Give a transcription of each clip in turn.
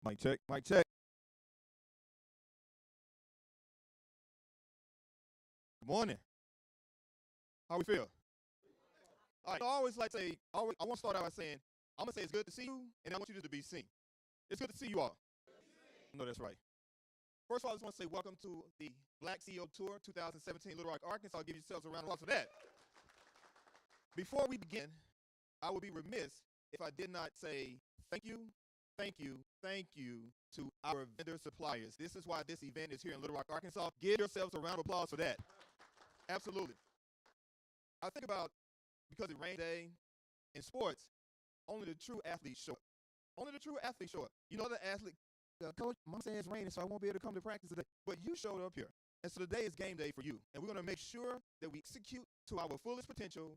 Mic check, mic check. Good morning. How we feel? All right. I always like to say, I want to start out by saying, I'm gonna say it's good to see you, and I want you to be seen. It's good to see you all. No, that's right. First of all, I just want to say welcome to the Black CEO Tour 2017 Little Rock, Arkansas. Give yourselves a round of applause for that. Before we begin, I would be remiss if I did not say thank you, thank you, thank you to our vendor suppliers. This is why this event is here in Little Rock, Arkansas. Give yourselves a round of applause for that. Absolutely. I think about because it rained today in sports, only the true athletes show up. Only the true athletes show up. You know the athlete, coach, mom said it's raining, so I won't be able to come to practice today. But you showed up here. And so today is game day for you. And we're going to make sure that we execute to our fullest potential.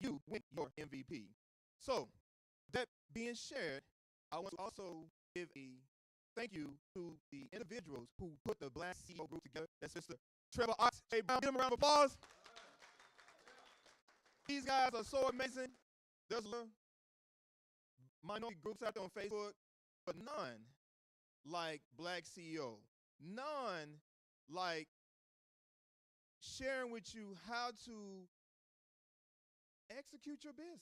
You win your MVP. So, that being shared, I want to also give a thank you to the individuals who put the Black CEO group together. That's Mr. Trevor Ox. Hey, Brown, give him a round of applause. These guys are so amazing. There's minority groups out there on Facebook, but none like Black CEO. None like sharing with you how to execute your business.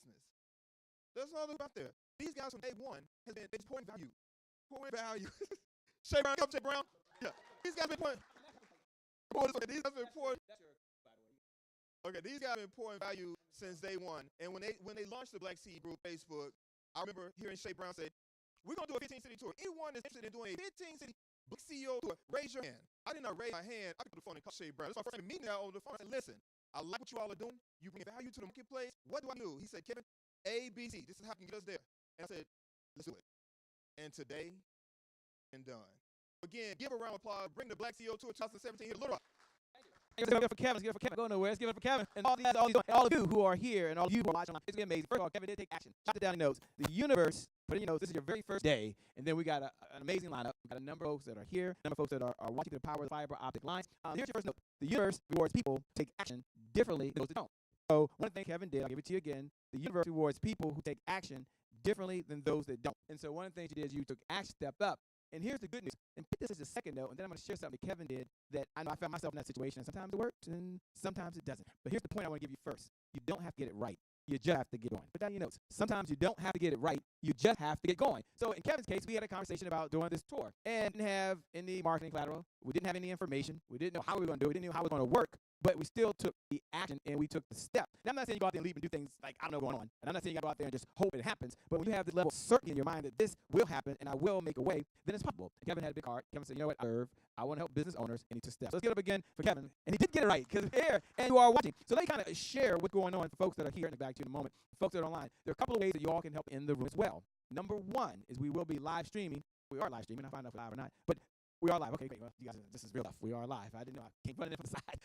There's no other out there. These guys from day one has been pouring value. Pouring value. Shay Brown, come Shay Brown. Yeah. These guys have been pouring. These guys have been pouring. Okay, these guys have been pouring value since day one. And when they launched the Black CEO group Facebook, I remember hearing Shay Brown say, we're going to do a 15-city tour. Anyone that's interested in doing a 15-city Black CEO tour, raise your hand. I did not raise my hand. I picked up the phone and called Shay Brown. This is my first time meeting out over the phone. I said, listen, I like what you all are doing. You bring value to the marketplace. What do I do? He said, Kevin, A, B, C. This is how you can get us there. And I said, let's do it. And today, and done. Again, give a round of applause. Bring the Black CEO Tour 2017 here to Little Rock. Let's give it for Kevin. Let's give it for Kevin. Go nowhere. Let's give it for Kevin. And all of you who are here and all of you who are watching, it's going to be amazing. First of all, Kevin did take action. Jot it down in notes. The universe, put in your notes, this is your very first day. And then we got an amazing lineup. We got a number of folks that are here, a number of folks that are watching the power of the fiber optic lines. Here's your first note. The universe rewards people who take action differently than those that don't. So one thing Kevin did, I'll give it to you again. The universe rewards people who take action differently than those that don't. And so one of the things you did is you took action, stepped up. And here's the good news. And put this as a second note, and then I'm going to share something that Kevin did that I know I found myself in that situation. And sometimes it works, and sometimes it doesn't. But here's the point I want to give you first. You don't have to get it right. You just have to get going. Put down your notes. Sometimes you don't have to get it right. You just have to get going. So in Kevin's case, we had a conversation about doing this tour. And didn't have any marketing collateral. We didn't have any information. We didn't know how we were going to do it. We didn't know how it was going to work. But we still took the action and we took the step. Now, I'm not saying you go out there and leap and do things like I don't know going on. And I'm not saying you go out there and just hope it happens. But when you have this level of certainty in your mind that this will happen and I will make a way, then it's possible. And Kevin had a big heart. Kevin said, you know what, I want to help business owners, and he took steps. So let's get up again for Kevin. And he did get it right because he's here and you are watching. So let me kind of share what's going on for folks that are here and back to you in a moment. Folks that are online, there are a couple of ways that you all can help in the room as well. Number one is we will be live streaming. We are live streaming. I find out if we're live or not. But we are live. Okay, great. Well, you guys, this is real life. We are live. I didn't know. I came running in from the side.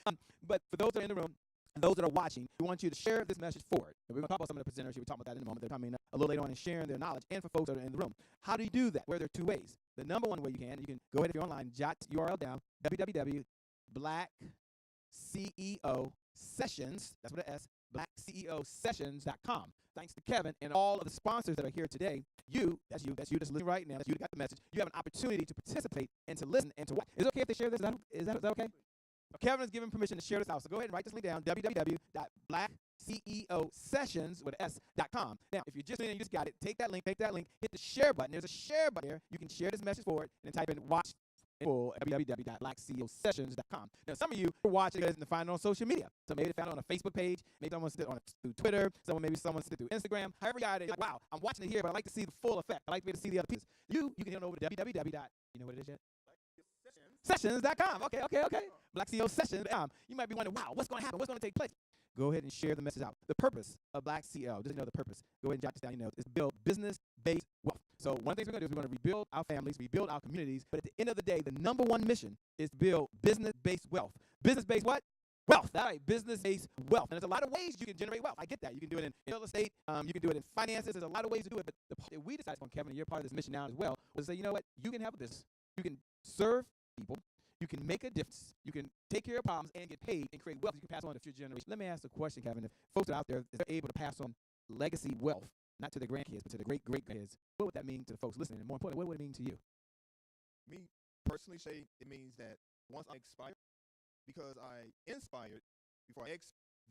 But for those that are in the room, and those that are watching, we want you to share this message forward. And we're going to talk about some of the presenters. We'll talk about that in a moment. They're coming a little later on and sharing their knowledge. And for folks that are in the room, how do you do that? Well, there are two ways. The number one way you can go ahead if you're online, jot URL down, www.BlackCEO Sessions, that's what it is, BlackCEOsessions.com. Thanks to Kevin and all of the sponsors that are here today. That's you that's listening right now. That's you that got the message. You have an opportunity to participate and to listen and to watch. Is it okay if they share this? Is that okay? So Kevin is given permission to share this out. So go ahead and write this link down, www.blackceos.com. Now, if you're just in and you just got it, take that link, hit the share button. There's a share button here. You can share this message forward and then type in watch full at www.blackceosessions.com. Now, some of you are watching it and find it on social media. So maybe they found it on a Facebook page. Maybe someone sent it through Twitter. Maybe someone sent it through Instagram. However you got it, like, wow, I'm watching it here, but I like to see the full effect. I like to be able to see the other pieces. You can head over to www. You know what it is yet? Sessions.com. Okay. BlackCEOsessions.com. You might be wondering, wow, what's going to happen? What's going to take place? Go ahead and share the message out. The purpose of BlackCEO, just know the purpose. Go ahead and jot this down in your notes. Is build business-based wealth. So one of the things we're going to do is we're going to rebuild our families, rebuild our communities. But at the end of the day, the number one mission is to build business-based wealth. Business-based what? Wealth. All right, business-based wealth. And there's a lot of ways you can generate wealth. I get that. You can do it in real estate. You can do it in finances. There's a lot of ways to do it. But the part that we decided on, Kevin, and you're part of this mission now as well, was to say, you know what? You can have a business. You can serve people. You can make a difference. You can take care of problems and get paid and create wealth you can pass on to future generations. Let me ask a question, Kevin. If folks are out there, if they're able to pass on legacy wealth, not to their grandkids, but to their great-great-grandkids, what would that mean to the folks listening? And more importantly, what would it mean to you? Me personally, Shay, it means that once I expired, because I inspired before I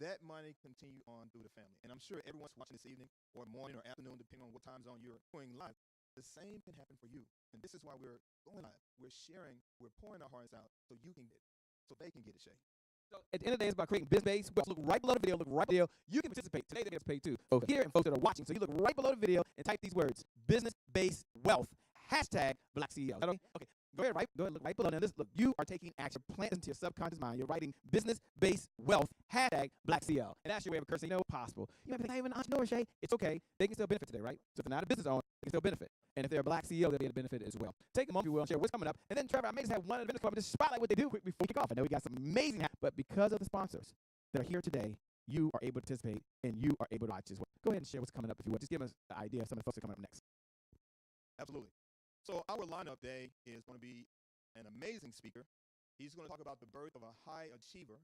that money continue on through the family. And I'm sure everyone's watching this evening or morning or afternoon, depending on what time zone you're doing live. The same can happen for you. And this is why we're going live. We're sharing, we're pouring our hearts out so you can get it, so they can get it, Shay. So at the end of the day, it's about creating business base. Look right below the video. Look right below. You can participate. Today, they get paid too. Folks here and folks that are watching. So you look right below the video and type these words: business-based wealth. Hashtag BlackCEO. Okay. Go ahead, look right below. Now, look, you are taking action, planting into your subconscious mind. You're writing business-based wealth, hashtag BlackCEO. And that's your way of cursing, possible. You might be like, I'm an entrepreneur, Shay. It's okay. They can still benefit today, right? So if they're not a business owner, they can still benefit. And if they're a BlackCEO, they'll be able to benefit as well. Take a moment, if you will, and share what's coming up. And then, Trevor, I may just have one of the business club just spotlight what they do quick before we kick off. I know we got some amazing, but because of the sponsors that are here today, you are able to participate and you are able to watch as well. Go ahead and share what's coming up if you will. Just give us the idea of some of the folks that are coming up next. Absolutely. So our lineup day is going to be an amazing speaker. He's going to talk about the birth of a high achiever.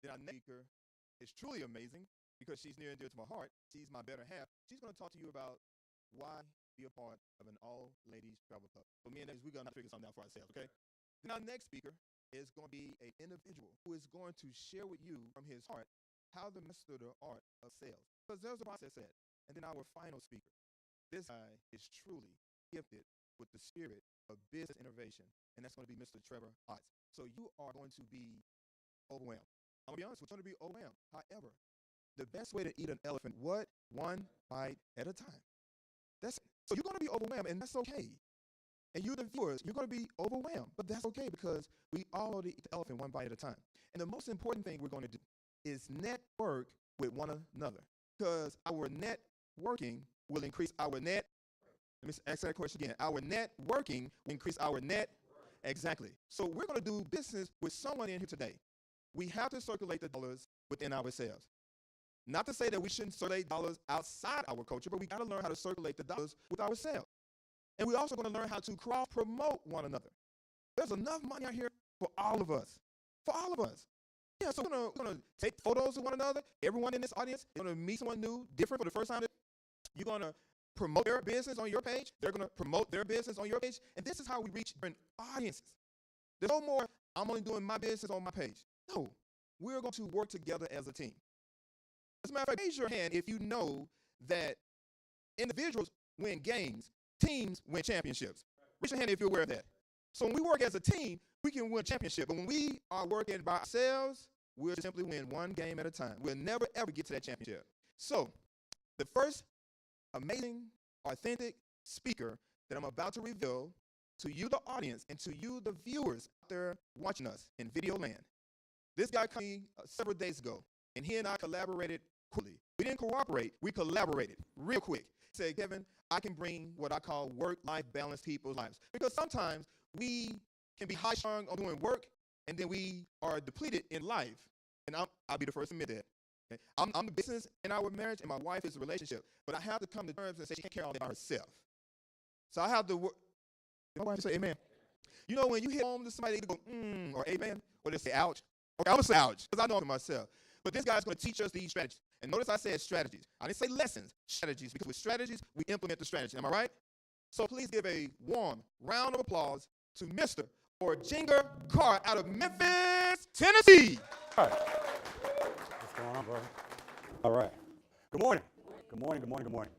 Then our next speaker is truly amazing because she's near and dear to my heart. She's my better half. She's going to talk to you about why be a part of an all-ladies travel club. So me and ladies, we're going to figure something out for ourselves, okay? Then our next speaker is going to be an individual who is going to share with you from his heart how to master the art of sales. Because there's a process at. And then our final speaker. This guy is truly gifted with the spirit of business innovation, and that's going to be Mr. Trevor Otts. So you are going to be overwhelmed. I'm going to be honest, we're going to be overwhelmed. However, the best way to eat an elephant, what? One bite at a time. That's it. So you're going to be overwhelmed, and that's okay. And you, the viewers, you're going to be overwhelmed, but that's okay because we all need to eat the elephant one bite at a time. And the most important thing we're going to do is network with one another because our networking will increase our net. Let me ask that question again. Our networking will increase our net. Exactly. So we're going to do business with someone in here today. We have to circulate the dollars within ourselves. Not to say that we shouldn't circulate dollars outside our culture, but we got to learn how to circulate the dollars with ourselves. And we're also going to learn how to cross-promote one another. There's enough money out here for all of us. For all of us. Yeah, so we're going to take photos of one another. Everyone in this audience is going to meet someone new, different for the first time. You're going to promote their business on your page. They're going to promote their business on your page. And this is how we reach different audiences. There's no more, I'm only doing my business on my page. No, we're going to work together as a team. As a matter of fact, raise your hand if you know that individuals win games, teams win championships. Raise your hand if you're aware of that. So when we work as a team, we can win a championship. But when we are working by ourselves, we'll simply win one game at a time. We'll never, ever get to that championship. So the first amazing, authentic speaker that I'm about to reveal to you, the audience, and to you, the viewers out there watching us in video land. This guy came to me several days ago, and he and I collaborated quickly. We didn't cooperate, we collaborated real quick. He said, Kevin, I can bring what I call work-life balance to people's lives. Because sometimes we can be high-strung on doing work, and then we are depleted in life. And I'll be the first to admit that. Okay? I'm the business in our marriage, and my wife is the relationship. But I have to come to terms and say she can't carry all that by herself. So I have to work. My wife say amen. You know, when you hit home to somebody, they go, or amen, or they say ouch. Okay, I'm going to say ouch, because I know it myself. But this guy's going to teach us these strategies. And notice I said strategies. I didn't say lessons, strategies, because with strategies, we implement the strategy. Am I right? So please give a warm round of applause to Mr. Orjinger Carr out of Memphis, Tennessee. All right. What's going on, brother? All right. Good morning. Good morning, good morning, good morning.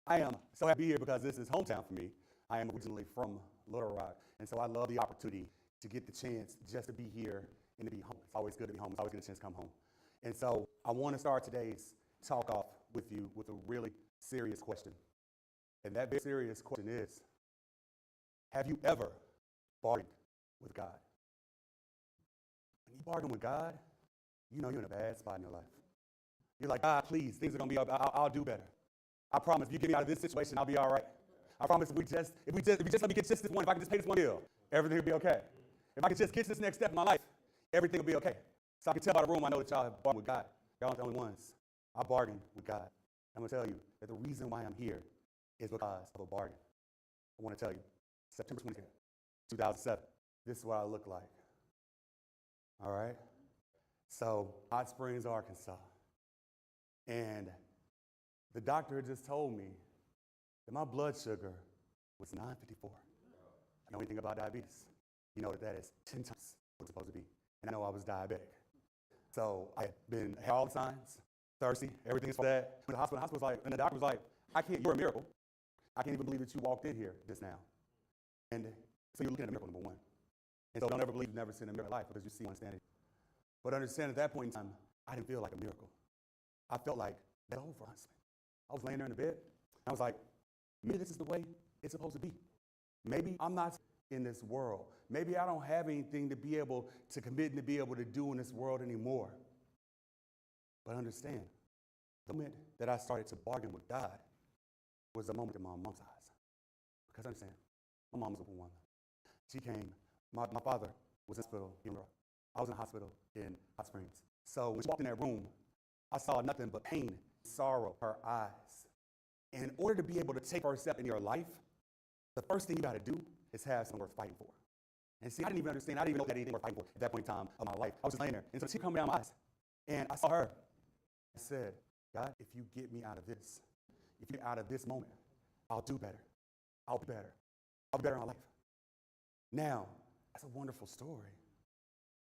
I am so happy to be here because this is hometown for me. I am originally from Little Rock, and so I love the opportunity to get the chance just to be here and to be home. It's always good to be home. It's always good a chance to come home. And so I want to start today's talk off with you with a really serious question. And that very serious question is, have you ever bargained with God? When you bargain with God, you know you're in a bad spot in your life. You're like, God, please, things are going to be up. I'll do better. I promise if you get me out of this situation, I'll be all right. I promise if we just let me get just this one, if I can just pay this one bill, everything will be okay. If I can just get to this next step in my life, everything will be okay. So I can tell by the room, I know that y'all have bargained with God. Y'all aren't the only ones. I bargained with God. I'm going to tell you that the reason why I'm here is because of a bargain. I want to tell you, September 20th, 2007, this is what I look like. All right? So, Hot Springs, Arkansas. And the doctor had just told me that my blood sugar was 954. know anything about diabetes, you know that is 10 times what it's supposed to be. And I know I was diabetic. So I had all the signs, thirsty, everything is for that. When the hospital was like, and the doctor was like, you're a miracle. I can't even believe that you walked in here just now. And so you're looking at a miracle, number one. And so don't ever believe you've never seen a miracle in life because you see one standing. But understand at that point in time, I didn't feel like a miracle. I felt like that old for husband. I was laying there in the bed, and I was like, maybe this is the way it's supposed to be. Maybe I'm not in this world. Maybe I don't have anything to be able to commit and to be able to do in this world anymore. But understand, the moment that I started to bargain with God was the moment in my mom's eyes. Because understand, my mom was a woman. She came, my father was in hospital in Europe. I was in the hospital in Hot Springs. So when she walked in that room, I saw nothing but pain, sorrow, her eyes. And in order to be able to take first step in your life, the first thing you got to do is have something worth fighting for. And see, I didn't even understand. I didn't even know what anything worth fighting for at that point in time of my life. I was just laying there. And so she coming down my eyes. And I saw her. I said, God, if you get me out of this, if you get out of this moment, I'll do better. I'll be better. I'll be better in my life. Now, that's a wonderful story.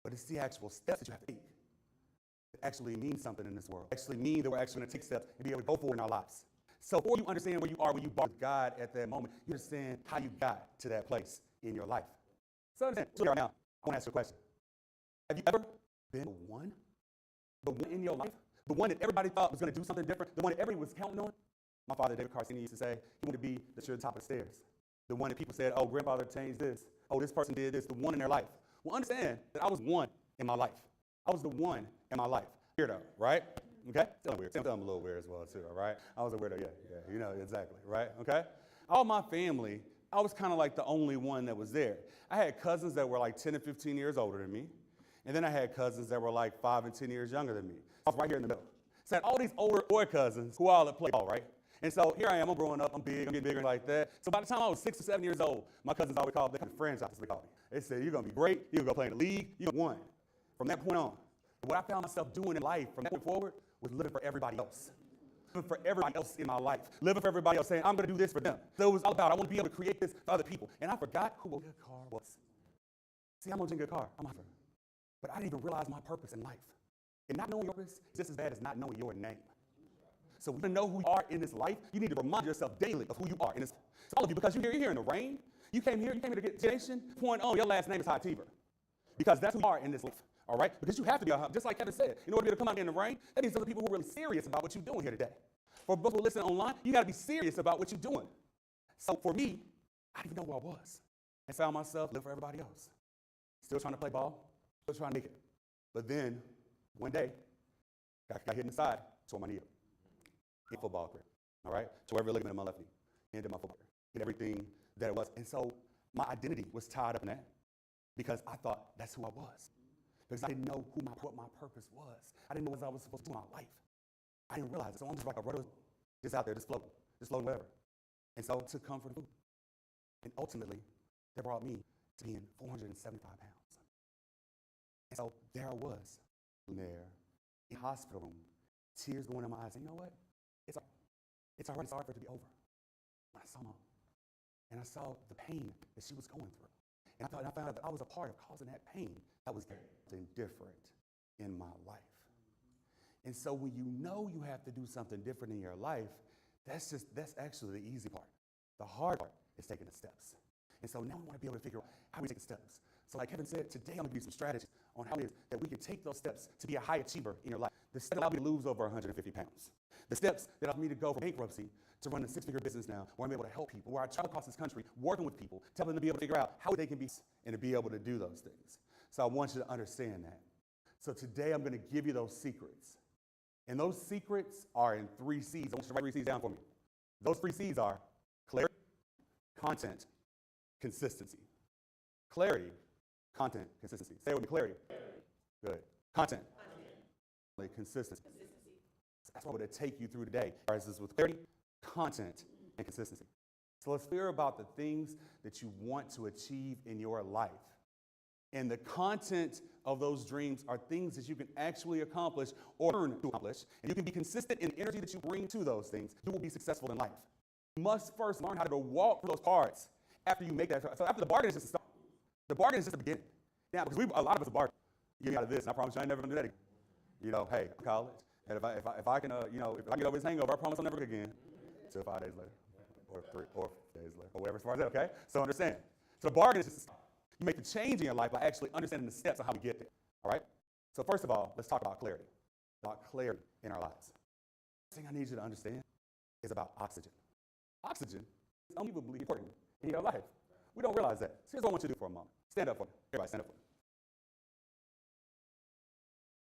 But it's the actual steps that you have to take that actually mean something in this world. Actually mean that we're actually going to take steps and be able to go forward in our lives. So before you understand where you are when you bargain with God at that moment, you understand how you got to that place in your life. So understand, right now, I want to ask you a question. Have you ever been the one in your life? The one that everybody thought was going to do something different? The one that everybody was counting on? My father, David Carcini, used to say he wanted to be the sure top of the stairs. The one that people said, oh, grandfather changed this. Oh, this person did this. The one in their life. Well, understand that I was one in my life. I was the one in my life. Weirdo, right? Okay? Tell them weird. Tell them I'm a little weird as well, too, all right? I was a weirdo, yeah, you know, exactly, right? Okay? All my family, I was kind of like the only one that was there. I had cousins that were like 10 and 15 years older than me, and then I had cousins that were like 5 and 10 years younger than me. I was right here in the middle. So I had all these older boy cousins who all played ball, right? And so here I am, I'm growing up, I'm big, I'm getting bigger like that. So by the time I was 6 or 7 years old, my cousins always called me franchise, they called me. They said, you're going to be great, you're going to go play in the league, you're going to win. From that point on, what I found myself doing in life from that point forward was living for everybody else. Living for everybody else in my life. Living for everybody else, saying, I'm going to do this for them. So it was all about, I want to be able to create this for other people. And I forgot who a good car was. See, I'm a good car, I'm a driver. But I didn't even realize my purpose in life. And not knowing your purpose is just as bad as not knowing your name. So when you know who you are in this life, you need to remind yourself daily of who you are in this. So all of you, because you're here in the rain, you came here to get attention, point on, your last name is Hativer. Because that's who you are in this life, all right? Because you have to be, just like Kevin said, in order to come out in the rain, that means those are people who are really serious about what you're doing here today. For those who listen online, you got to be serious about what you're doing. So for me, I didn't even know who I was. I found myself living for everybody else. Still trying to play ball, still trying to make it. But then, one day, got hit in the side, tore my knee up. In football career, all right? Tore every ligament in my left knee, ended my football career, did everything that it was. And so my identity was tied up in that because I thought that's who I was. Because I didn't know what my purpose was. I didn't know what I was supposed to do in my life. I didn't realize it. So I'm just like a rudder, just out there, just floating whatever. And so to come for the food. And ultimately, that brought me to being 475 pounds. And so there I was, there, in the hospital room, tears going in my eyes. And you know what? It's already hard for it to be over. When I saw Mom, and I saw the pain that she was going through. And I found out that I was a part of causing that pain that was different in my life. And so when you know you have to do something different in your life, that's actually the easy part. The hard part is taking the steps. And so now we want to be able to figure out how we take the steps. So like Kevin said, today I'm going to give you some strategies on how it is that we can take those steps to be a high achiever in your life. The steps that allow me to lose over 150 pounds. The steps that allow me to go from bankruptcy to run a 6-figure business now, where I'm able to help people, where I travel across this country, working with people, telling them to be able to figure out how they can be and to be able to do those things. So I want you to understand that. So today I'm going to give you those secrets. And those secrets are in 3 C's. I want you to write 3 C's down for me. Those 3 C's are clarity, content, consistency. Clarity, content, consistency. Say it with me, clarity. Good. Content. Consistency. That's what I'm going to take you through today. This is with clarity, content, and consistency. So let's hear about the things that you want to achieve in your life. And the content of those dreams are things that you can actually accomplish or learn to accomplish. And you can be consistent in the energy that you bring to those things. You will be successful in life. You must first learn how to walk through those parts after you make that, so after the bargain is just the start. The bargain is just the beginning. Now, because a lot of us are bargain. You get out of this, and I promise you I ain't never gonna do that again. You know, hey, I'm college, and if I can, if I get over this hangover, I promise I'll never go again. Till 5 days later, or 3 or 4 days later, or whatever, as far as that, okay? So understand. So the bargain is just, you make the change in your life by actually understanding the steps of how we get there, all right? So first of all, let's talk about clarity in our lives. The thing I need you to understand is about oxygen. Oxygen is unbelievably important in your life. We don't realize that. So here's what I want you to do for a moment. Stand up for me. Everybody stand up for me.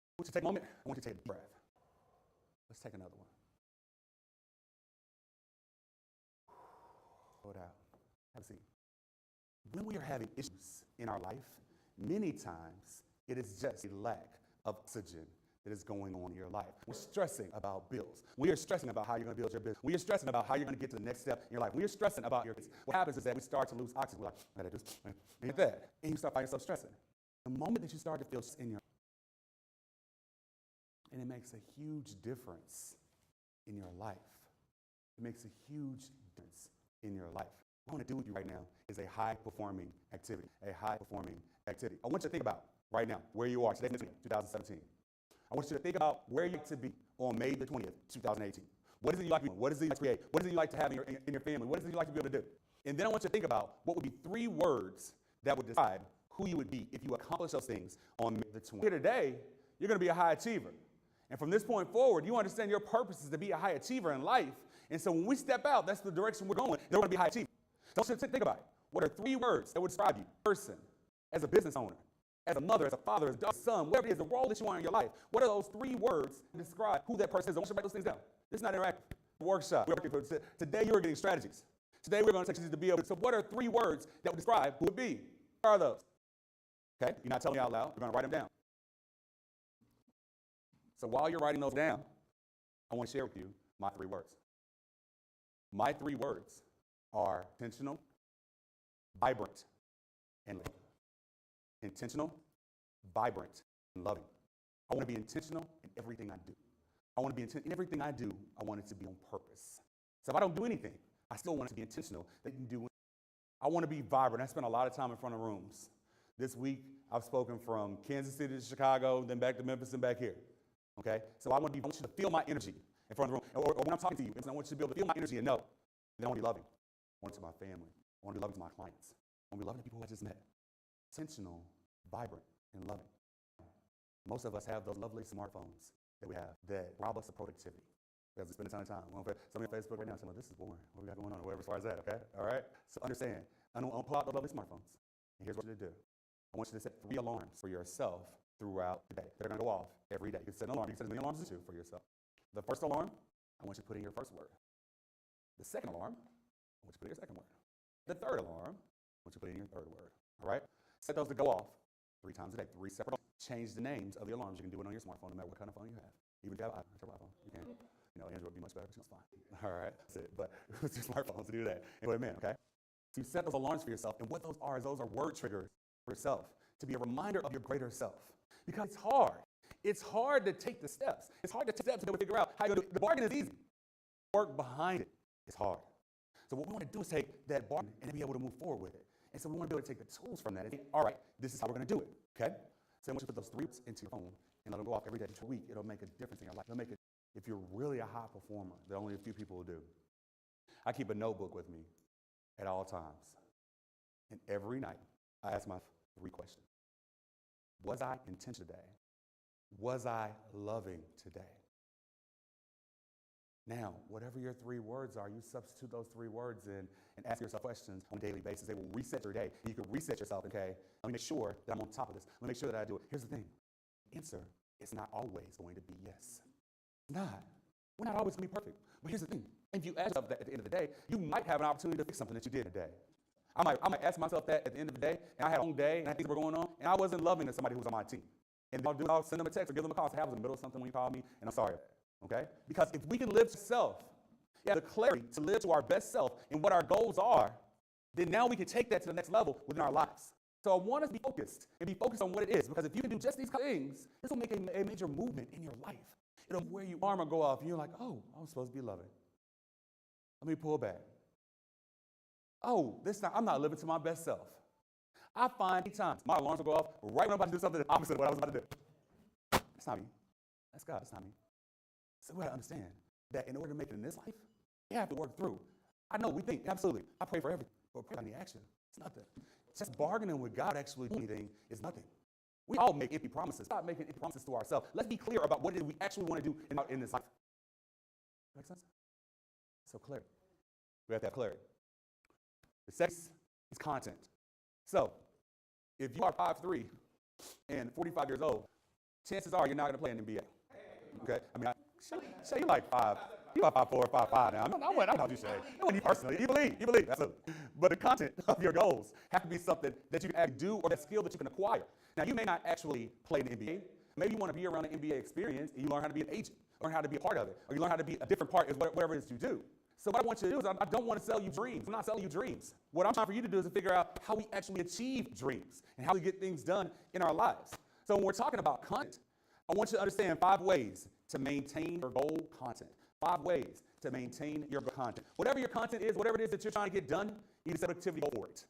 I want you to take a moment. I want you to take a deep breath. Let's take another one. Hold out. Have a seat. When we are having issues in our life, many times it is just a lack of oxygen that is going on in your life. We're stressing about bills. We are stressing about how you're going to build your business. We are stressing about how you're going to get to the next step in your life. We are stressing about your kids. What happens is that we start to lose oxygen. We're like, I gotta do this, and get that. And you start finding yourself stressing. The moment that you start to feel in your and it makes a huge difference in your life. It makes a huge difference in your life. What I want to do with you right now is a high-performing activity. A high-performing activity. I want you to think about right now where you are today, 2017. I want you to think about where you like to be on May the 20th, 2018. What is it you like to do? What is it you like to create? What is it you like to have in your family? What is it you like to be able to do? And then I want you to think about what would be 3 words that would describe who you would be if you accomplish those things on May the 20th. Here today, you're going to be a high achiever. And from this point forward, you understand your purpose is to be a high achiever in life. And so when we step out, that's the direction we're going. They're going to be high achievers. So I want you to think about it. What are 3 words that would describe you? Person, as a business owner, as a mother, as a father, as a son, whatever it is, the role that you are in your life. What are those 3 words that describe who that person is? I want you to write those things down. This is not interactive. Workshop. Today you are getting strategies. Today we're going to take you to be able to. So what are 3 words that would describe who it would be? What are those? Okay, you're not telling me out loud. You're going to write them down. So while you're writing those down, I want to share with you my 3 words. My 3 words are intentional, vibrant, and loving. Intentional, vibrant, and loving. I want to be intentional in everything I do. I want to be in everything I do. I want it to be on purpose. So if I don't do anything, I still want it to be intentional. That you do. I want to be vibrant. I spend a lot of time in front of rooms. This week, I've spoken from Kansas City to Chicago, then back to Memphis, and back here. Okay? So I want you to feel my energy in front of the room. Or when I'm talking to you, I want you to be able to feel my energy and know that I want to be loving. I want it to my family. I want to be loving to my clients. I want to be loving to people who I just met. Intentional, vibrant, and loving. Most of us have those lovely smartphones that we have that rob us of productivity. Because we spend a ton of time. Somebody on Facebook right now saying, well, this is boring. What we got going on? Or whatever as far as that, okay? All right? So understand, pull out the lovely smartphones. And here's what you do. I want you to set 3 alarms for yourself throughout the day. They're going to go off every day. You can set an alarm. You can set as many alarms as you for yourself. The first alarm, I want you to put in your first word. The second alarm, I want you to put in your second word. The third alarm, I want you to put in your third word. All right? Set those to go off 3 times a day, 3 separate alarms. Change the names of the alarms. You can do it on your smartphone, no matter what kind of phone you have. Even if you have an iPhone, you can. Android would be much better, but it's fine. All right, that's it. But with your smartphone to do that and put them in, okay? So you set those alarms for yourself, and what those are word triggers for yourself to be a reminder of your greater self. Because it's hard. It's hard to take the steps. It's hard to take steps to be able to figure out how you're going to do it. The bargain is easy. Work behind it is hard. So what we want to do is take that bargain and be able to move forward with it. And so we want to be able to take the tools from that and think, all right, this is how we're going to do it, okay? So I want you to put those 3 into your phone and let them go off every day, each week. It'll make a difference in your life. It'll make it. If you're really a high performer, that only a few people will do. I keep a notebook with me at all times. And every night, I ask my 3 questions. Was I intentional today? Was I loving today? Now, whatever your 3 words are, you substitute those 3 words in and ask yourself questions on a daily basis. They will reset your day. You can reset yourself, okay? Let me make sure that I'm on top of this. Let me make sure that I do it. Here's the thing. The answer is not always going to be yes. It's not. We're not always going to be perfect. But here's the thing. If you ask yourself that at the end of the day, you might have an opportunity to fix something that you did today. I might ask myself that at the end of the day, and I had a long day, and I had things were going on, and I wasn't loving to somebody who was on my team. And I'll send them a text or give them a call. Say, I was in the middle of something when you called me, and I'm sorry. Okay? Because if we can live to self, the clarity to live to our best self and what our goals are, then now we can take that to the next level within our lives. So I want us to be focused and be focused on what it is. Because if you can do just these things, this will make a major movement in your life. It'll where your armor go off, and you're like, oh, I'm supposed to be loving. Let me pull back. oh, I'm not living to my best self. I find many times my alarms will go off right when I'm about to do something opposite of what I was about to do. That's not me. That's God. That's not me. So we got to understand that in order to make it in this life, you have to work through. I know we think, absolutely, I pray for everything, but pray on the action. It's nothing. Just bargaining with God actually doing anything is nothing. We all make empty promises. Stop making empty promises to ourselves. Let's be clear about what it is we actually want to do in this life. Make sense? So clarity. We have to have clarity. The second is content. So if you are 5'3" and 45 years old, chances are you're not going to play in the NBA. Okay? I mean, Shay, you like 5. You are 5'4", 5'5" now. I wouldn't know you, Shay. It wasn't you personally. You believe. Absolutely. But the content of your goals have to be something that you can actually do or that skill that you can acquire. Now, you may not actually play in the NBA. Maybe you want to be around an NBA experience and you learn how to be an agent, learn how to be a part of it, or you learn how to be a different part of whatever it is you do. So what I want you to do is I don't want to sell you dreams. I'm not selling you dreams. What I'm trying for you to do is to figure out how we actually achieve dreams and how we get things done in our lives. So when we're talking about content, I want you to understand 5 ways to maintain your goal content. 5 ways to maintain your content. Whatever your content is, whatever it is that you're trying to get done, you need to set an activity goal for it.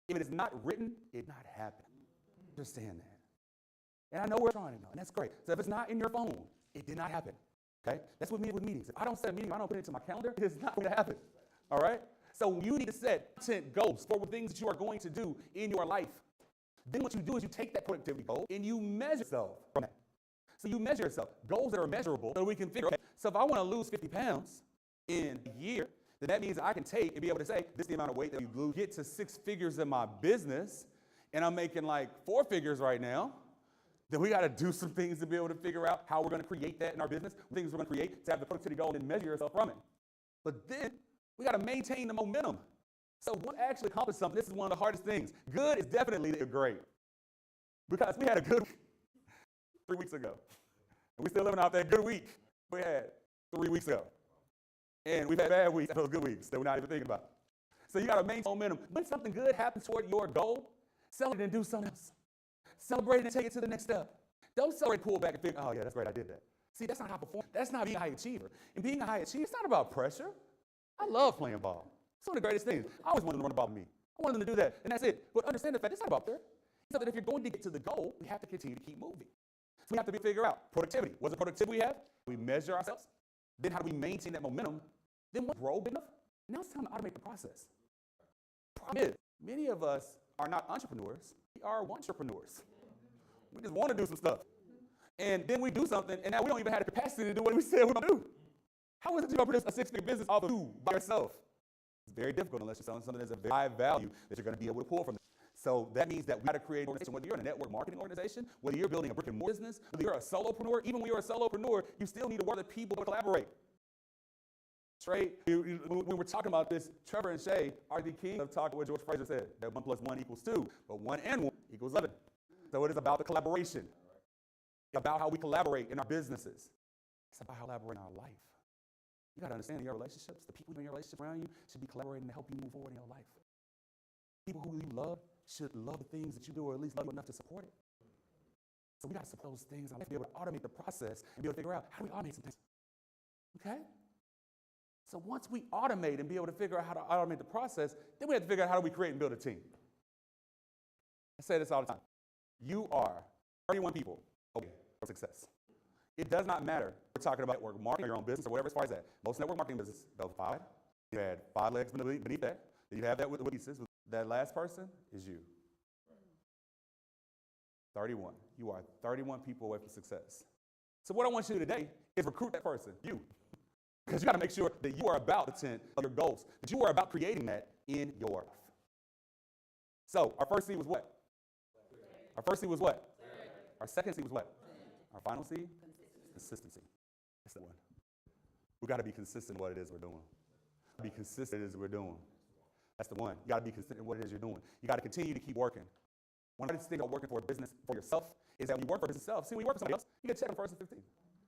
If it is not written, it not happen. Understand that. And I know we're trying to know, and that's great. So if it's not in your phone, it did not happen. Okay? That's what me with meetings. If I don't set a meeting, I don't put it into my calendar, it is not going to happen. All right? So you need to set content goals for the things that you are going to do in your life. Then what you do is you take that productivity goal and you measure yourself from that. So you measure yourself. Goals that are measurable so we can figure, okay, so if I want to lose 50 pounds in a year, then that means I can take and be able to say, this is the amount of weight that you lose. Get to 6 figures in my business, and I'm making like 4 figures right now. Then we got to do some things to be able to figure out how we're going to create that in our business, things we're going to create to have the productivity goal and measure yourself from it. But then we got to maintain the momentum. So what actually accomplish something, this is one of the hardest things. Good is definitely great. Because we had a good week 3 weeks ago. And we're still living off that good week we had 3 weeks ago. And we've had bad weeks, those good weeks that we're not even thinking about. So you got to maintain momentum. When something good happens toward your goal, celebrate and do something else. Celebrate and take it to the next step. Don't celebrate, pull back and think, oh yeah, that's great, I did that. See, that's not high performance. That's not being a high achiever. And being a high achiever, it's not about pressure. I love playing ball. It's one of the greatest things. I always wanted them to run the ball with me. I wanted them to do that, and that's it. But understand the fact, it's not about there. It's that if you're going to get to the goal, we have to continue to keep moving. So we have to figure out productivity. What's the productivity we have? We measure ourselves. Then how do we maintain that momentum? Then what grow big enough? Now it's time to automate the process. Problem is, many of us are not entrepreneurs. We are entrepreneurs. We just want to do some stuff. And then we do something, and now we don't even have the capacity to do what we said we're going to do. How is it you're going to produce a 6-figure business off of you by yourself? It's very difficult unless you're selling something that's of very high value that you're going to be able to pull from. So that means that we got to create an organization, whether you're in a network marketing organization, whether you're building a brick and mortar business, whether you're a solopreneur, even when you're a solopreneur, you still need to work with people to collaborate. Straight, when we're talking about this, Trevor and Shay are the king of talking what George Fraser said, that 1 + 1 = 2, but 1 and 1 = 11. So it is about the collaboration. It's about how we collaborate in our businesses. It's about how we collaborate in our life. You got to understand in your relationships, the people in your relationship around you should be collaborating to help you move forward in your life. People who you love should love the things that you do, or at least love you enough to support it. So we got to support those things in our life, be able to automate the process and be able to figure out how do we automate some things. Okay? So once we automate and be able to figure out how to automate the process, then we have to figure out how do we create and build a team. I say this all the time. You are 31 people for success. It does not matter. We're talking about network marketing or your own business or whatever as far as that. Most network marketing business, those 5. You had 5 legs beneath that. Then you have that with pieces. That last person is you. 31. You are 31 people away from success. So what I want you to do today is recruit that person, you. Because you got to make sure that you are about the intent of your goals, that you are about creating that in your life. So our first C was what? Our first C was what? Our second C was what? Our final C? Consistency. That's the one. We got to be consistent in what it is we're doing. Be consistent as we're doing. That's the one. You got to be consistent in what it is you're doing. You got to continue to keep working. One of the things about working for a business for yourself is that when you work for business yourself, see, when you work for somebody else, you get a check on the first and 15.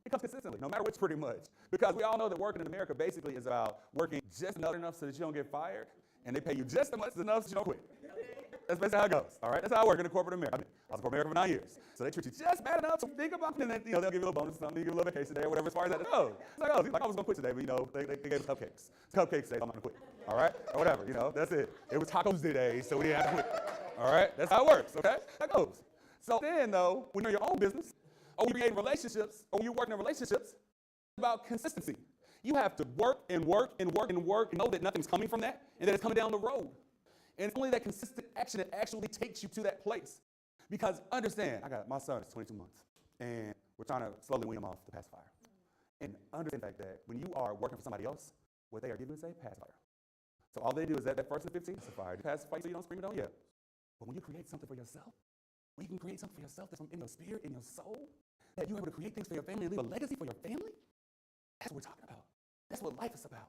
It comes consistently, no matter which, pretty much. Because we all know that working in America basically is about working just enough so that you don't get fired, and they pay you just enough so that you don't quit. That's basically how it goes, all right? That's how I work in the corporate America. I was in corporate America for 9 years. So they treat you just bad enough to think about it, and then, they'll give you a little bonus or something, give you a little vacation day or whatever as far as that goes. It's like, he's like, I was going to quit today, but, they gave us cupcakes. It's cupcakes today, so I'm not going to quit, all right? Or whatever, that's it. It was tacos today, so we didn't have to quit, all right? That's how it works, okay? That goes. So then, though, when you're in your own business, or when you're creating relationships, or when you're working in relationships, it's about consistency. You have to work and work and work and work and know that nothing's coming from that and that it's coming down the road. And it's only that consistent action that actually takes you to that place. Because understand, my son is 22 months, and we're trying to slowly wean him off the pacifier. And understand the fact that when you are working for somebody else, what they are giving is a pacifier. So all they do is that first and 15 pacifier, pacify so you don't scream it on yet. But when you create something for yourself, when you can create something for yourself that's from in your spirit, in your soul, that you're able to create things for your family and leave a legacy for your family, that's what we're talking about. That's what life is about.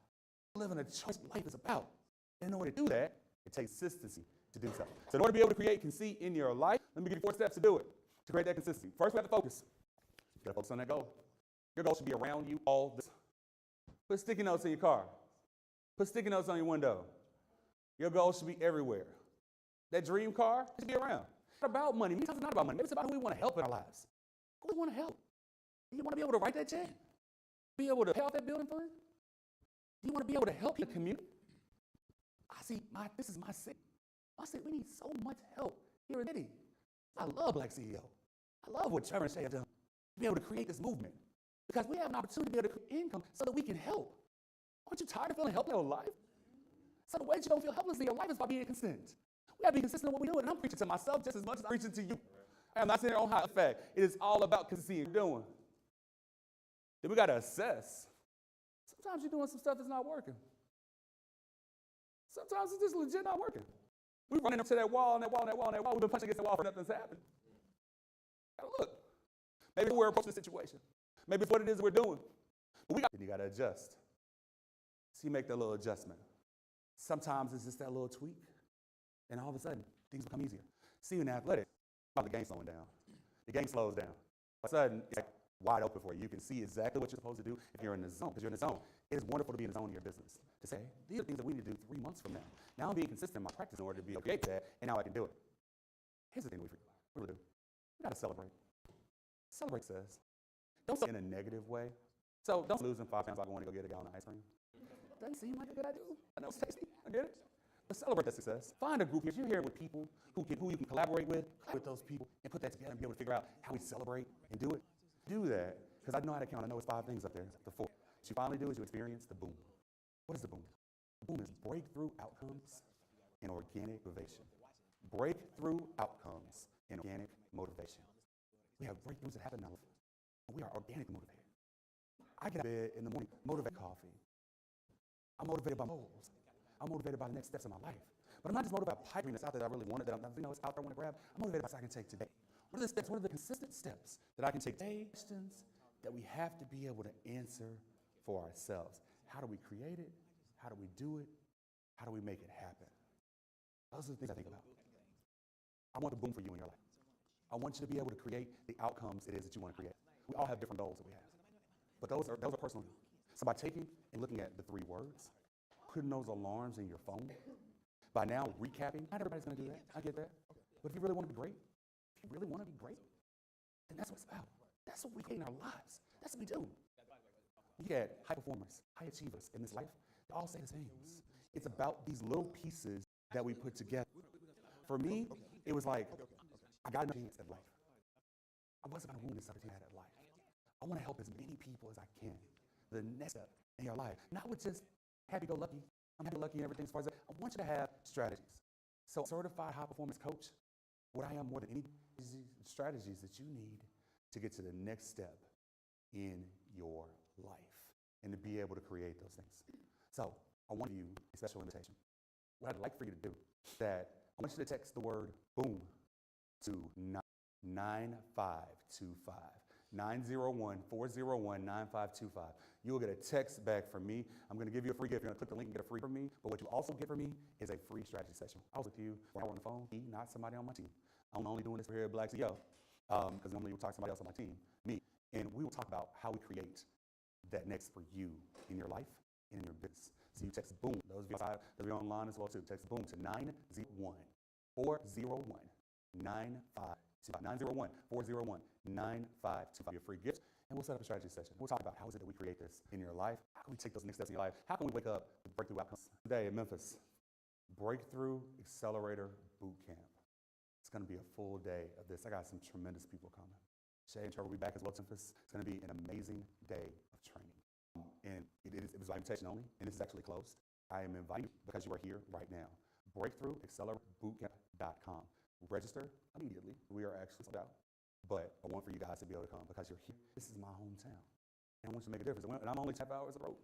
Living a choice life is about. And in order to do that, it takes consistency to do so. So in order to be able to create consistency in your life, let me give you 4 steps to do it, to create that consistency. First, we have to focus. You got to focus on that goal. Your goal should be around you all this. Put sticky notes in your car. Put sticky notes on your window. Your goal should be everywhere. That dream car should be around. It's not about money. Many times it's not about money. Maybe it's about who we want to help in our lives. Who we want to help. You want to be able to write that check? Be able to pay off that building fund? You want to be able to help your community? This is my city. My city, we need so much help here in the city. I love BlackCEO. I love what Trevor and Shay have done to be able to create this movement. Because we have an opportunity to be able to create income so that we can help. Aren't you tired of feeling helpless in your life? So the way that you don't feel helpless in your life is by being consistent. We have to be consistent in what we're doing. And I'm preaching to myself just as much as I'm preaching to you. I'm not sitting here on high fact. It is all about consistency in doing. Then we got to assess. Sometimes you're doing some stuff that's not working. Sometimes it's just legit not working. We're running up to that wall and that wall and that wall and that wall. We've been punching against the wall for nothing's happened. Gotta look. Maybe we're approaching the situation. Maybe it's what it is we're doing. But you got to adjust. So you make that little adjustment. Sometimes it's just that little tweak, and all of a sudden, things become easier. See, in athletics, the game slowing down. The game slows down. All of a sudden, it's like wide open for you. You can see exactly what you're supposed to do if you're in the zone, because you're in the zone. It is wonderful to be in the zone of your business. To say, these are things that we need to do 3 months from now. Now I'm being consistent in my practice in order to be able to create that, and now I can do it. Here's the thing we really do. We got to celebrate. Celebrate says, don't say in a negative way. So don't lose them 5 pounds by going to go get a gallon of ice cream. Doesn't seem like a good idea. I know it's tasty. I get it. But celebrate that success. Find a group. If you're here with people who you can collaborate with those people and put that together and be able to figure out how we celebrate and do it. Do that, because I know how to count. I know it's 5 things up there. The 4. What you finally do is you experience the boom. What is the boom? The boom is breakthrough outcomes and organic motivation. Breakthrough outcomes and organic motivation. We have breakthroughs that happen in our life, and we are organically motivated. I get out of bed in the morning, motivated by coffee. I'm motivated by goals. I'm motivated by the next steps in my life. But I'm not just motivated by pipe dream that's out there that I really wanted, that it's out there I want to grab. I'm motivated by what I can take today. What are the steps? What are the consistent steps that I can take today? Questions that we have to be able to answer for ourselves. How do we create it? How do we do it? How do we make it happen? Those are the things I think about. I want the boom for you in your life. I want you to be able to create the outcomes it is that you want to create. We all have different goals that we have. But those are personal. So by taking and looking at the 3 words, putting those alarms in your phone, by now recapping, not everybody's going to do that. I get that. But if you really want to be great, then that's what it's about. That's what we create in our lives. That's what we do. You get high performers, high achievers in this life. They all say the same things. It's about these little pieces that we put together. For me, it was like, I got another chance at life. I wasn't going to ruin this opportunity at life. I want to help as many people as I can. The next step in your life, not with just happy-go-lucky. I'm happy-go-lucky and everything as far as that. I want you to have strategies. So certified high-performance coach, what I am more than any strategies that you need to get to the next step in your life and to be able to create those things. So I want you a special invitation. What I'd like for you to do is that I want you to text the word boom to 9525. 901-401-9525. You will get a text back from me. I'm going to give you a free gift. You're going to click the link and get a free from me. But what you also get from me is a free strategy session. I was with you for an hour on the phone, me, not somebody on my team. I'm only doing this here at BlackCEO because normally you'll talk to somebody else on my team, me. And we will talk about how we create that next for you in your life and in your business. So you text BOOM. Those of you online as well too. Text BOOM to 901 401 9525. 901 401 9525. Your free gift. And we'll set up a strategy session. We'll talk about how is it that we create this in your life? How can we take those next steps in your life? How can we wake up with breakthrough outcomes? Today in Memphis, Breakthrough Accelerator Boot Camp. It's going to be a full day of this. I got some tremendous people coming. Shay and Trevor will be back as well to Memphis. It's going to be an amazing day of training. And it was by invitation only, and this is actually closed. I am inviting you because you are here right now. BreakthroughAcceleratorBootCamp.com. Register immediately. We are actually sold out. But I want for you guys to be able to come because you're here. This is my hometown. And I want you to make a difference. And I'm only 10 hours of the road.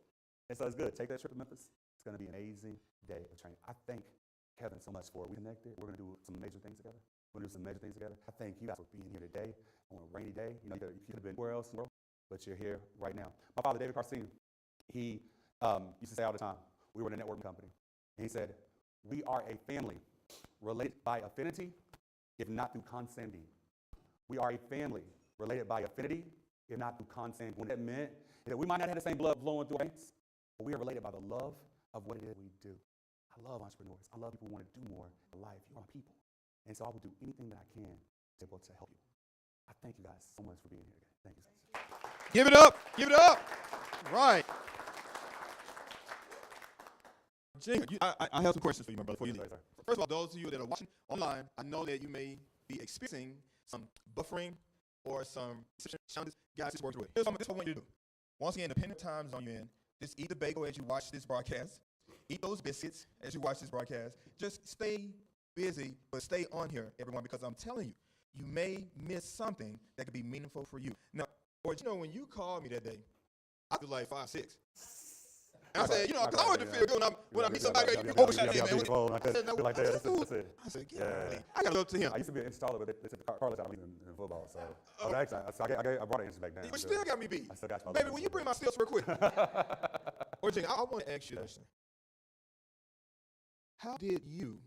And so it's good. Take that trip to Memphis. It's going to be an amazing day of training. I thank Kevin so much for it. We connected. We're going to do some major things together. We're going to do some major things together. I thank you guys for being here today on a rainy day. You know, you could have been anywhere else in the world, but you're here right now. My father, David Carr Sr., he used to say all the time, we were in a networking company. And he said, we are a family related by affinity, if not through consanguinity. We are a family related by affinity, if not through consanguinity. What that meant is that we might not have the same blood flowing through our veins, but we are related by the love of what it is we do. I love entrepreneurs. I love people who want to do more in life. You are people. And so I will do anything that I can to be able to help you. I thank you guys so much for being here today. Thank you. Give it up. Give it up. Right. Jing, I have some questions for you, my brother, before you leave. Sorry. First of all, those of you that are watching online, I know that you may be experiencing some buffering or some challenges. Guys, just work through it. Here's what I want you to do. Once again, depending on time zone you're in, just eat the bagel as you watch this broadcast. Eat those biscuits as you watch this broadcast. Just stay busy, but stay on here, everyone, because I'm telling you, you may miss something that could be meaningful for you. Now, or you know, when you called me that day, I was like 5'6". And I said, you know, because I always feel good when I meet somebody, you overshot me, man. I said, yeah, I got to go to him. I used to be an installer, but they said Carlos out in football, so I brought an inch back down. You still got me beat. I still got my baby, will you bring my stills real quick? Or Jing, I want to ask you a question. How did you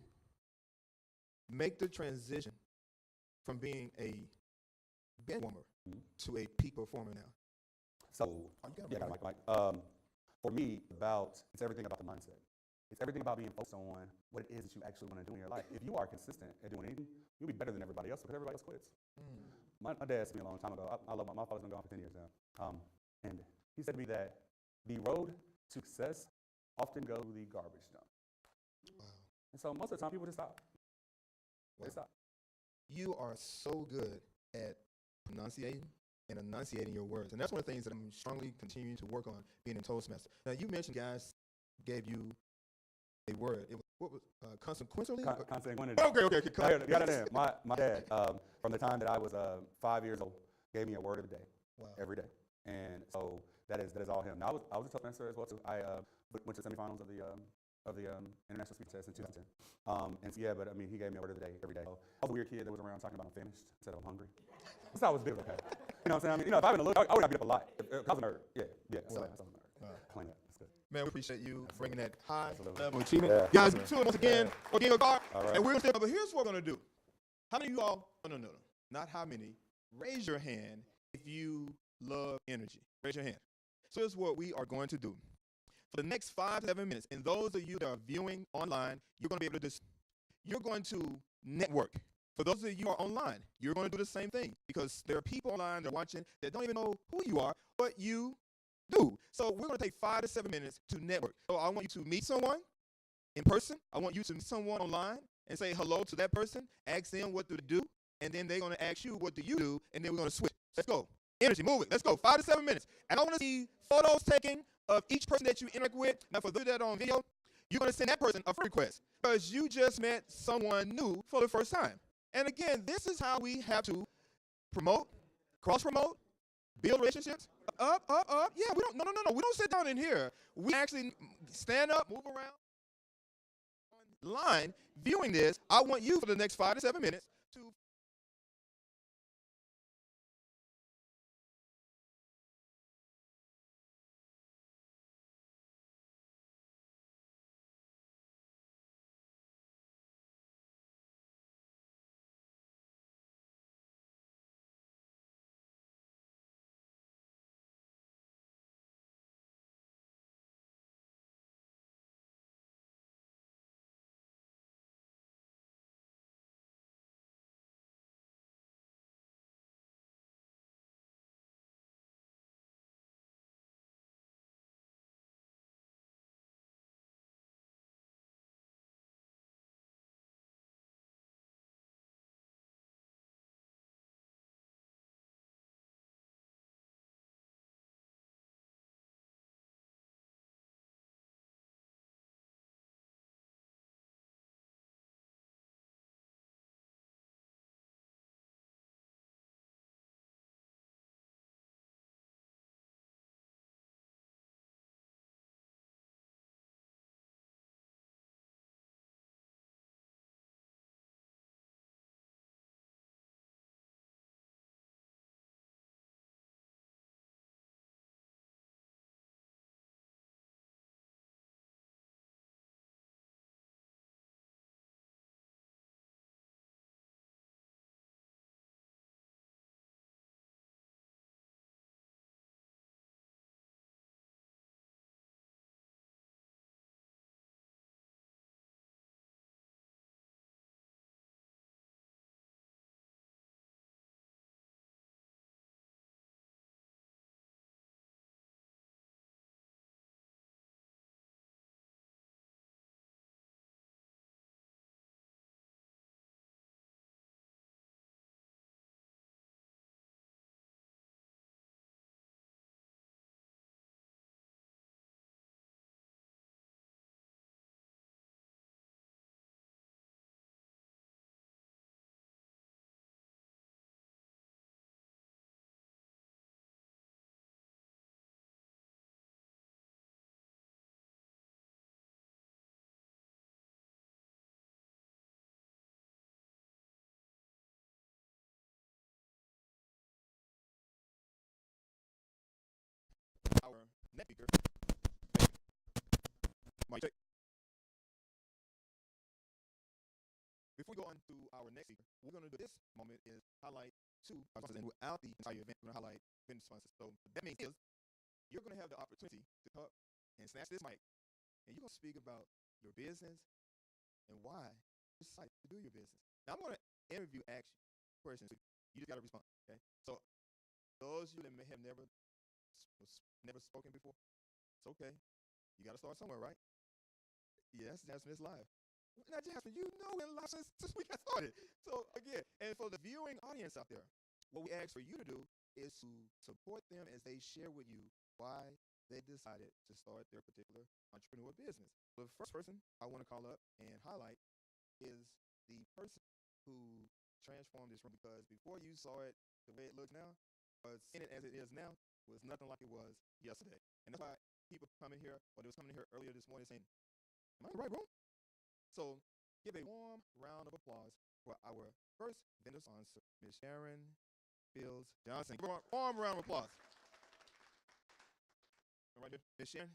make the transition from being a band warmer to a peak performer now? So, for me, it's everything about the mindset. It's everything about being focused on what it is that you actually want to do in your life. If you are consistent at doing anything, you'll be better than everybody else because everybody else quits. My dad said to me a long time ago, I love my father's been gone for 10 years now, and he said to me that the road to success often goes the garbage dump. Wow. And so most of the time, people just stop. They stop. You are so good at pronunciating and enunciating your words. And that's one of the things that I'm strongly continuing to work on being in Toastmaster. Now, you mentioned guys gave you a word. It was, what was consequentially? Consequentially. Okay. My dad, from the time that I was 5 years old, gave me a word of the day every day. And so that is all him. Now, I was a Toastmaster as well, too. I went to the semifinals of the International Speech Test in 2010. And so, but I mean, he gave me a word of the day every day. So I was a weird kid that was around talking about I'm famished instead of I'm hungry. That's how I was big, okay. You know what I'm saying? I mean, if I would have looked, I would have beat up a lot. I was a nerd. Yeah. I was a nerd. Claim that. That's good. Man, we appreciate you bringing that high Absolutely. level achievement. Yeah. Guys, tune in once again. Again, and we're going to stay. But here's what we're going to do. How many of you all, no, not how many, raise your hand if you love energy. Raise your hand. So here's what we are going to do. For the next 5 to 7 minutes, and those of you that are viewing online, you're going to be able to you're going to network. For those of you who are online, you're going to do the same thing because there are people online that are watching that don't even know who you are, but you do. So we're going to take 5 to 7 minutes to network. So I want you to meet someone in person. I want you to meet someone online and say hello to that person, ask them what do they do, and then they're going to ask you what do you do, and then we're going to switch. Let's go. Energy, move it. Let's go. 5 to 7 minutes. And I want to see photos taken of each person that you interact with. Now, for those that are on video, you're going to send that person a friend request because you just met someone new for the first time. And again, this is how we have to promote, cross-promote, build relationships. Up. Yeah, we don't, no. We don't sit down in here. We actually stand up, move around. Line, viewing this, I want you for the next 5 to 7 minutes to next speaker. Mic check. Before we go on to our next speaker, what we're going to do this moment is highlight two sponsors, and without the entire event, we're going to highlight vendor sponsors. So what that means is you're going to have the opportunity to come up and snatch this mic, and you're going to speak about your business and why you decided to do your business. Now, I'm going to interview action questions. You just got to respond, okay? So those of you that may have never spoken before, it's okay. You got to start somewhere, right? Yes, Jasmine is live. Now, Jasmine, you know we're live since we got started. So again, and for the viewing audience out there, what we ask for you to do is to support them as they share with you why they decided to start their particular entrepreneur business. The first person I want to call up and highlight is the person who transformed this room, because before you saw it the way it looks now, seeing it as it is now was nothing like it was yesterday. And that's why people come in here, or they was coming in here earlier this morning saying, am I in the right room? So give a warm round of applause for our first vendor sponsor, Ms. Sharon Fields Johnson. Give her a warm round of applause. Right here, Ms. Sharon.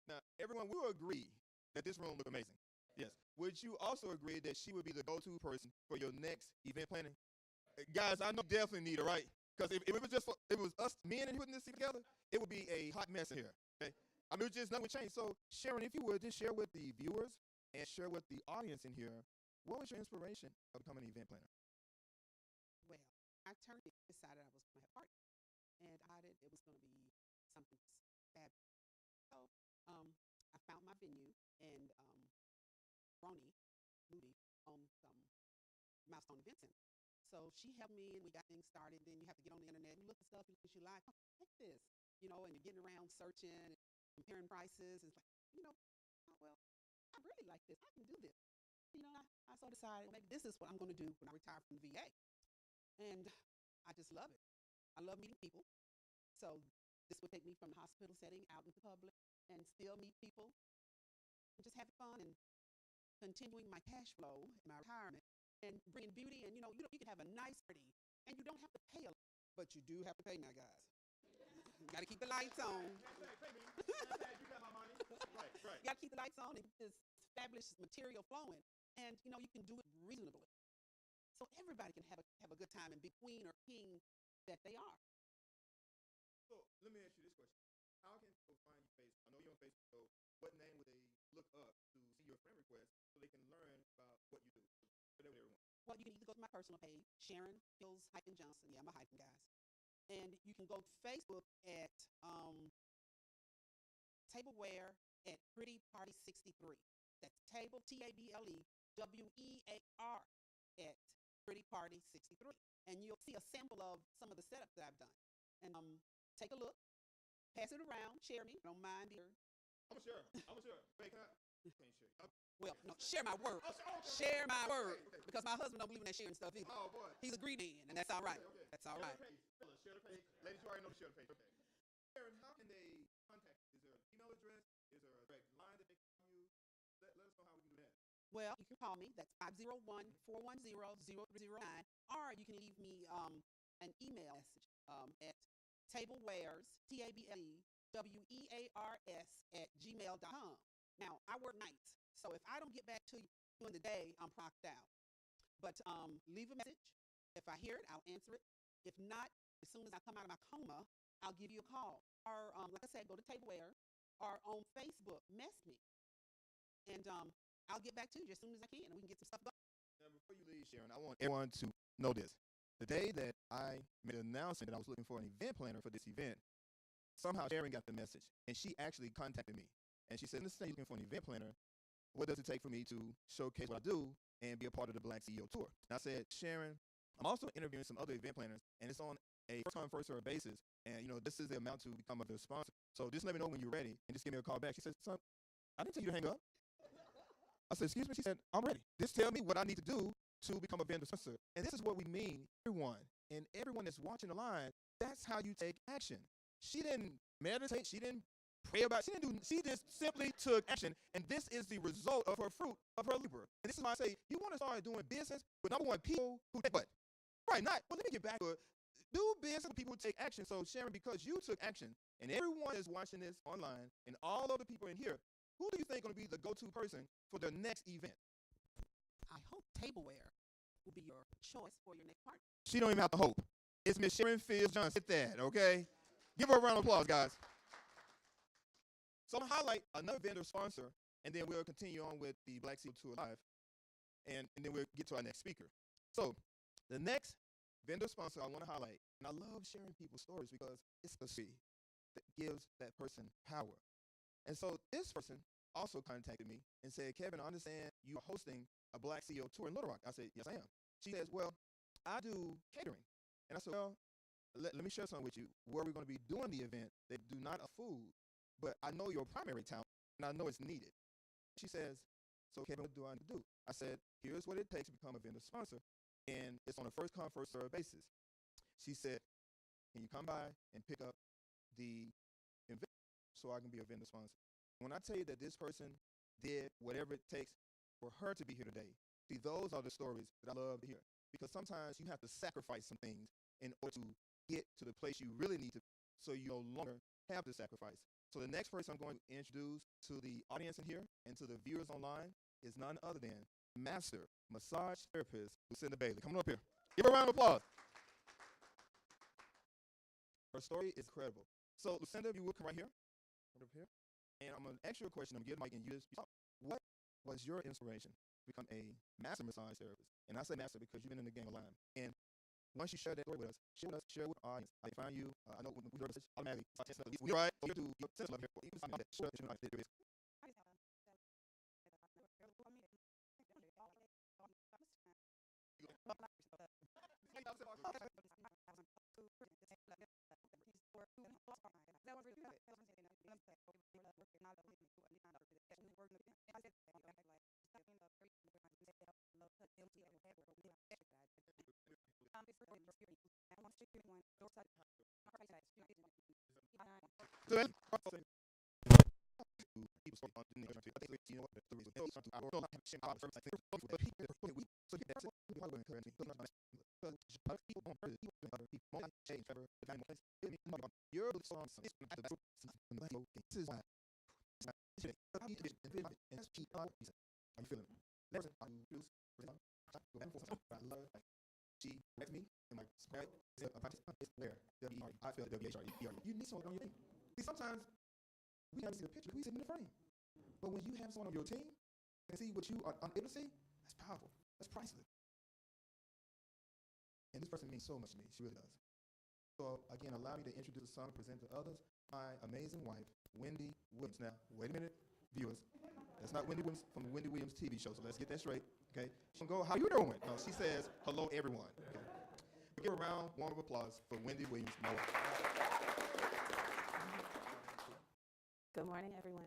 Now, everyone will agree that this room looked amazing. Yes. Would you also agree that she would be the go-to person for your next event planning? Guys, I know you definitely need her, right? Because if it was just if it was us men and putting this together, it would be a hot mess in here. Okay? I mean, nothing would change. So, Sharon, if you would, just share with the viewers and share with the audience in here, what was your inspiration of becoming an event planner? Well, I decided I was going to have a party, and I decided it was going to be something fabulous. So, I found my venue, and Ronnie Moody on Milestone Event Center. So she helped me, and we got things started. Then you have to get on the internet and look at stuff, and you like, oh, like this, and you're getting around searching and comparing prices. And it's like, oh, well, I really like this. I can do this. I so decided maybe this is what I'm going to do when I retire from the VA. And I just love it. I love meeting people. So this would take me from the hospital setting out into the public and still meet people and just have fun and continuing my cash flow in my retirement and bringing beauty. And, you can have a nice party and you don't have to pay a lot, but you do have to pay now, guys. You got to keep the lights on. You got my money. Right. You got to keep the lights on and this fabulous material flowing. And, you can do it reasonably. So everybody can have a good time and be queen or king that they are. So let me ask you this question. How can people find your face? I know you're on Facebook, so what name would they look up to see your friend request so they can learn about what you do? Whatever they want. Well, you can either go to my personal page, Sharon Fields Johnson. Yeah, I'm a hyphen, guys. And you can go to Facebook at Tableware at Pretty Party 63. That's Table, TableWear at Pretty Party 63. And you'll see a sample of some of the setups that I've done. And take a look, pass it around, share me. Don't mind here. I'm a share. Wait, can I? Can't share. Well, no, share my word. Okay. Share my word. Because my husband don't believe in that sharing stuff either. Oh, boy. He's a greedy man, and that's all right. Okay. That's all right. Share the page. Ladies, you already know the share the page. Okay. Sharon, how can they contact you? Is there an email address? Is there a direct line that they can call you? Let us know how we can do that. Well, you can call me. That's 501-410-0309. Or you can leave me an email message at tablewares, TABLEWEARS @gmail.com. Now, I work nights, so if I don't get back to you during the day, I'm procked out. But leave a message. If I hear it, I'll answer it. If not, as soon as I come out of my coma, I'll give you a call. Or, like I said, go to Tableware or on Facebook, mess me. And I'll get back to you as soon as I can, and we can get some stuff going. Now, before you leave, Sharon, I want everyone to know this. The day that I made an announcement that I was looking for an event planner for this event, somehow Sharon got the message, and she actually contacted me. And she said, "Listen, you're looking for an event planner. What does it take for me to showcase what I do and be a part of the BlackCEO tour?" And I said, "Sharon, I'm also interviewing some other event planners, and it's on a first-come, first-served basis. And, this is the amount to become a sponsor. So just let me know when you're ready, and just give me a call back." She said, "Son, I didn't tell you to hang up." I said, "Excuse me?" She said, "I'm ready. Just tell me what I need to do to become a vendor sponsor." And this is what we mean, everyone that's watching the line, that's how you take action. She didn't meditate. She didn't pray about it. She just simply took action. And this is the result of her fruit of her labor. And this is why I say, you want to start doing business with, number one, people who take what? Right, not, well, let me get back to it. Do business with people who take action. So, Sharon, because you took action, and everyone is watching this online, and all of the people in here, who do you think is going to be the go-to person for their next event? I hope tableware will be your choice for your next party. She don't even have to hope. It's Miss Sharon Fields Johnson. Get that, okay? Give her a round of applause, guys. So I'm going to highlight another vendor sponsor, and then we'll continue on with the BlackCEO Tour Live, and then we'll get to our next speaker. So the next vendor sponsor I want to highlight, and I love sharing people's stories because it's the story that gives that person power. And so this person also contacted me and said, Kevin, I understand you are hosting a BlackCEO tour in Little Rock. I said, yes, I am. She says, well, I do catering. And I said, well, let me share something with you. Where we're going to be doing the event, they do not a food, but I know your primary talent, and I know it's needed. She says, so Kevin, what do I need to do? I said, here's what it takes to become a vendor sponsor, and it's on a first come, first served basis. She said, can you come by and pick up the event so I can be a vendor sponsor? When I tell you that this person did whatever it takes for her to be here today, see, those are the stories that I love to hear, because sometimes you have to sacrifice some things in order to get to the place you really need to be, so you no longer have to sacrifice. So the next person I'm going to introduce to the audience in here and to the viewers online is none other than Master Massage Therapist Lucinda Bailey. Come on up here. Give her a round of applause. Her story is incredible. So Lucinda, if you will come right here. Come up here. And I'm going to ask you a question. I'm going to give Mike and you this. What was your inspiration to become a master massage therapist? And I say master because you've been in the game a lot. And once you share that story with us, share with our audience. I find you. I know when we heard this automatically. You're right. So you're to your sense of here. Even something that share that you know there is. So that's people start on the I think you know what the reason is. I don't know how to say but people so that's it. We are going to encourage me. But people don't hurt people other people won't change ever the time place. You're the song this is why are you feeling? Let's I love she met me and like spread is a participant is there. I feel WHRE. You need someone on your team. See, sometimes we can't see the picture, we sit in the frame. But when you have someone on your team and see what you are unable to see, that's powerful. That's priceless. And this person means so much to me. She really does. So again, allow me to introduce some and present to others my amazing wife, Wendy Williams. Now, wait a minute, viewers. That's not Wendy Williams from the Wendy Williams TV show, so let's get that straight. Okay? She can go, how you doing? No, she says, hello, everyone. Okay. Give a round, warm of applause for Wendy Williams, my wife. Good morning, everyone.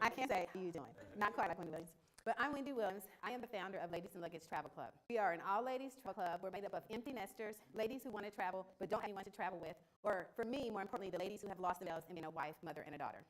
I can't say how you doing. Not quite like Wendy Williams. But I'm Wendy Williams. I am the founder of Ladies and Luggage Travel Club. We are an all-ladies travel club. We're made up of empty nesters, ladies who want to travel but don't have anyone to travel with, or for me, more importantly, the ladies who have lost themselves in being a wife, mother, and a daughter.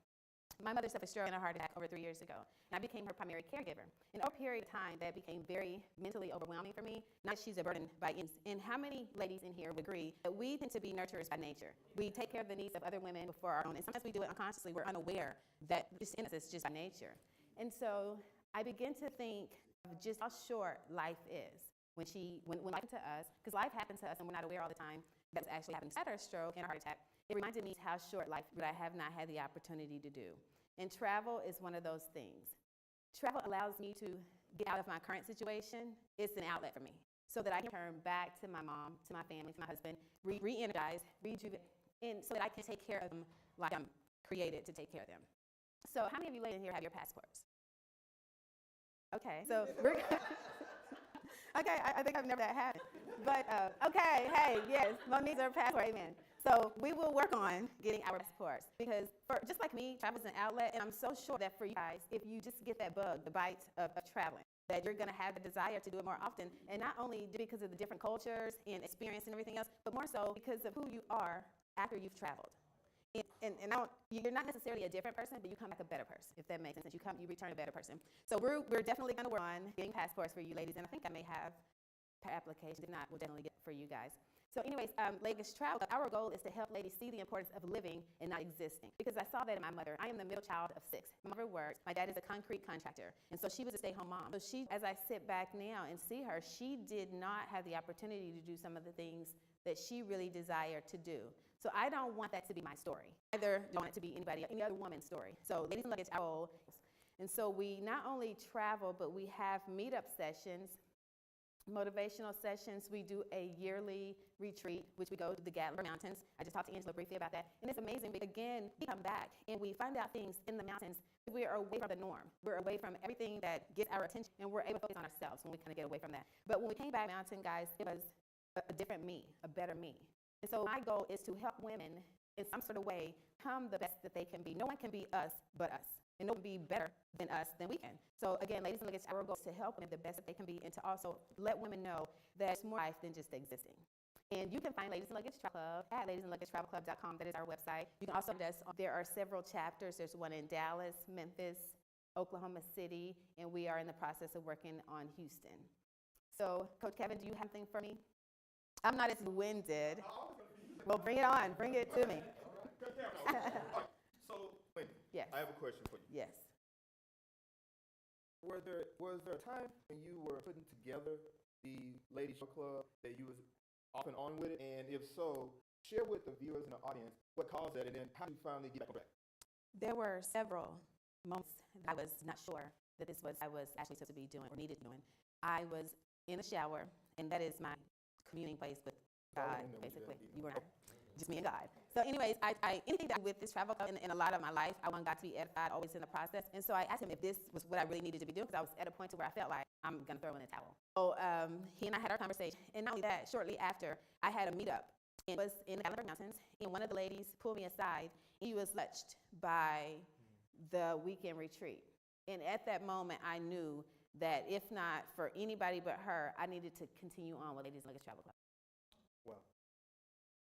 My mother suffered a stroke and a heart attack over 3 years ago, and I became her primary caregiver. In a period of time, that became very mentally overwhelming for me. Not that she's a burden by any. And how many ladies in here would agree that we tend to be nurturers by nature? We take care of the needs of other women before our own, and sometimes we do it unconsciously. We're unaware that just in us is just by nature. And so I began to think of just how short life is when life happened to us, because life happens to us and we're not aware all the time that it's actually happening. After a stroke and a heart attack, it reminded me how short life that I have not had the opportunity to do. And travel is one of those things. Travel allows me to get out of my current situation. It's an outlet for me so that I can turn back to my mom, to my family, to my husband, re-energize, rejuvenate, and so that I can take care of them like I'm created to take care of them. So how many of you ladies in here have your passports? Okay, so we're okay, I think I've never had that happen. But, okay, hey, yes, Monique's our passport, amen. So we will work on getting our passports because just like me, travel is an outlet, and I'm so sure that for you guys, if you just get that bug, the bite of traveling, that you're going to have the desire to do it more often, and not only because of the different cultures and experience and everything else, but more so because of who you are after you've traveled. And you're not necessarily a different person, but you come back a better person, if that makes sense. You return a better person. So we're definitely going to work on getting passports for you ladies, and I think I may have applications. If not, we'll definitely get it for you guys. So anyways, Ladies Travel Club, our goal is to help ladies see the importance of living and not existing. Because I saw that in my mother. I am the middle child of 6. My mother works. My dad is a concrete contractor. And so she was a stay-home mom. So she, as I sit back now and see her, she did not have the opportunity to do some of the things that she really desired to do. So I don't want that to be my story. Either don't want it to be any other woman's story. So Ladies and Luggage, our goal. And so we not only travel, but we have meetup sessions, motivational sessions. We do a yearly retreat, which we go to the Gatlinburg Mountains. I just talked to Angela briefly about that. And it's amazing because, again, we come back and we find out things in the mountains. We are away from the norm. We're away from everything that gets our attention, and we're able to focus on ourselves when we kind of get away from that. But when we came back mountain, guys, it was a different me, a better me. And so my goal is to help women in some sort of way become the best that they can be. No one can be us but us. And no one can be better than us than we can. So again, Ladies and Luggage, our goal is to help women the best that they can be and to also let women know that it's more life than just existing. And you can find Ladies and Luggage Travel Club at ladiesandluggagetravelclub.com. That is our website. You can also find us. There are several chapters. There's one in Dallas, Memphis, Oklahoma City, and we are in the process of working on Houston. So, Coach Kevin, do you have anything for me? I'm not as winded. Well, bring it on. Bring it to me. So, Wendy, Yes. I have a question for you. Yes. Was there a time when you were putting together the Ladies Club that you was off and on with it? And if so, share with the viewers and the audience what caused that, and then how did you finally get back on track? There were several moments that I was not sure that this was I was actually supposed to be doing or needed doing. I was in the shower, and that is my communing place with God, basically. You were not. Just me and God. So anyways, anything that I do with this travel club in a lot of my life, I want God to be edified always in the process. And so I asked him if this was what I really needed to be doing, because I was at a point to where I felt like I'm going to throw in the towel. So he and I had our conversation. And not only that, shortly after, I had a meetup. It was in the Gatlinburg Mountains. And one of the ladies pulled me aside. And he was touched by the weekend retreat. And at that moment, I knew that if not for anybody but her, I needed to continue on with Ladies and Luggage Travel Club. Wow.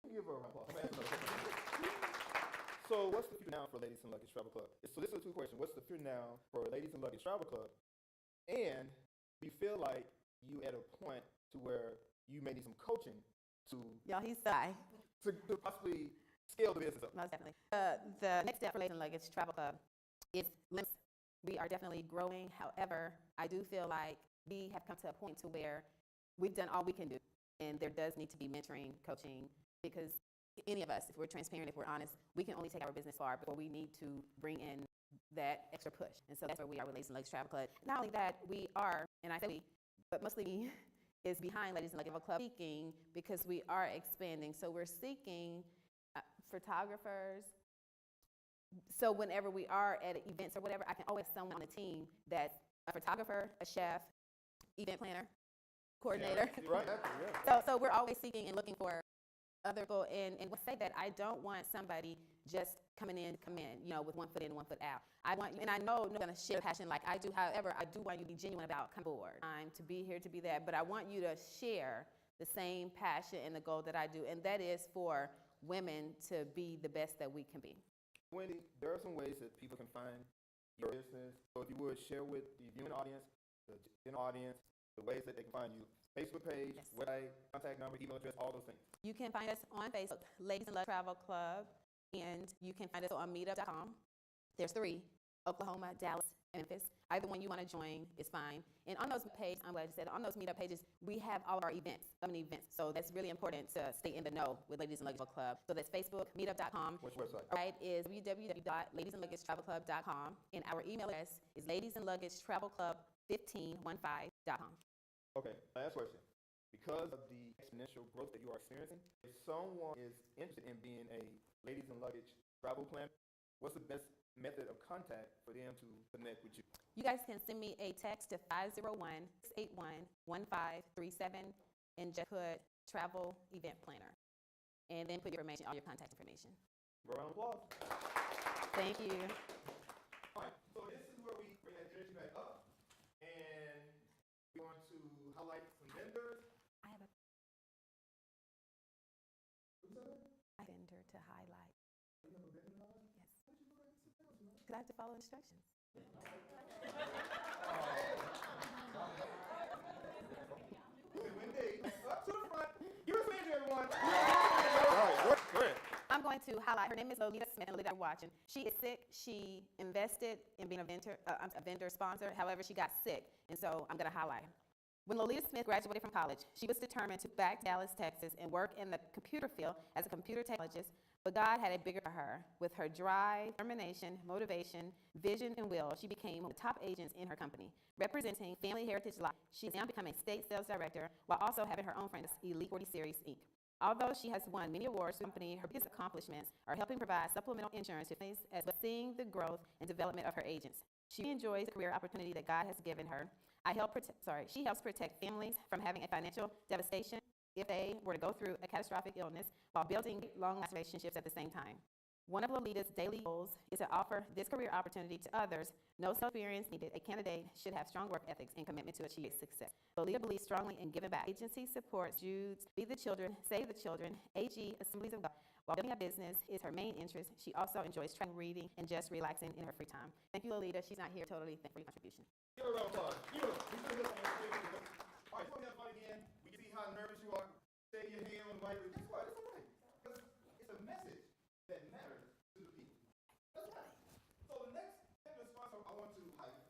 Give her a round of applause. So what's the future now for Ladies and Luggage Travel Club? So this is a two question. What's the future now for Ladies and Luggage Travel Club? And do you feel like you at a point to where you may need some coaching to Y'all, he's shy. to possibly scale the business up? Most definitely. The next step for Ladies and Luggage Travel Club is limits. We are definitely growing. However, I do feel like we have come to a point to where we've done all we can do. And there does need to be mentoring, coaching, because any of us, if we're transparent, if we're honest, we can only take our business far before we need to bring in that extra push. And so that's where we are with Ladies and Luggage Travel Club. Not only that, we are, and I say we, but mostly me, is behind Ladies and Luggage Travel Club seeking, because we are expanding. So we're seeking photographers. So whenever we are at events or whatever, I can always have someone on the team that's a photographer, a chef, event planner, coordinator. Yeah, right. Yeah. So we're always seeking and looking for other people, and we'll say that I don't want somebody just come in, with 1 foot in, 1 foot out. I want you, and I know you're going to share passion like I do. However, I do want you to be genuine about coming forward. I'm to be here to be that, but I want you to share the same passion and the goal that I do, and that is for women to be the best that we can be. Wendy, there are some ways that people can find your business. So if you would share with the viewing audience, the general audience, the ways that they can find you. Facebook page, Yes. website, contact number, email address, all those things. You can find us on Facebook, Ladies and Luggage Travel Club, and you can find us on meetup.com. There's 3, Oklahoma, Dallas, and Memphis. Either one you want to join is fine. And on those pages, I'm glad you said, on those meetup pages, we have all of our events, So that's really important to stay in the know with Ladies and Luggage Travel Club. So that's Facebook, meetup.com. Which website? Right, is www.ladiesandluggagetravelclub.com. And our email address is ladiesandluggagetravelclub1515.com. Okay, last question. Because of the exponential growth that you are experiencing, if someone is interested in being a Ladies and Luggage travel planner, what's the best method of contact for them to connect with you? You guys can send me a text to 501-681-1537 and just put travel event planner. And then put your information, all your contact information. Round of applause. Thank you. All right, so this is where we bring that energy back up. And we want to highlight some vendors. I have a vendor to highlight. You have a vendor to highlight? Yes. How did you know that? Because I have to follow instructions. Wendy, up to the front. Give us a hand, everyone. to highlight, her name is Lolita Smith, and Lolita, you're watching. She is sick. She invested in being a vendor sponsor. However, she got sick, and so I'm going to highlight her. When Lolita Smith graduated from college, she was determined to back to Dallas, Texas, and work in the computer field as a computer technologist. But God had a bigger for her. With her drive, determination, motivation, vision, and will, she became one of the top agents in her company. Representing Family Heritage Life, she has now become a state sales director while also having her own franchise, Elite 40 Series, Inc. Although she has won many awards for the company, her biggest accomplishments are helping provide supplemental insurance to families as well as seeing the growth and development of her agents. She enjoys the career opportunity that God has given her. She helps protect families from having a financial devastation if they were to go through a catastrophic illness while building long-lasting relationships at the same time. One of Lolita's daily goals is to offer this career opportunity to others. No experience needed. A candidate should have strong work ethics and commitment to achieve success. Lolita believes strongly in giving back. Agency supports Jude's Feed the Children, Save the Children, AG, Assemblies of God. While building a business is her main interest, she also enjoys traveling, reading, and just relaxing in her free time. Thank you, Lolita. She's not here totally. Thank you for your contribution. Give her a round of applause. Give her. We should have all right, before we have fun again, we can see how nervous you are. Stay your hand on the mic. Guess what? It's all right. Because it's a message that matters to the people. That's right. So the next sponsor I want to highlight.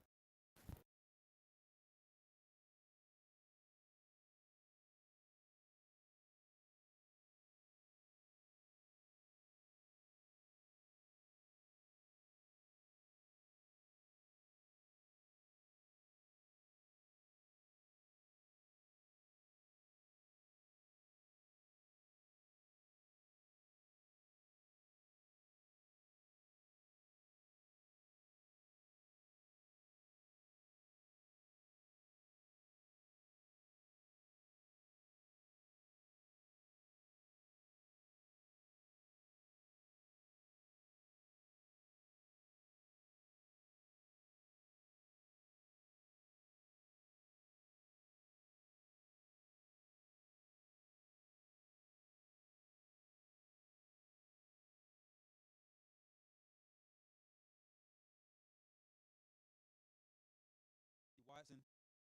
Watson,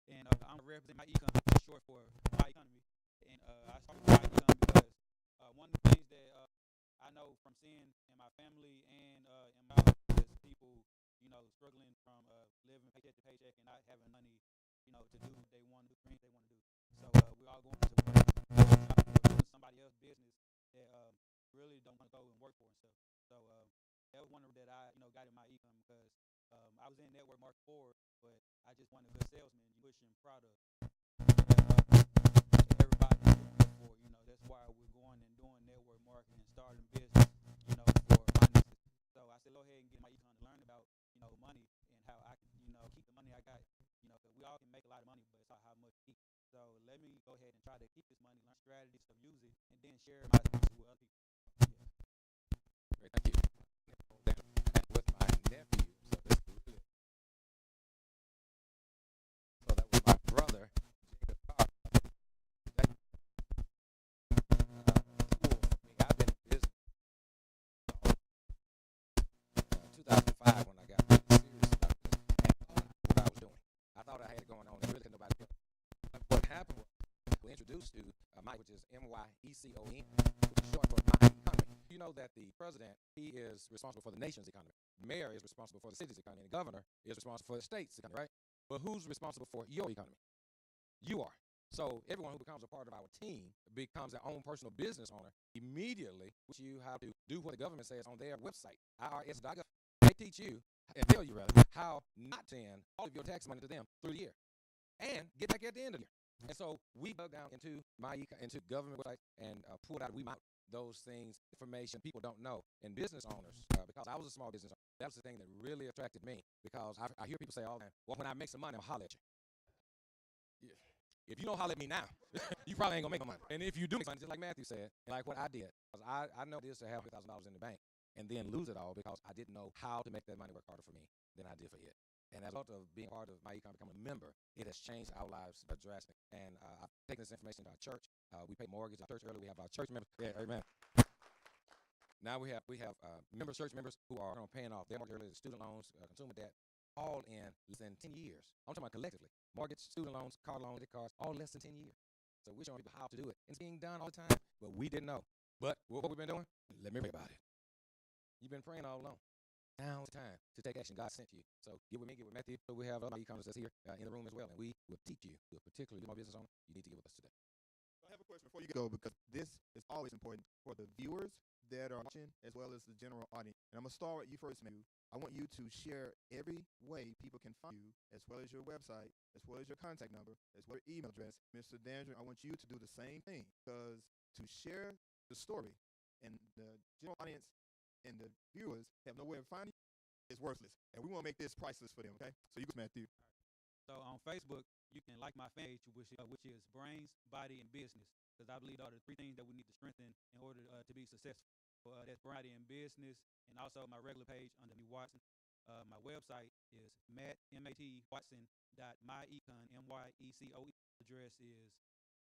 and I'm representing my econ, short for my economy. And I started my econ because one of the things that I know from seeing in my family and in my is people, struggling from living paycheck to paycheck and not having money, to do what they want to do, dreams they want to do. So we're all going to work, doing somebody else's business that really don't want to go and work for and stuff. So that was one of that I, got in my econ because I was in network market forward, but I just wanted a good salesman, pushing product. Everybody doing it for, that's why we're going and doing network marketing and starting business, for finances. So I said, go ahead and get my econ to learn about, money and how I can, keep the money I got, because we all can make a lot of money, but it's not how much to keep. So let me go ahead and try to keep this money, learn strategies to use it, and then share my experience with other people. Yeah. Great, thank you. With my nephew, so this is really, so that was my brother, Jacob Carr. That, I've been in business 2005 when I got really serious about this, and what I was doing. I thought I had it going on, and really couldn't nobody help. What happened was, we introduced to Mike, which is MYECON, which is short for my economy. You know that the president, he is responsible for the nation's economy. The mayor is responsible for the city's economy. And the governor is responsible for the state's economy, right? But who's responsible for your economy? You are. So everyone who becomes a part of our team becomes their own personal business owner immediately, which you have to do what the government says on their website, irs.gov. They teach you, and tell you rather, how not to send all of your tax money to them through the year and get back at the end of the year. And so we dug down into into government websites and pulled out, we out those things, information people don't know. And business owners, because I was a small business owner, that was the thing that really attracted me, because I hear people say all the time, well, when I make some money, I'll holler at you. Yeah. If you don't holler at me now, you probably ain't gonna make no money. And if you do make money, just like Matthew said, like what I did, because I know this to have $1,000 in the bank and then lose it all because I didn't know how to make that money work harder for me than I did for it. And as a result of being part of my econ, becoming a member, it has changed our lives drastically. And I've taken this information to our church. We pay mortgage. Our church earlier, we have our church members. Yeah, amen. Now we have members, church members who are paying off their mortgage earlier, student loans, consumer debt, all in less than 10 years. I'm talking about collectively. Mortgage, student loans, car loans, credit cards, all less than 10 years. So we're showing people how to do it. It's being done all the time, but we didn't know. But what we've been doing, let me read about it. You've been praying all along. Now it's time to take action. God sent you. So get with me, get with Matthew. So we have other e-commerce that's here in the room as well, and we will teach you, particularly my business owner. You need to get with us today. I have a question before you go, because this is always important for the viewers that are watching as well as the general audience. And I'm going to start with you first, Matthew. I want you to share every way people can find you, as well as your website, as well as your contact number, as well as your email address. Mr. Dandridge, I want you to do the same thing, because to share the story and the general audience and the viewers have nowhere to find you, it's worthless. And we want to make this priceless for them, okay? So you go, Matthew. So on Facebook, you can like my page, which is Brains, Body, and Business, because I believe are the three things that we need to strengthen in order to be successful. That's Body and Business, and also my regular page under me Watson. My website is matwatson.myecon, MYECOE. Address is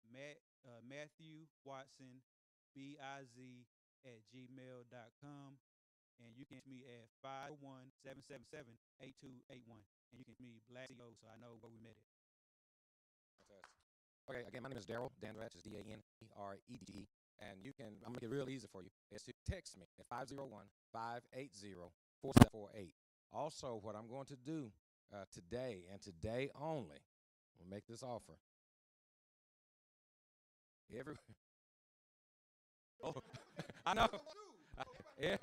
Matthew Watson, biz@gmail.com. And you can reach me at 501-777-8281. And you can reach me BlackCEO, so I know where we met at. Fantastic. Okay, again, my name is Daryl Dandridge. It's Danredge. And you can, I'm going to make it real easy for you, is to text me at 501-580-4748. Also, what I'm going to do today and today only, we'll make this offer. Oh, I know. Yeah,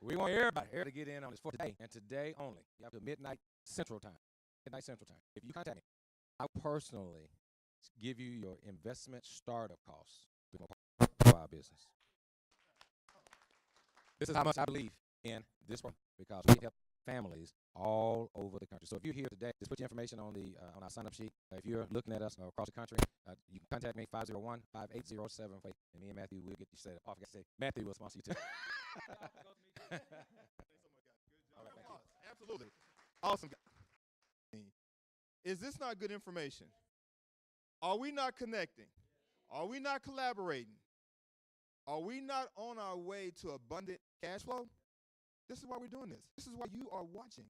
we want everybody here to get in on this for today and today only. You have to midnight Central Time. Midnight Central Time. If you contact me, I'll personally give you your investment startup costs for our business. This is how much I believe in this program, because we help families all over the country. So if you're here today, just put your information on the on our sign-up sheet. If you're looking at us across the country, you can contact me 501-580-748, and me and Matthew will get you set up. I forgot to say, Matthew will sponsor you too. Absolutely. Awesome. Is this not good information? Are we not connecting? Are we not collaborating? Are we not on our way to abundant cash flow? This is why we're doing this. This is why you are watching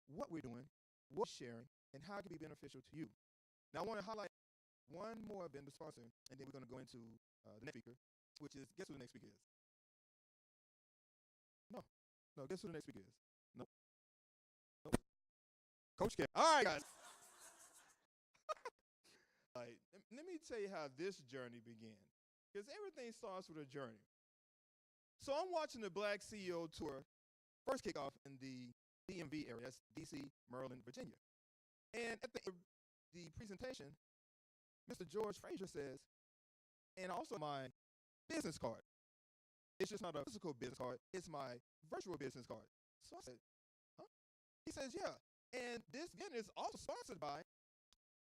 what we're doing, what we're sharing, and how it can be beneficial to you. Now, I want to highlight one more vendor sponsor, and then we're going to go into the next speaker, which is, guess who the next speaker is? No, guess who the next speaker is? No. Coach Kevin. All right, guys. All right, let me tell you how this journey began, because everything starts with a journey. So I'm watching the BlackCEO tour first kick off in the DMV area. That's DC, Maryland, Virginia. And at the end of the presentation, Mr. George Frazier says, and also my business card. It's just not a physical business card. It's my virtual business card. So I said, huh? He says, yeah. And this event is also sponsored by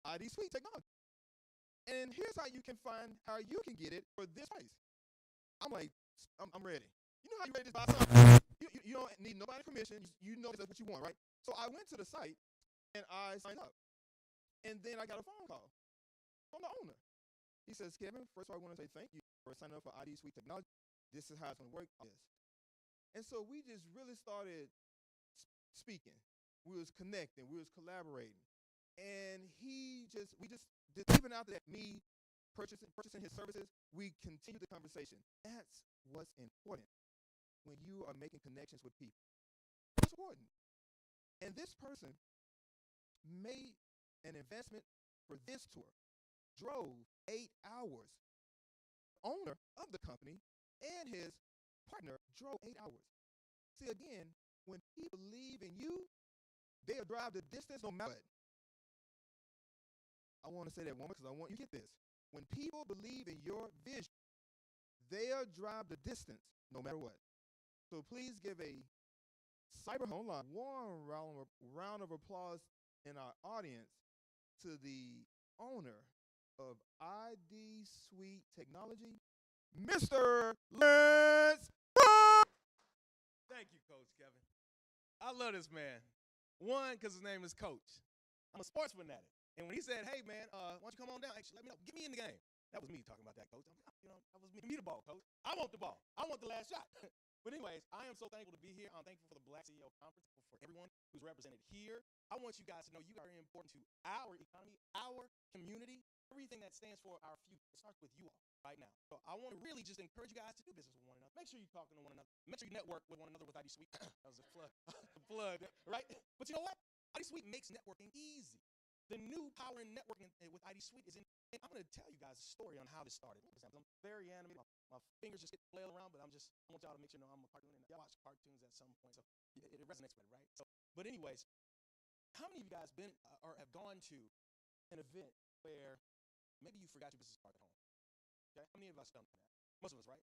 ID Suite Technology. And here's how you can find how you can get it for this price. I'm like, I'm ready. You know how you ready to buy something? You don't need nobody's permission. You know that's what you want, right? So I went to the site and I signed up. And then I got a phone call from the owner. He says, Kevin, first of all, I want to say thank you for signing up for ID Suite Technology. This is how it's going to work. And so we just really started speaking. We was connecting. We was collaborating. And even after that, me purchasing his services, we continued the conversation. That's what's important when you are making connections with people. It's important. And this person made an investment for this tour, drove 8 hours. The owner of the company and his partner drove 8 hours. See, again, when people believe in you, they'll drive the distance no matter what. I want to say that one more because I want you to get this. When people believe in your vision, they'll drive the distance no matter what. So please give a Cyber Homeline warm round of applause in our audience to the owner of ID Suite Technology, Mr. Lance. Thank you, Coach Kevin. I love this man. One, because his name is Coach. I'm a sports fanatic. And when he said, hey, man, why don't you come on down? Actually, let me know. Get me in the game. That was me talking about that, Coach. That was me. Give me the ball, Coach. I want the ball. I want the last shot. But anyways, I am so thankful to be here. I'm thankful for the BlackCEO Conference, for everyone who's represented here. I want you guys to know you are very important to our economy, our community, everything that stands for our future. It starts with you all right now. So I want to really just encourage you guys to do business with one another. Make sure you're talking to one another. Make sure you network with one another with ID Suite. That was a flood. Flood, right? But you know what? ID Suite makes networking easy. The new power in networking with ID Suite is in. And I'm going to tell you guys a story on how this started. I'm very animated. My fingers just get flailed around, but I want y'all to make sure you know I'm a cartoon. And I watch cartoons at some point, so it resonates with it, right? So, but anyways, how many of you guys been or have gone to an event where maybe you forgot your business card at home? Okay, how many of us done that? Most of us, right?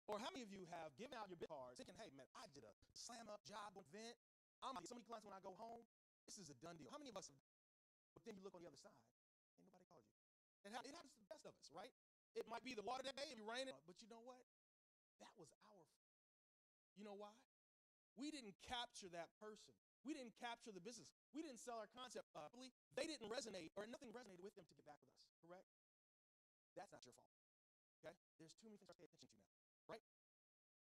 Or how many of you have given out your business cards thinking, hey, man, I did a slam-up job event. I'm going to get so many clients when I go home. This is a done deal. How many of us have done that? But then you look on the other side, ain't nobody called you. It happens to the best of us, right? It might be the water that day, it be raining, but you know what? That was our fault. You know why? We didn't capture that person. We didn't capture the business. We didn't sell our concept properly. They didn't resonate, or nothing resonated with them to get back with us, correct? That's not your fault, okay? There's too many things to pay attention to now, right?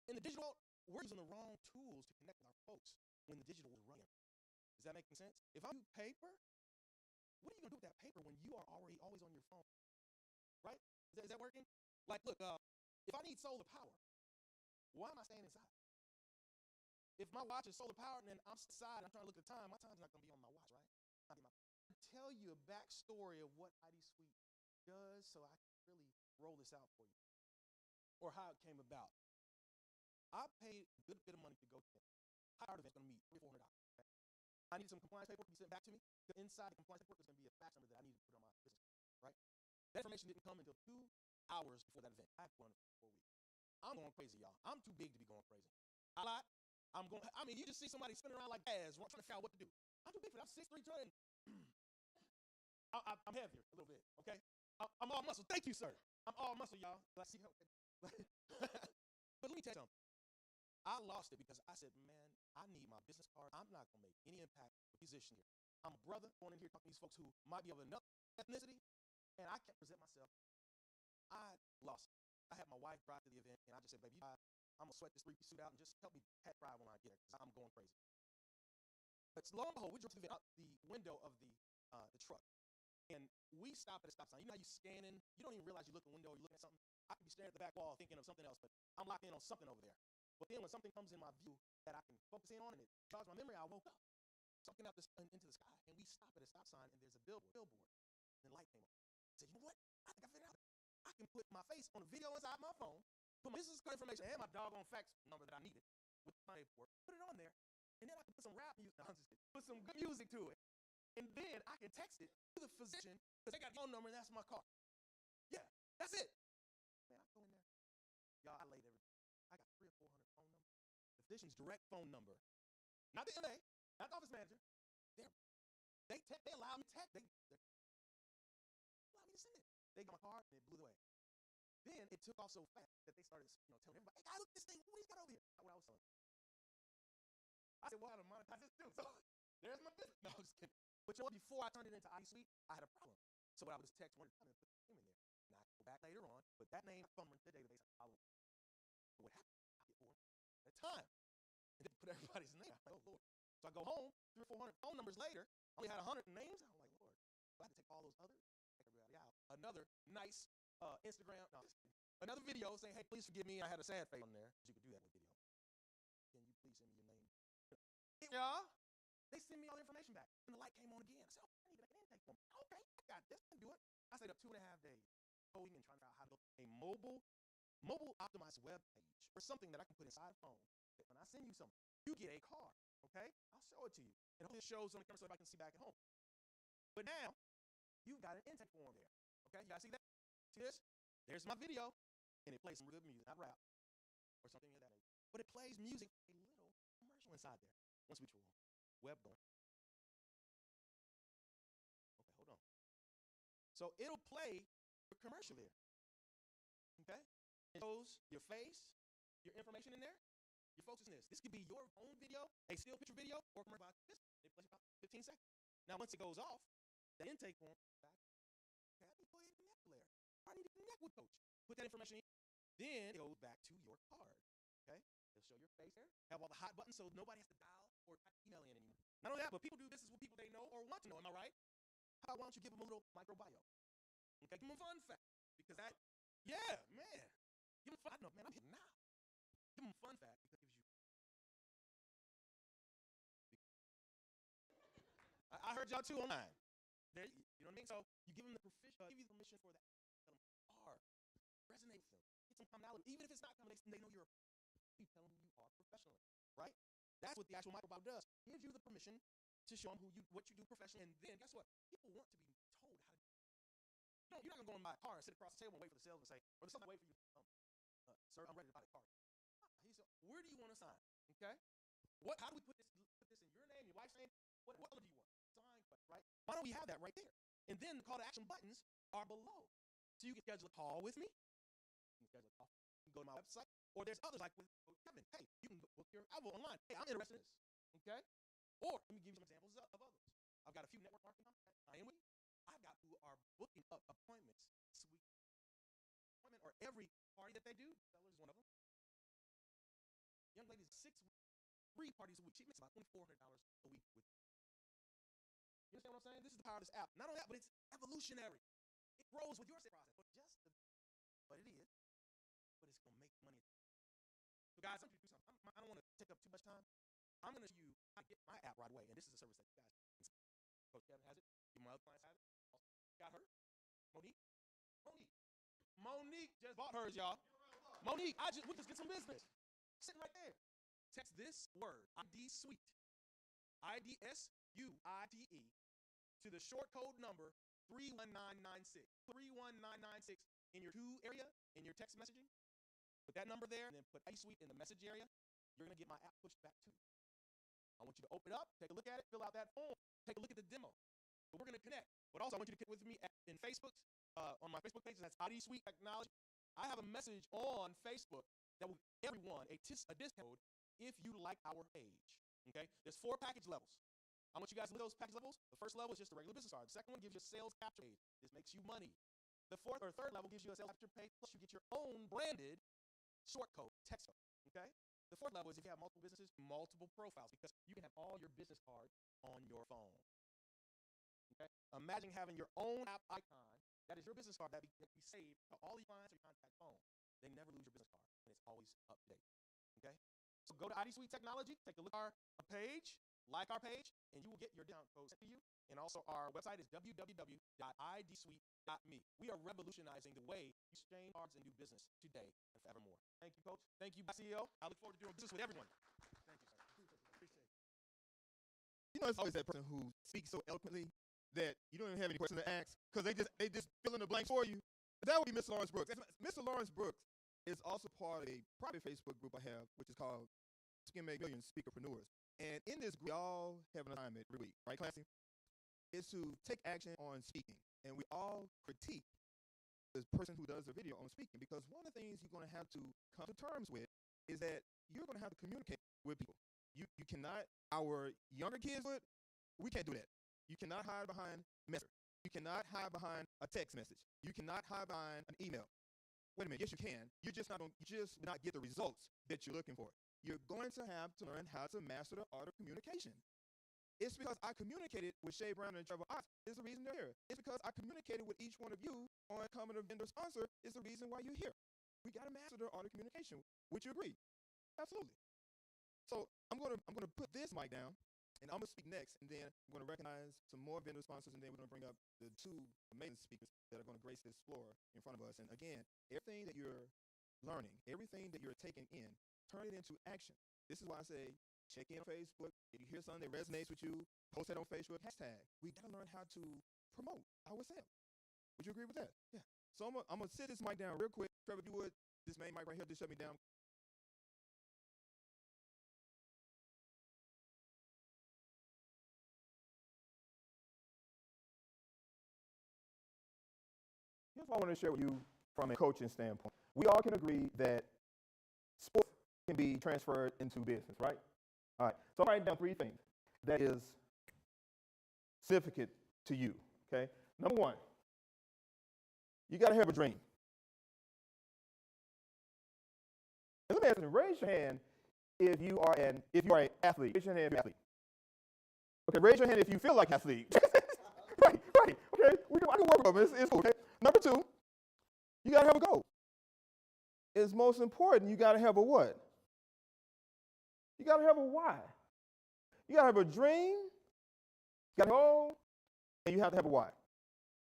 In the digital world, we're using the wrong tools to connect with our folks when the digital was running. Is that making sense? If I do paper, what are you going to do with that paper when you are already always on your phone, right? Is that working? Like, look, if I need solar power, why am I staying inside? If my watch is solar powered and then I'm inside, I'm trying to look at the time, my time's not going to be on my watch, right? I'm going to tell you a backstory of what ID Suite does so I can really roll this out for you, or how it came about. I paid a good bit of money to go to them. High art event's going to meet $400. Okay? I needed some compliance paperwork to be sent back to me. Inside the compliance paperwork is going to be a fax number that I needed to put on my business card, right? That information didn't come until 2 hours before that event. I had one for 4 weeks. I'm going crazy, y'all. I'm too big to be going crazy. I mean, you just see somebody spinning around like ass, trying to figure out what to do. I'm too big for that. I'm 6'3", 200. I'm heavier a little bit, okay? I'm all muscle. Thank you, sir. I'm all muscle, y'all. I see how. But let me tell you something. I lost it because I said, man, I need my business card. I'm not going to make any impact with musician here. I'm a brother going in here talking to these folks who might be of another ethnicity, and I can't present myself. I lost it. I had my wife drive to the event, and I just said, baby, I'm going to sweat this 3-piece suit out and just help me pet ride when I get there because I'm going crazy. But lo and behold, we drove to the event out the window of the truck, and we stopped at a stop sign. You know how you scanning? You don't even realize you look in the window or you're looking at something. I could be staring at the back wall thinking of something else, but I'm locked in on something over there. But then when something comes in my view that I can focus in on and it jogs my memory, I woke up. Looking out into the sky, and we stop at a stop sign, and there's a billboard. And the light came on. I said, you know what? I think I figured out. I can put my face on a video inside my phone, put my business card information and my doggone fax number that I needed with my paperwork, put it on there, and then I can put some rap music. No, I'm just kidding. Put some good music to it, and then I can text it to the physician because they got a phone number, and that's my card. Yeah, that's it. Man, I go in there. Y'all, I laid everything. I got 300 or 400 phone numbers. The physician's direct phone number, not the MA. Not the office manager. They allow me to text. They allow me to send it. They got my card and it blew away. Then it took off so fast that they started, telling everybody, hey, guys, look at this thing. What he's got over here? Not what I was selling. I said, well, how to monetize this too. So there's my business. No, I'm just kidding. But you know what? Before I turned it into ID Suite, I had a problem. So what I would just text one at a time and put the name in there. And I go back later on, put that name from the database. I follow. What happened? I get 4 at a time. And then put everybody's name. I'm like, oh, Lord. So I go home, 300 or 400 phone numbers later, I only had 100 names. I'm like, Lord, so I had to take all those others, take everybody out. Another nice Instagram, no, another video saying, hey, please forgive me. I had a sad face on there. You could do that with video. Can you please send me your name? Y'all, they send me all the information back. And the light came on again. I said, oh, I need to make an intake form. Okay, I got this. I can do it. I stayed up 2.5 days coding and trying to figure out how to build a mobile optimized web page or something that I can put inside a phone. When I send you something, you get a card, okay? I'll show it to you. And hopefully it shows on the camera so everybody can see back at home. But now, you've got an intake form there, okay? You guys see that? See this? There's my video, and it plays some good music, not rap or something of that nature. But it plays music, a little commercial inside there. One switch rule, web going. Okay, hold on. So it'll play your commercial there, okay? It shows your face, your information in there. Your focus in this. This could be your own video, a still picture video, or commercial about this. It plays about 15 seconds. Now, once it goes off, the intake form back. Okay, I need to go ahead and connect Blair. I need to connect with Coach. Put that information in. Then it goes back to your card. Okay, it'll show your face there. Have all the hot buttons so nobody has to dial or type email in anymore. Not only that, but people do business with people they know or want to know. Am I right? Why don't you give them a little micro bio? Okay, give them a fun fact. Because that, yeah, man. Give them fun. I know, man, I'm hitting now. Give them a fun fact because it gives you. I heard y'all too online. There, you know what I mean? So you give them the give you the permission for that. Tell them are. Resonate with them. Get some commonality. Even if it's not combination, they know you're you tell them you are professional, right? That's what the actual microbiome does. Gives you the permission to show them what you do professionally. And then guess what? People want to be told how to do it. No, you're not gonna go in my car and sit across the table and wait for the salesman to say, or there's something I wait for you. Sir, I'm ready to buy the car. He said, where do you want to sign? Okay? How do we put this in your name, your wife's name? What color do you want? Sign, right? Why don't we have that right there? And then the call to action buttons are below. So you can schedule a call with me. You can schedule a call. You can go to my website. Or there's others like with Kevin. Hey, you can book your Alvo online. Hey, I'm interested in this. Okay? Or let me give you some examples of others. I've got a few network marketing companies I am with. I've got who are booking up appointments. Sweet. Appointment or every party that they do. Seller is one of them. Young ladies, 3 parties a week. She makes about $2,400 a week with. You understand what I'm saying? This is the power of this app. Not only that, but it's evolutionary. It grows with your sales process. But it is. But it's gonna make money. So guys, I'm gonna do something. I don't want to take up too much time. I'm gonna show you how to get my app right away, and this is a service that you guys. Coach Kevin has it. My other clients have it. Got her. Monique just bought hers, y'all. Monique, we just get some business. Sitting right there. Text this word, ID Suite, IDSUITE, to the short code number 31996. 31996 in your to area, in your text messaging. Put that number there, and then put ID Suite in the message area. You're going to get my app pushed back to you. I want you to open it up, take a look at it, fill out that form, take a look at the demo. But we're going to connect. But also, I want you to connect with me in Facebook, on my Facebook page. That's ID Suite Technology. I have a message on Facebook that will give everyone a discount if you like our page. Okay? There's 4 package levels. I want you guys to look at those package levels. The first level is just a regular business card. The second one gives you a sales capture page. This makes you money. The third level gives you a sales capture page, plus you get your own branded short code, text code. Okay? The 4th level is if you have multiple businesses, multiple profiles, because you can have all your business cards on your phone. Okay? Imagine having your own app icon that is your business card that can be saved to all your clients or your contact phone. They never lose your business card, and it's always up to date. Okay? So go to ID Suite Technology, take a look at our page, like our page, and you will get your discount code sent to you. And also our website is www.idsuite.me. We are revolutionizing the way you exchange cards and do business today and forevermore. Thank you, Coach. Thank you, BlackCEO. I look forward to doing business with everyone. Thank you, sir. Appreciate it. You know, it's always that person who speaks so eloquently that you don't even have any questions to ask because they just fill in the blanks for you. That would be Mr. Lawrence Brooks. Mr. Lawrence Brooks is also part of a private Facebook group I have, which is called Skin Make Millions Speakerpreneurs. And in this group, we all have an assignment every week, right, Clancy? Is to take action on speaking. And we all critique the person who does the video on speaking, because one of the things you're going to have to come to terms with is that you're going to have to communicate with people. You cannot, our younger kids would, we can't do that. You cannot hide behind Messenger. You cannot hide behind a text message. You cannot hide behind an email. Wait a minute, yes you can. You just not get the results that you're looking for. You're going to have to learn how to master the art of communication. It's because I communicated with Shay Brown and Trevor Ox is the reason they're here. It's because I communicated with each one of you on Common Vendor Sponsor is the reason why you're here. We got to master the art of communication. Would you agree? Absolutely. So I'm gonna put this mic down, and I'm gonna speak next, and then I'm gonna recognize some more vendor sponsors, and then we're gonna bring up the 2 amazing speakers that are gonna grace this floor in front of us. And again, everything that you're learning, everything that you're taking in, turn it into action. This is why I say, check in on Facebook. If you hear something that resonates with you, post that on Facebook. Hashtag. We got to learn how to promote ourselves. Would you agree with that? Yeah. So I'm gonna sit this mic down real quick. Trevor, if you would, this main mic right here, just shut me down. Here's what I want to share with you from a coaching standpoint. We all can agree that sports can be transferred into business, right? All right, so I'm writing down 3 things that is significant to you, okay? Number 1, you got to have a dream. And let me ask you, raise your hand if you are an athlete. Raise your hand if you're an athlete. Okay, raise your hand if you feel like an athlete. right, okay, I can work with them, it's cool, okay? Number two, you got to have a goal. It's most important, you got to have a what? You got to have a why. You got to have a dream, you got to have a goal, and you have to have a why.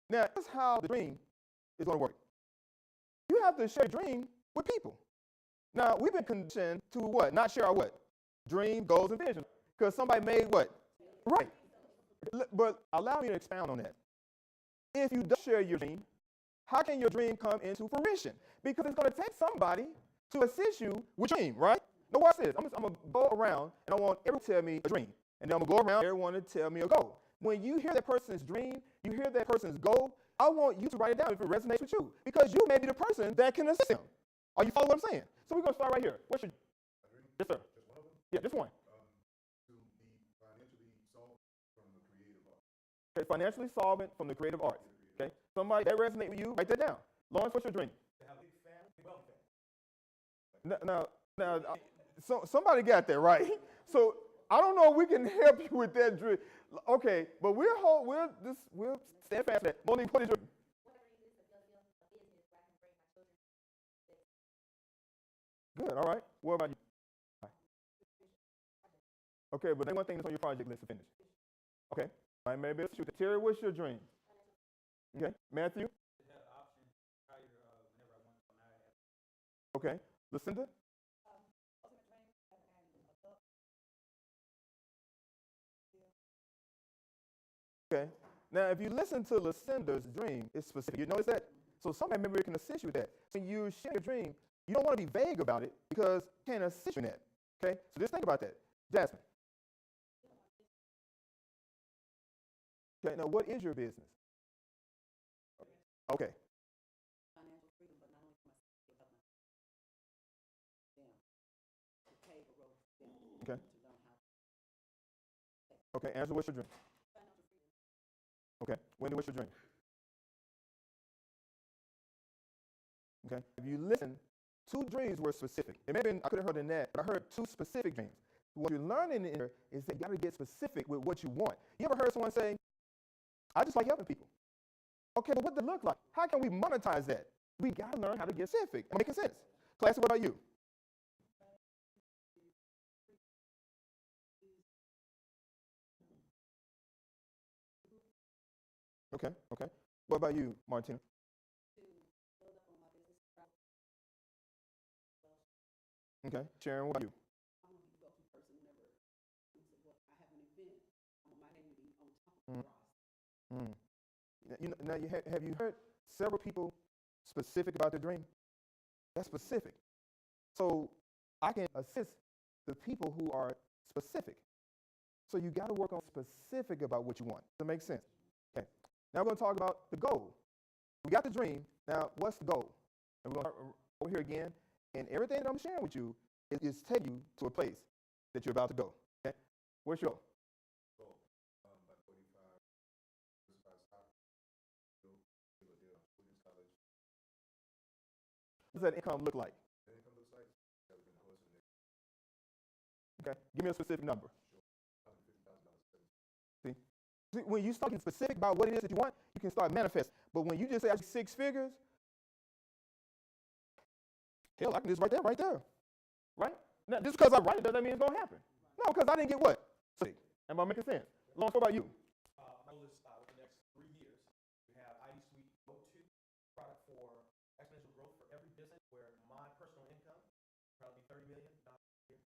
Now, that's how the dream is going to work. You have to share your dream with people. Now, we've been conditioned to what? Not share our what? Dream, goals, and vision. Because somebody made what? Right. But allow me to expound on that. If you don't share your dream, how can your dream come into fruition? Because it's going to take somebody to assist you with your dream, right? Now watch this. I'm going to go around, and I want everyone to tell me a dream. And then I'm going to go around, everyone to tell me a goal. When you hear that person's dream, you hear that person's goal, I want you to write it down if it resonates with you. Because you may be the person that can assist them. Are you following what I'm saying? So we're going to start right here. What's your dream? Yes, sir. Just one of them? Yeah, just one. To be financially solvent from the creative arts. Okay, financially solvent from the creative arts. Okay, somebody that resonates with you, write that down. Lawrence, what's your dream? To have a big family, a wealthy family. Now, so somebody got that right. So I don't know if we can help you with that dream. Okay, but we'll stand fast at that. Monique, what is your dream? Good, all right. What about you? Okay, but then one thing that's on your project list to finish. Okay, all right, maybe let's shoot. Terry, what's your dream? Okay, Matthew? Okay, Lucinda? Okay, now if you listen to Lucinda's dream, it's specific. You notice that? So somebody maybe can assist you with that. When you share your dream, you don't want to be vague about it because it can't assist you in that. Okay, so just think about that. Jasmine. Okay, now what is your business? Okay. Financial freedom, but not only for myself, but them. To pave a road for them. Okay. To learn how. Okay, Angela, what's your dream? Financial freedom. Okay, Wendy, what's your dream? Okay, if you listen, two dreams were specific. It may have been, I could have heard in that, but I heard two specific dreams. What you're learning in there is that you got to get specific with what you want. You ever heard someone say, I just like helping people? Okay, but what does it look like? How can we monetize that? We got to learn how to get specific. Am I making sense? Classy, what about you? Okay. What about you, Martina? Okay, Sharon, what about you? I want to be a wealthy person whenever I have an event. I want my name to be on top of the roster. Now, have you heard several people specific about their dream? That's specific. So I can assist the people who are specific. So you got to work on specific about what you want. Does that make sense? Okay. Now we're going to talk about the goal. We got the dream. Now, what's the goal? And we're going to start over here again. And everything that I'm sharing with you is taking you to a place that you're about to go. Okay? Where's your goal? By 45, stock, do a deal on children's college. What does that income look like? That income looks like that we've been close to the next. Okay, give me a specific number. Sure. $150,000. See, when you start getting specific about what it is that you want, you can start manifesting. But when you just say 6 figures, hell, I can just write that right there, right? Now, just because I write it doesn't mean it's going to happen. No, because I didn't get what? See, am I making sense? Lawrence, what about you? My goal is within the next 3 years, we have ID Suite Go-To product for exponential growth for every business where my personal income probably $30 million a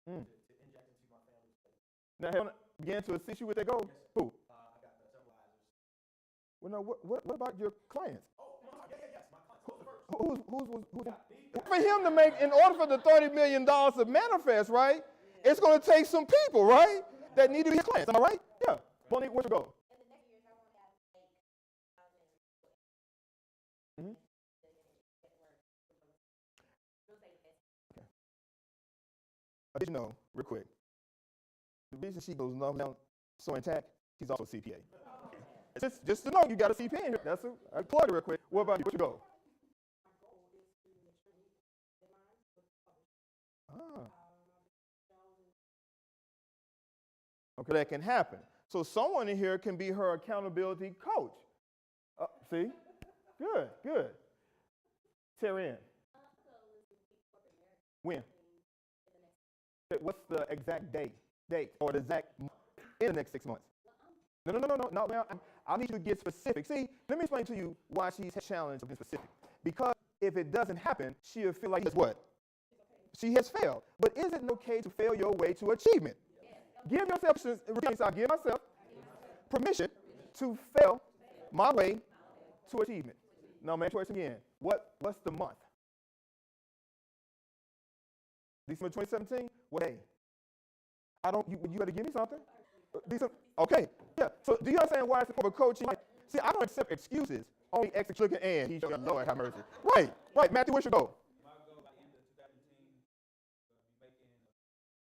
year to inject into my family's plate. Now, have began to assist you with that goal? Yes, Who? I got several advisors. Well, no, what about your clients? Oh, no, yes, my clients. Who's for him to make, in order for the $30 million to manifest, right, it's going to take some people, right, that need to be his clients. Am I right? Yeah. Bonnie, what's your goal? In the next years, I want to have like Did you know, real quick, the reason she goes down so intact, she's also a CPA. Just to know, you got a CPA in here. That's I applaud her real quick. What about you? What's your goal? Okay, that can happen. So someone in here can be her accountability coach. See? Good, good. Terry Ann. When? What's the exact date or the exact month in the next 6 months? No, ma'am. I need you to get specific. See, let me explain to you why she's challenged of being specific. Because if it doesn't happen, she'll feel like it's what? She has failed. But is it okay to fail your way to achievement? Give yourself, I give myself permission to fail my way to achievement. Now, man, choice again. What's the month? December 2017? What day? You got to give me something. December, okay, yeah. So do you understand why it's important for coaching? See, I don't accept excuses. Only extra looking and he's your Lord have mercy. Right. Matthew, what's your goal? My goal by the end of 2018 be making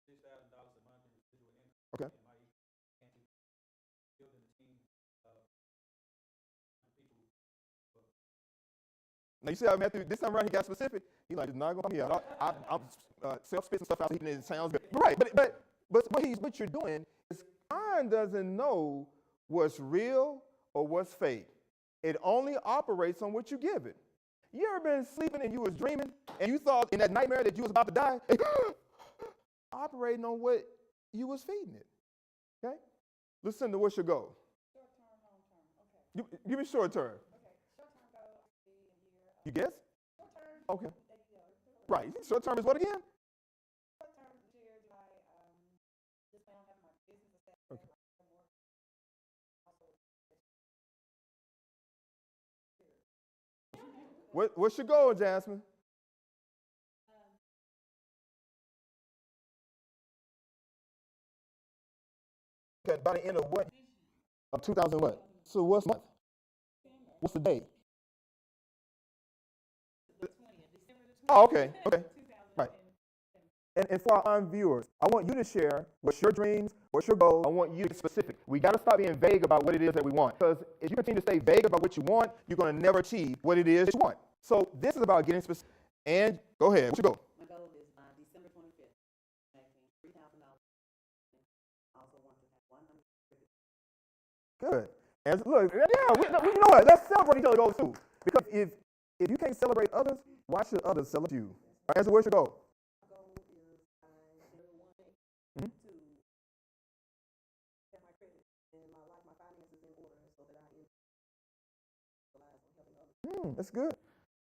$6,000 a month in residual income. Okay. And building a team of people. Now you see how Matthew, this time around he got specific. He's like, it's not gonna come here. I'm self-spacing stuff out. It sounds good. Right, but what you're doing is mind doesn't know what's real or what's fake. It only operates on what you give it. You ever been sleeping and you was dreaming and you thought in that nightmare that you was about to die? Operating on what you was feeding it. Okay? Listen to what's your goal? Short term, long term. Okay. Give me short term. Okay. Short term goal, I see a year. You guess? Short term. Okay. Right. Short term is what again? Short term is a year, like just plan on having my business established. Okay. What's your goal, Jasmine? Okay, by the end of what? Of 2000 what? So what's the month? What's the day? Oh, okay. Right. And for our viewers, I want you to share what's your dreams, what's your goal. I want you to be specific. We got to stop being vague about what it is that we want. Because if you continue to stay vague about what you want, you're going to never achieve what it is that you want. So this is about getting specific. And go ahead. What's your goal? My goal is by December 25th, making $3,000. I also want to have 100. Good. And look, yeah, you know what? Let's celebrate each other's goals too. Because if you can't celebrate others, why should others celebrate you? All right, so where's your goal? My goal is I want to have my credit and my finances in order so that I can realize on helping others. That's good.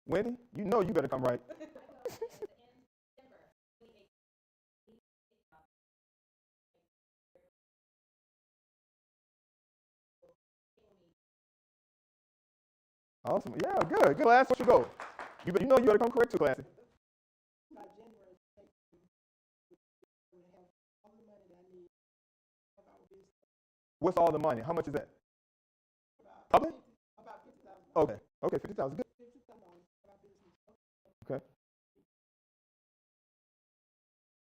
Wendy, you know you better come right. Awesome. Yeah, good. Good. Class, what's your goal? You know you better come correct to class. By January, have all the money that I need for our business. What's all the money? How much is that? Public? About $50,000. Okay, 50,000. Good. $50,000 for our business. Okay.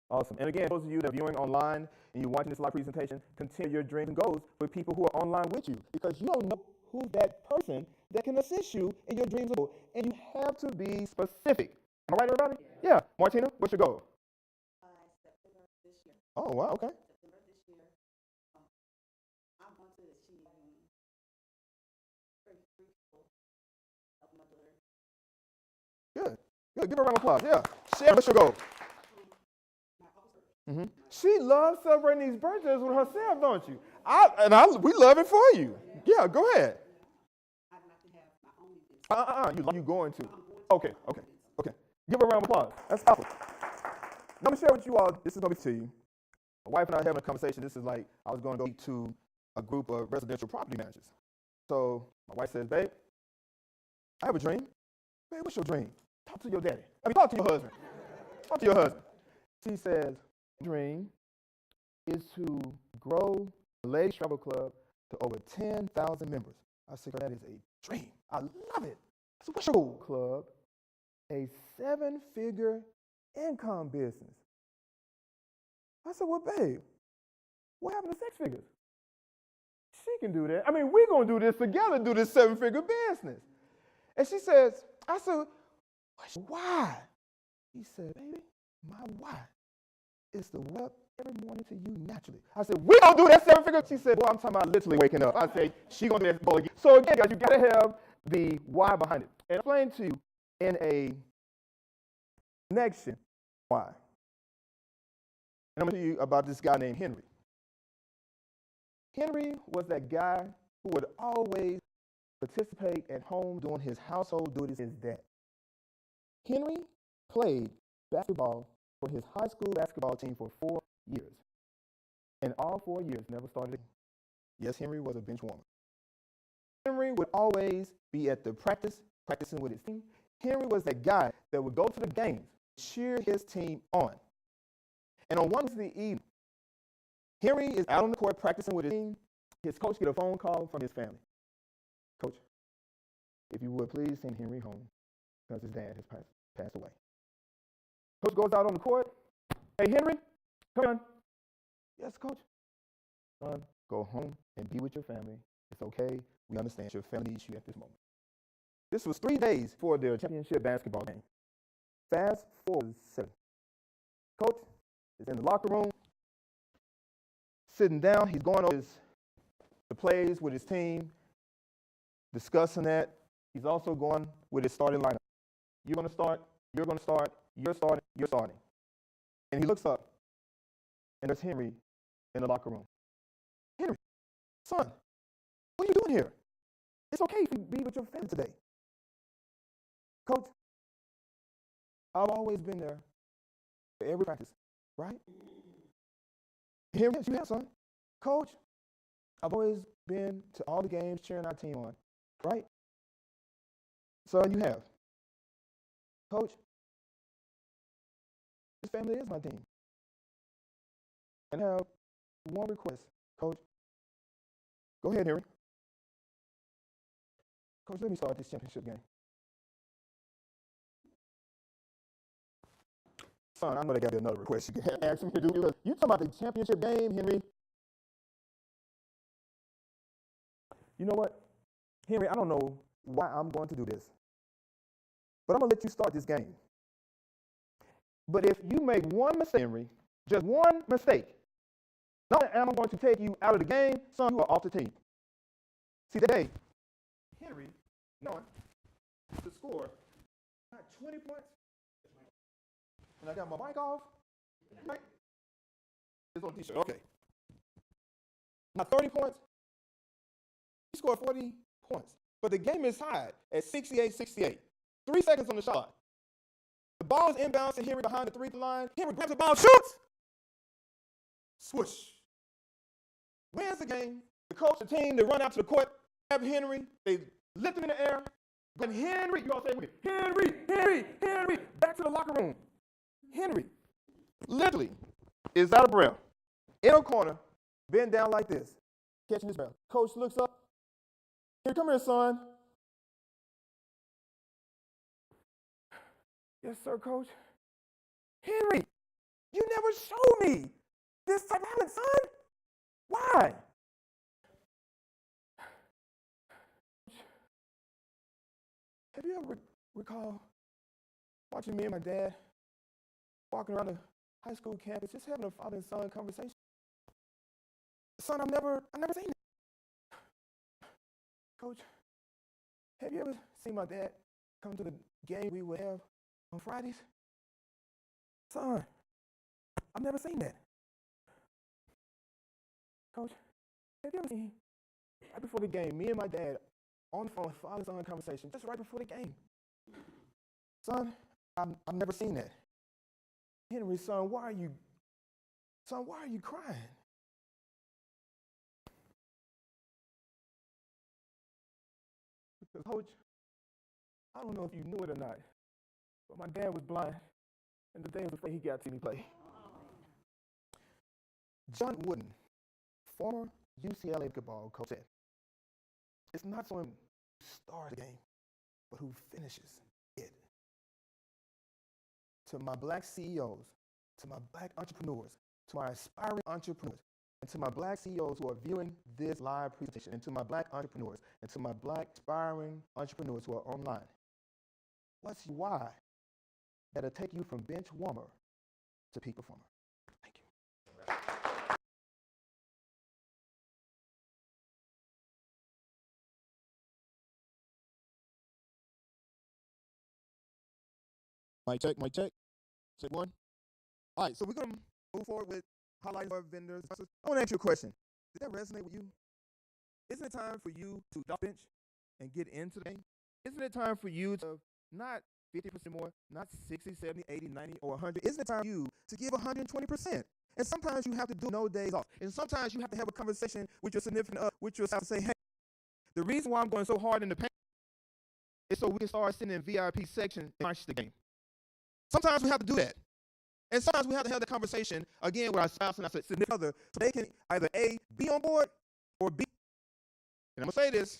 Awesome. And again, those of you that are viewing online and you're watching this live presentation, continue your dreams and goals with people who are online with you, because you don't know who that person that can assist you in your dreams and goals. And you have to be specific. Am I right, everybody? Yeah. Martina, what's your goal? By September this year. Oh, wow. Okay. September this year, I want to achieve 3 people helping my daughter. Good. Good. Give her a round of applause. Yeah. Share, what's your goal? She loves celebrating these birthdays with herself, don't you? We love it for you. Yeah, go ahead. I'd like to have my own business. You going to? Okay. Give her a round of applause. That's awesome. Let me share with you all. This is going to be to you. My wife and I are having a conversation. This is like I was going to go to a group of residential property managers. So my wife says, babe, I have a dream. Babe, what's your dream? Talk to your daddy. Talk to your husband. Talk to your husband. She says, dream is to grow the Ladies Travel Club to over 10,000 members. I said, that is a dream. I love it. I said, what's your goal? Club, a 7-figure income business. I said, well, babe, what happened to 6 figures? She can do that. We're going to do this together, do this 7-figure business. And she says, I said, why? He said, baby, my why is to wake up every morning to you naturally. I said, we don't do that 7-figure. She said, well, I'm talking about literally waking up. I said, she going to do that goal again. So again, guys, you got to have the why behind it. and explain to you in a connection why. And I'm going to tell you about this guy named Henry. Henry was that guy who would always participate at home doing his household duties as dad. Henry played basketball for his high school basketball team for 4 years. And all 4 years never started again. Yes, Henry was a bench warmer. Henry would always be at the practicing with his team. Henry was that guy that would go to the games, cheer his team on. And on one Wednesday evening, Henry is out on the court practicing with his team. His coach gets a phone call from his family. Coach, if you would please send Henry home because his dad has passed away. Coach goes out on the court. Hey, Henry, come on. Yes, coach. Son, go home and be with your family. It's okay. We understand your family needs you at this moment. This was 3 days for their championship basketball game. Fast forward 7. Coach is in the locker room, sitting down. He's going over the plays with his team, discussing that. He's also going with his starting lineup. You're going to start, you're going to start, you're starting, you're starting. And he looks up, and there's Henry in the locker room. Henry, son, what are you doing here? It's okay if you be with your family today. Coach, I've always been there for every practice, right? Henry, yes, you have, son. Coach, I've always been to all the games cheering our team on, right? Son, you have. Coach, this family is my team. And I have one request, Coach. Go ahead, Henry. Coach, let me start this championship game. Son, I know they got another request you can ask me to do. You talking about the championship game, Henry? You know what? Henry, I don't know why I'm going to do this, but I'm going to let you start this game. But if you make one mistake, Henry, just one mistake, not only am I going to take you out of the game, son, you are off the team. See, today, Henry, knowing to score not 20 points, and I got my mic off, right? It's on the t-shirt, okay. Not 30 points, he scored 40 points. But the game is tied at 68-68. 3 seconds on the shot. The ball is inbounds to Henry behind the three-point line. Henry grabs the ball, shoots! Swoosh. Wins the game. The coach, the team, they run out to the court, grab Henry, they lift him in the air, and Henry, you all say with me, Henry, back to the locker room. Henry, literally, is out of breath, in a corner, bent down like this, catching his breath. Coach looks up. Here, come here, son. Yes, sir, Coach. Henry, you never showed me this type of talent, son. Why? Have you ever recall watching me and my dad walking around the high school campus, just having a father and son conversation? Son, I've never seen it. Coach, have you ever seen my dad come to the game we would have on Fridays? Son, I've never seen that. Coach, have you ever seen, right before the game, me and my dad on the phone, father-son conversation, just right before the game? Son, I've never seen that. Henry, son, why are you crying? Because, Coach, I don't know if you knew it or not, but my dad was blind, and the day was afraid he got to see me play. John Wooden, former UCLA basketball coach, said, it's not someone who starts the game, but who finishes it. To my black CEOs, to my black entrepreneurs, to my aspiring entrepreneurs, and to my black CEOs who are viewing this live presentation, and to my black entrepreneurs, and to my black aspiring entrepreneurs who are online, what's your why that'll take you from bench warmer to peak performer? Mic check, mic check. Check one. All right, so we're going to move forward with highlighting our vendors. I want to ask you a question. Did that resonate with you? Isn't it time for you to dump bench and get into the game? Isn't it time for you to not 50% more, not 60, 70, 80, 90, or 100? Isn't it time for you to give 120%? And sometimes you have to do no days off. And sometimes you have to have a conversation with your significant other, with yourself, and say, hey, the reason why I'm going so hard in the paint is so we can start sitting in VIP section and watch the game. Sometimes we have to do that. And sometimes we have to have the conversation, again, with our spouse and our significant other, so they can either A, be on board, or B, and I'm going to say this,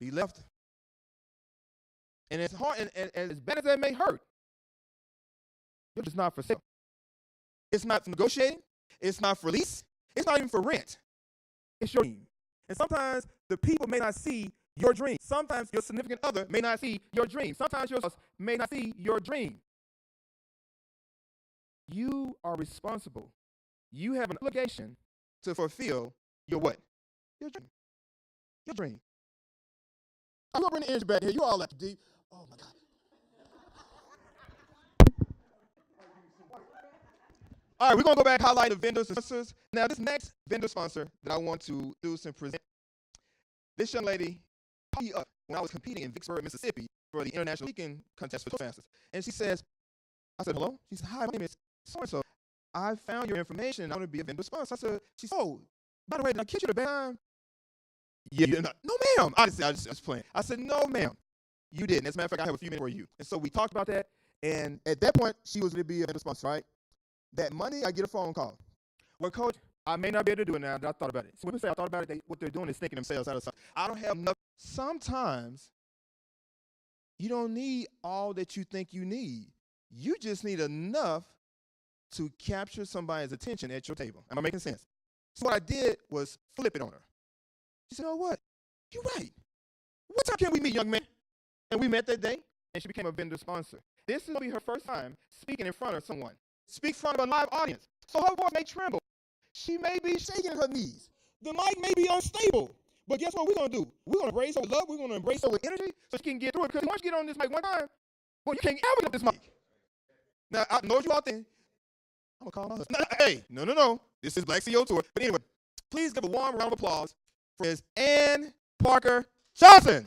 be left. And it's hard, and as bad as that may hurt, it's not for sale. It's not for negotiating. It's not for lease. It's not even for rent. It's your dream. And sometimes the people may not see your dream. Sometimes your significant other may not see your dream. Sometimes your spouse may not see your dream. You are responsible. You have an obligation to fulfill your what? Your dream. Your dream. I'm going to bring the energy back here. You all like deep. Oh, my God. All right, we're going to go back, highlight the vendors and sponsors. Now, this next vendor sponsor that I want to introduce and present, this young lady called me up when I was competing in Vicksburg, Mississippi for the international speaking contest for Toastmasters. And she says, I said, hello? She said, hi, my name is so-and-so. I found your information and I want to be a vendor sponsor. I said, she said, oh, by the way, did I catch you at a bad time? Yeah, you didn't. No, ma'am. I was playing. I said, no, ma'am. You didn't. As a matter of fact, I have a few minutes for you. And so we talked about that. And at that point, she was going to be a vendor sponsor, right? That Monday, I get a phone call. Well, coach, I may not be able to do it now, but I thought about it. So when we say I thought about it, what they're doing is thinking themselves out of something. I don't have enough. Sometimes you don't need all that you think you need. You just need enough to capture somebody's attention at your table. Am I making sense? So what I did was flip it on her. She said, oh, what? You're right. What time can we meet, young man? And we met that day, and she became a vendor sponsor. This is going to be her first time speaking in front of someone. Speak in front of a live audience. So her voice may tremble. She may be shaking her knees. The mic may be unstable. But guess what we're going to do? We're going to embrace her with love. We're going to embrace her with energy so she can get through it. Because once you get on this mic one time, well, you can't ever get this mic. Now, I know what you all think. I'm going to call my husband. Hey, no. This is BlackCEO Tour. But anyway, please give a warm round of applause for Ms. Ann Parker Johnson.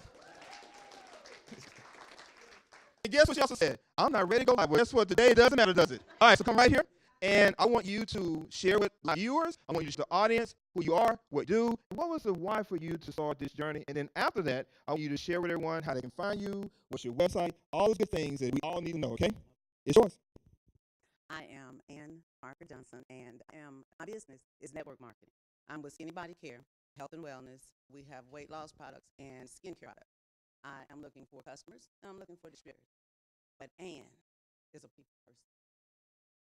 And guess what she also said? I'm not ready to go live. Well, guess what? Today it doesn't matter, does it? All right, so come right here. And I want you to share with my viewers. I want you to show the audience who you are, what you do. What was the why for you to start this journey? And then after that, I want you to share with everyone how they can find you, what's your website, all those good things that we all need to know, okay? It's yours. I am Ann Parker Johnson, and my business is network marketing. I'm with Skinny Body Care, Health and Wellness. We have weight loss products and skincare products. I am looking for customers, and I'm looking for distributors. But Ann is a people person.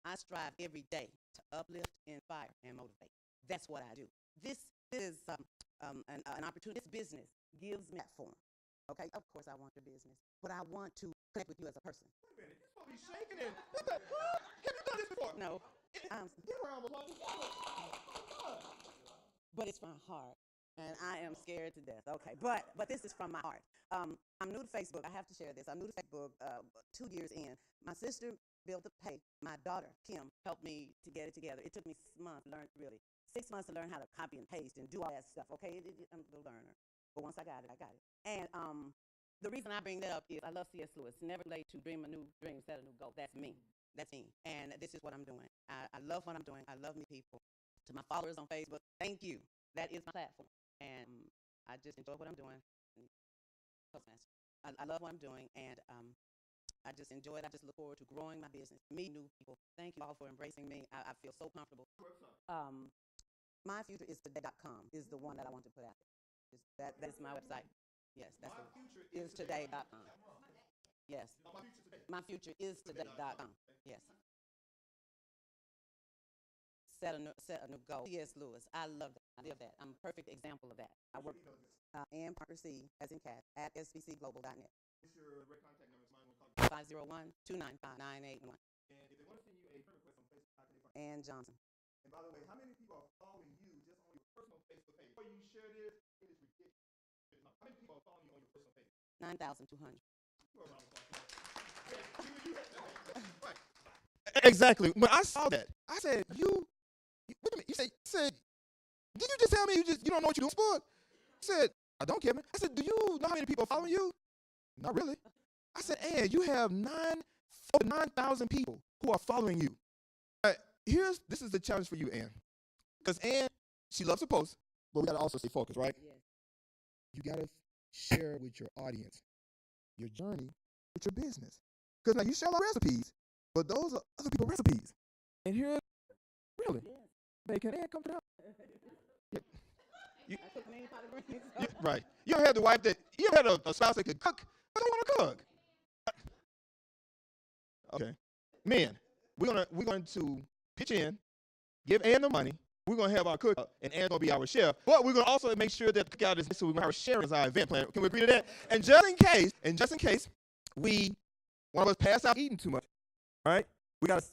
I strive every day to uplift, inspire, and motivate. That's what I do. This is an opportunity. This business gives me that form. Okay, of course I want your business, but I want to connect with you as a person. Wait a minute, you're supposed to be shaking it. What the? Have you done this before? No. Get around, But it's from my heart, and I am scared to death. Okay, but this is from my heart. I'm new to Facebook. I have to share this. I'm new to Facebook 2 years in. My sister built the page. My daughter, Kim, helped me to get it together. It took me 6 months to learn, really. 6 months to learn how to copy and paste and do all that stuff, okay? I'm the learner. But once I got it, I got it. And the reason I bring that up is I love C.S. Lewis. Never late to dream a new dream, set a new goal. That's me. That's me. And this is what I'm doing. I love what I'm doing. I love me people. To my followers on Facebook, thank you. That is my platform. And I just enjoy what I'm doing. I love what I'm doing, and I just enjoy it. I just look forward to growing my business, meeting new people. Thank you all for embracing me. I feel so comfortable. MyFutureIsToday.com is the one that I want to put out there. That is my website. Yes, that's MyFutureIsToday.com. Yes, MyFutureIsToday.com. Yes. Set a new goal. C.S. Lewis. I love that. I live that. I'm a perfect example of that. I work Ann Parker C, as in cat, at sbcglobal.net. What's your direct contact number? Somebody will call you. 501-295-9811. And if they want to send you a friend request on Facebook, how can they find you? Ann Johnson. And by the way, how many people are following you just on your personal Facebook page? Before you share this, it is ridiculous. How many people are following you on your personal page? 9,200. You are around the clock. Exactly. When I saw that, I said, wait a minute. You said, did you just tell me you don't know what you're doing sport? He said, I don't, Kevin. I said, do you know how many people are following you? Not really. I said, and you have over 9,000 people who are following you. This is the challenge for you, Ann. Because Ann, she loves to post, but we got to also stay focused, right? Yes. You got to share with your audience your journey with your business. Because now you share a lot of recipes, but those are other people's recipes. And here, really, bacon and come down. Right. You ever had the wife you ever had a spouse that could cook, but don't want to cook? Okay. Men, we're going to pitch in, give Ann the money. We're going to have our cookout, and Ann's going to be our chef. But we're going to also make sure that the cookout is so we're going to have our sharing as our event plan. Can we agree to that? And just in case one of us pass out eating too much, right? We got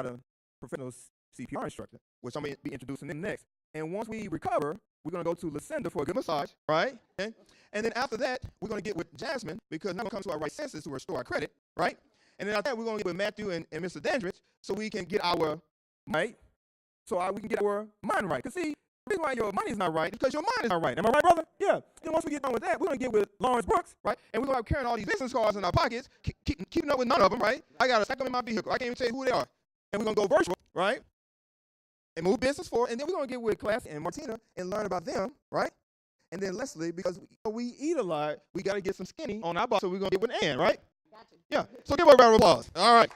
a professional CPR instructor, which I'm going to be introducing them next. And once we recover, we're going to go to Lucinda for a good massage, right? Okay? And then after that, we're going to get with Jasmine because now we're going to come to our right senses to restore our credit, right? And then after that, we're going to get with Matthew and Mr. Dandridge so we can get our right. We can get our mind right. Because see, the reason why your money's not right is because your mind is not right. Am I right, brother? Yeah. Then once we get done with that, we're going to get with Lawrence Brooks, right? And we're going to be carrying all these business cards in our pockets, keeping up with none of them, right? I got to stack them in my vehicle. I can't even tell you who they are. And we're going to go virtual, right? And move business forward. And then we're going to get with Class and Martina and learn about them, right? And then Leslie, because we eat a lot, we got to get some skinny on our body, so we're going to get with Ann, right? Gotcha. Yeah. So give her a round of applause. All right.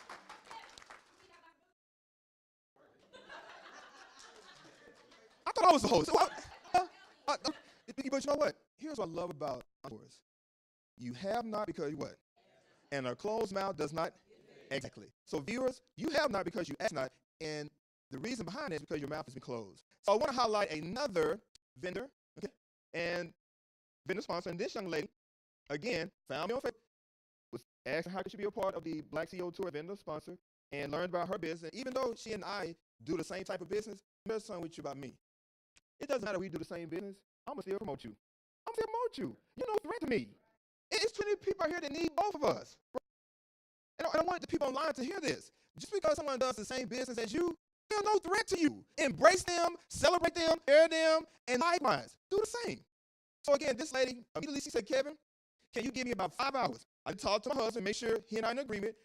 I thought I was the host. But you know what? Here's what I love about entrepreneurs. You have not because you what? And a closed mouth does not. Exactly. So viewers, you have not because you ask not. And the reason behind it is because your mouth has been closed. So I want to highlight another vendor, okay, and vendor sponsor. And this young lady, again, found me on Facebook, was asking how could she be a part of the BlackCEO Tour vendor sponsor and learned about her business. And even though she and I do the same type of business, there's something with you about me. It doesn't matter if we do the same business. I'm going to still promote you. I'm going to promote you. You're no threat to me. It's 20 people out here that need both of us. And I want the people online to hear this. Just because someone does the same business as you, they're no threat to you. Embrace them, celebrate them, share them, and likewise, do the same. So again, this lady, immediately she said, Kevin, can you give me about 5 hours? I talk to my husband, make sure he and I are in agreement,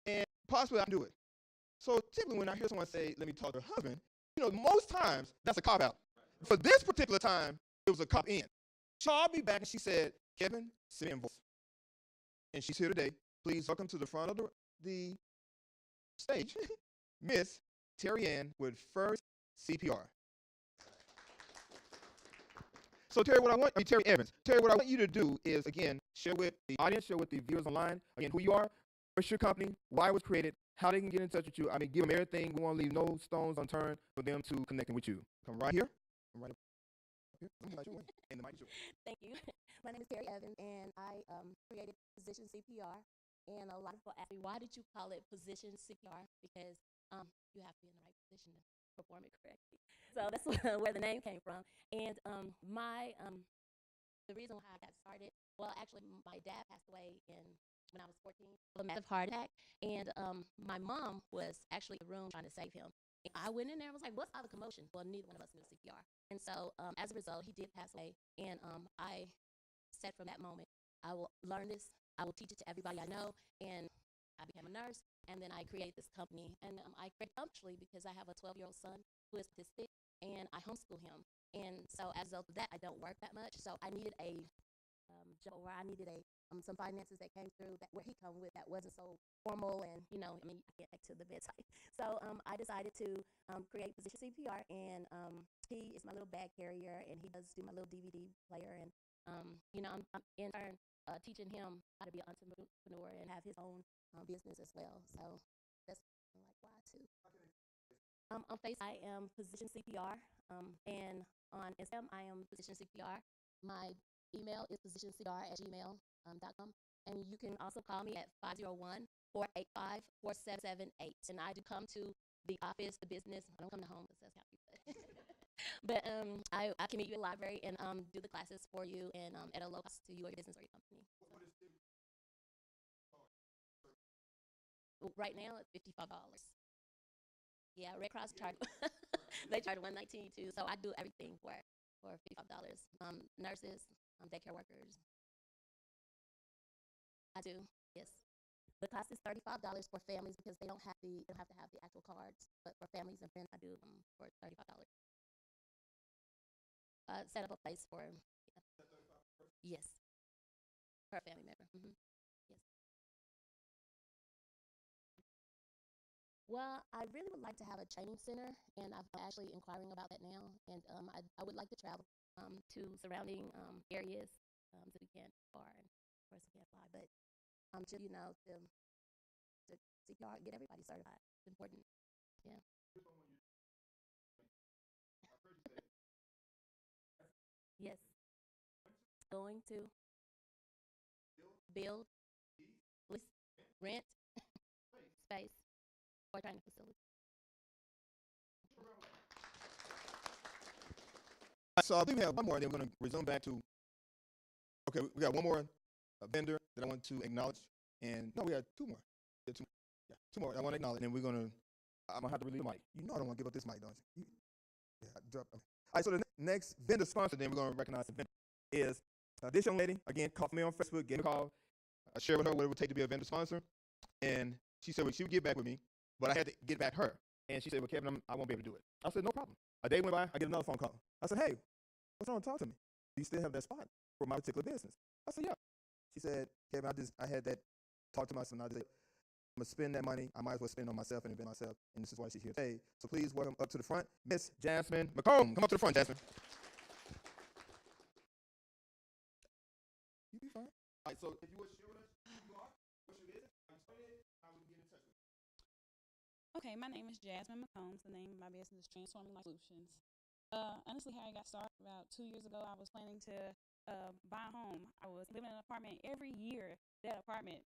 and possibly I can do it. So typically when I hear someone say, let me talk to her husband, most times that's a cop-out. For this particular time, it was a cop-in. She called me back and she said, Kevin, send me an invoice. And she's here today. Please welcome to the front of the stage, Miss Terry Ann with First CPR. So Terry Evans. Terry, what I want you to do is, again, share with the audience, share with the viewers online, again, who you are, what's your company, why it was created, how they can get in touch with you. I mean, give them everything. We want to leave no stones unturned for them to connecting with you. Come right here. Come right up here. And the mic is yours. Thank you. My name is Terry Evans, and I created Position CPR. And a lot of people ask me, why did you call it Position CPR? Because you have to be in the right position to perform it correctly. So that's where the name came from. And the reason why I got started, well, actually, my dad passed away when I was 14 of a massive heart attack. And my mom was actually in the room trying to save him. And I went in there and was like, what's all the commotion? Well, neither one of us knew CPR. And so as a result, he did pass away. And I said from that moment, I will learn this. I will teach it to everybody I know. And I became a nurse. And then I created this company. And I created it actually because I have a 12-year-old son who is autistic. And I homeschool him. And so as a result of that, I don't work that much. So I needed a job where I needed some finances that came through where he come with that wasn't so formal. And, I get back to the bedside. So I decided to create Position CPR. And he is my little bag carrier. And he does do my little DVD player. And, I'm in turn teaching him how to be an entrepreneur and have his own business as well. So that's like why too. On Facebook, I am Position CPR, and on Instagram, I am Position CPR. My email is positioncpr@gmail.com, and you can also call me at 501-485-4778. And I do come to the office, the business. I don't come to home because that's kind of but I can meet you in the library and do the classes for you and at a low cost to you or your business or your company. So right now it's $55. Yeah, Red Cross charge. They charge 119 too. So I do everything for $55. Nurses, daycare workers. I do. Yes. The cost is $35 for families because they don't have to have the actual cards. But for families and friends, I do for $35. Set up a place for yes per family member. Yes. Well, I really would like to have a training center, and I'm actually inquiring about that now. And I would like to travel to surrounding areas so we can far, and of course we can't fly, but just to CPR, get everybody certified. It's important. Yeah. Yes. Going to build, lease, rent, space, or training facility. So I think we have one more, and then we're going to resume back to. Okay, we got one more vendor that I want to acknowledge, and no, we got two more. Yeah, two more. I want to acknowledge, and I'm gonna have to release the mic. You know I don't want to give up this mic, don't you? Yeah, drop. Okay. All right, so the next vendor sponsor, then we're going to recognize the vendor is this young lady. Again, called me on Facebook, gave me a call. I shared with her what it would take to be a vendor sponsor, and she said she would get back with me, but I had to get back her. And she said, well, Kevin, I won't be able to do it. I said, no problem. A day went by, I get another phone call. I said, hey, what's wrong? Talk to me. Do you still have that spot for my particular business? I said, yeah. She said, Kevin, I had that talk to myself, and I just, I'm going to spend that money. I might as well spend it on myself and invest myself, and this is why she's here today. So please welcome up to the front, Miss Jasmine McComb. Come up to the front, Jasmine. You be fine. All right, so if you would share with us who you are, what's your business, how you started, how we can get in touch with you. Okay, my name is Jasmine McCombs. The name of my business is Transforming Life Solutions. Honestly, how I got started about 2 years ago, I was planning to buy a home. I was living in an apartment. Every year, that apartment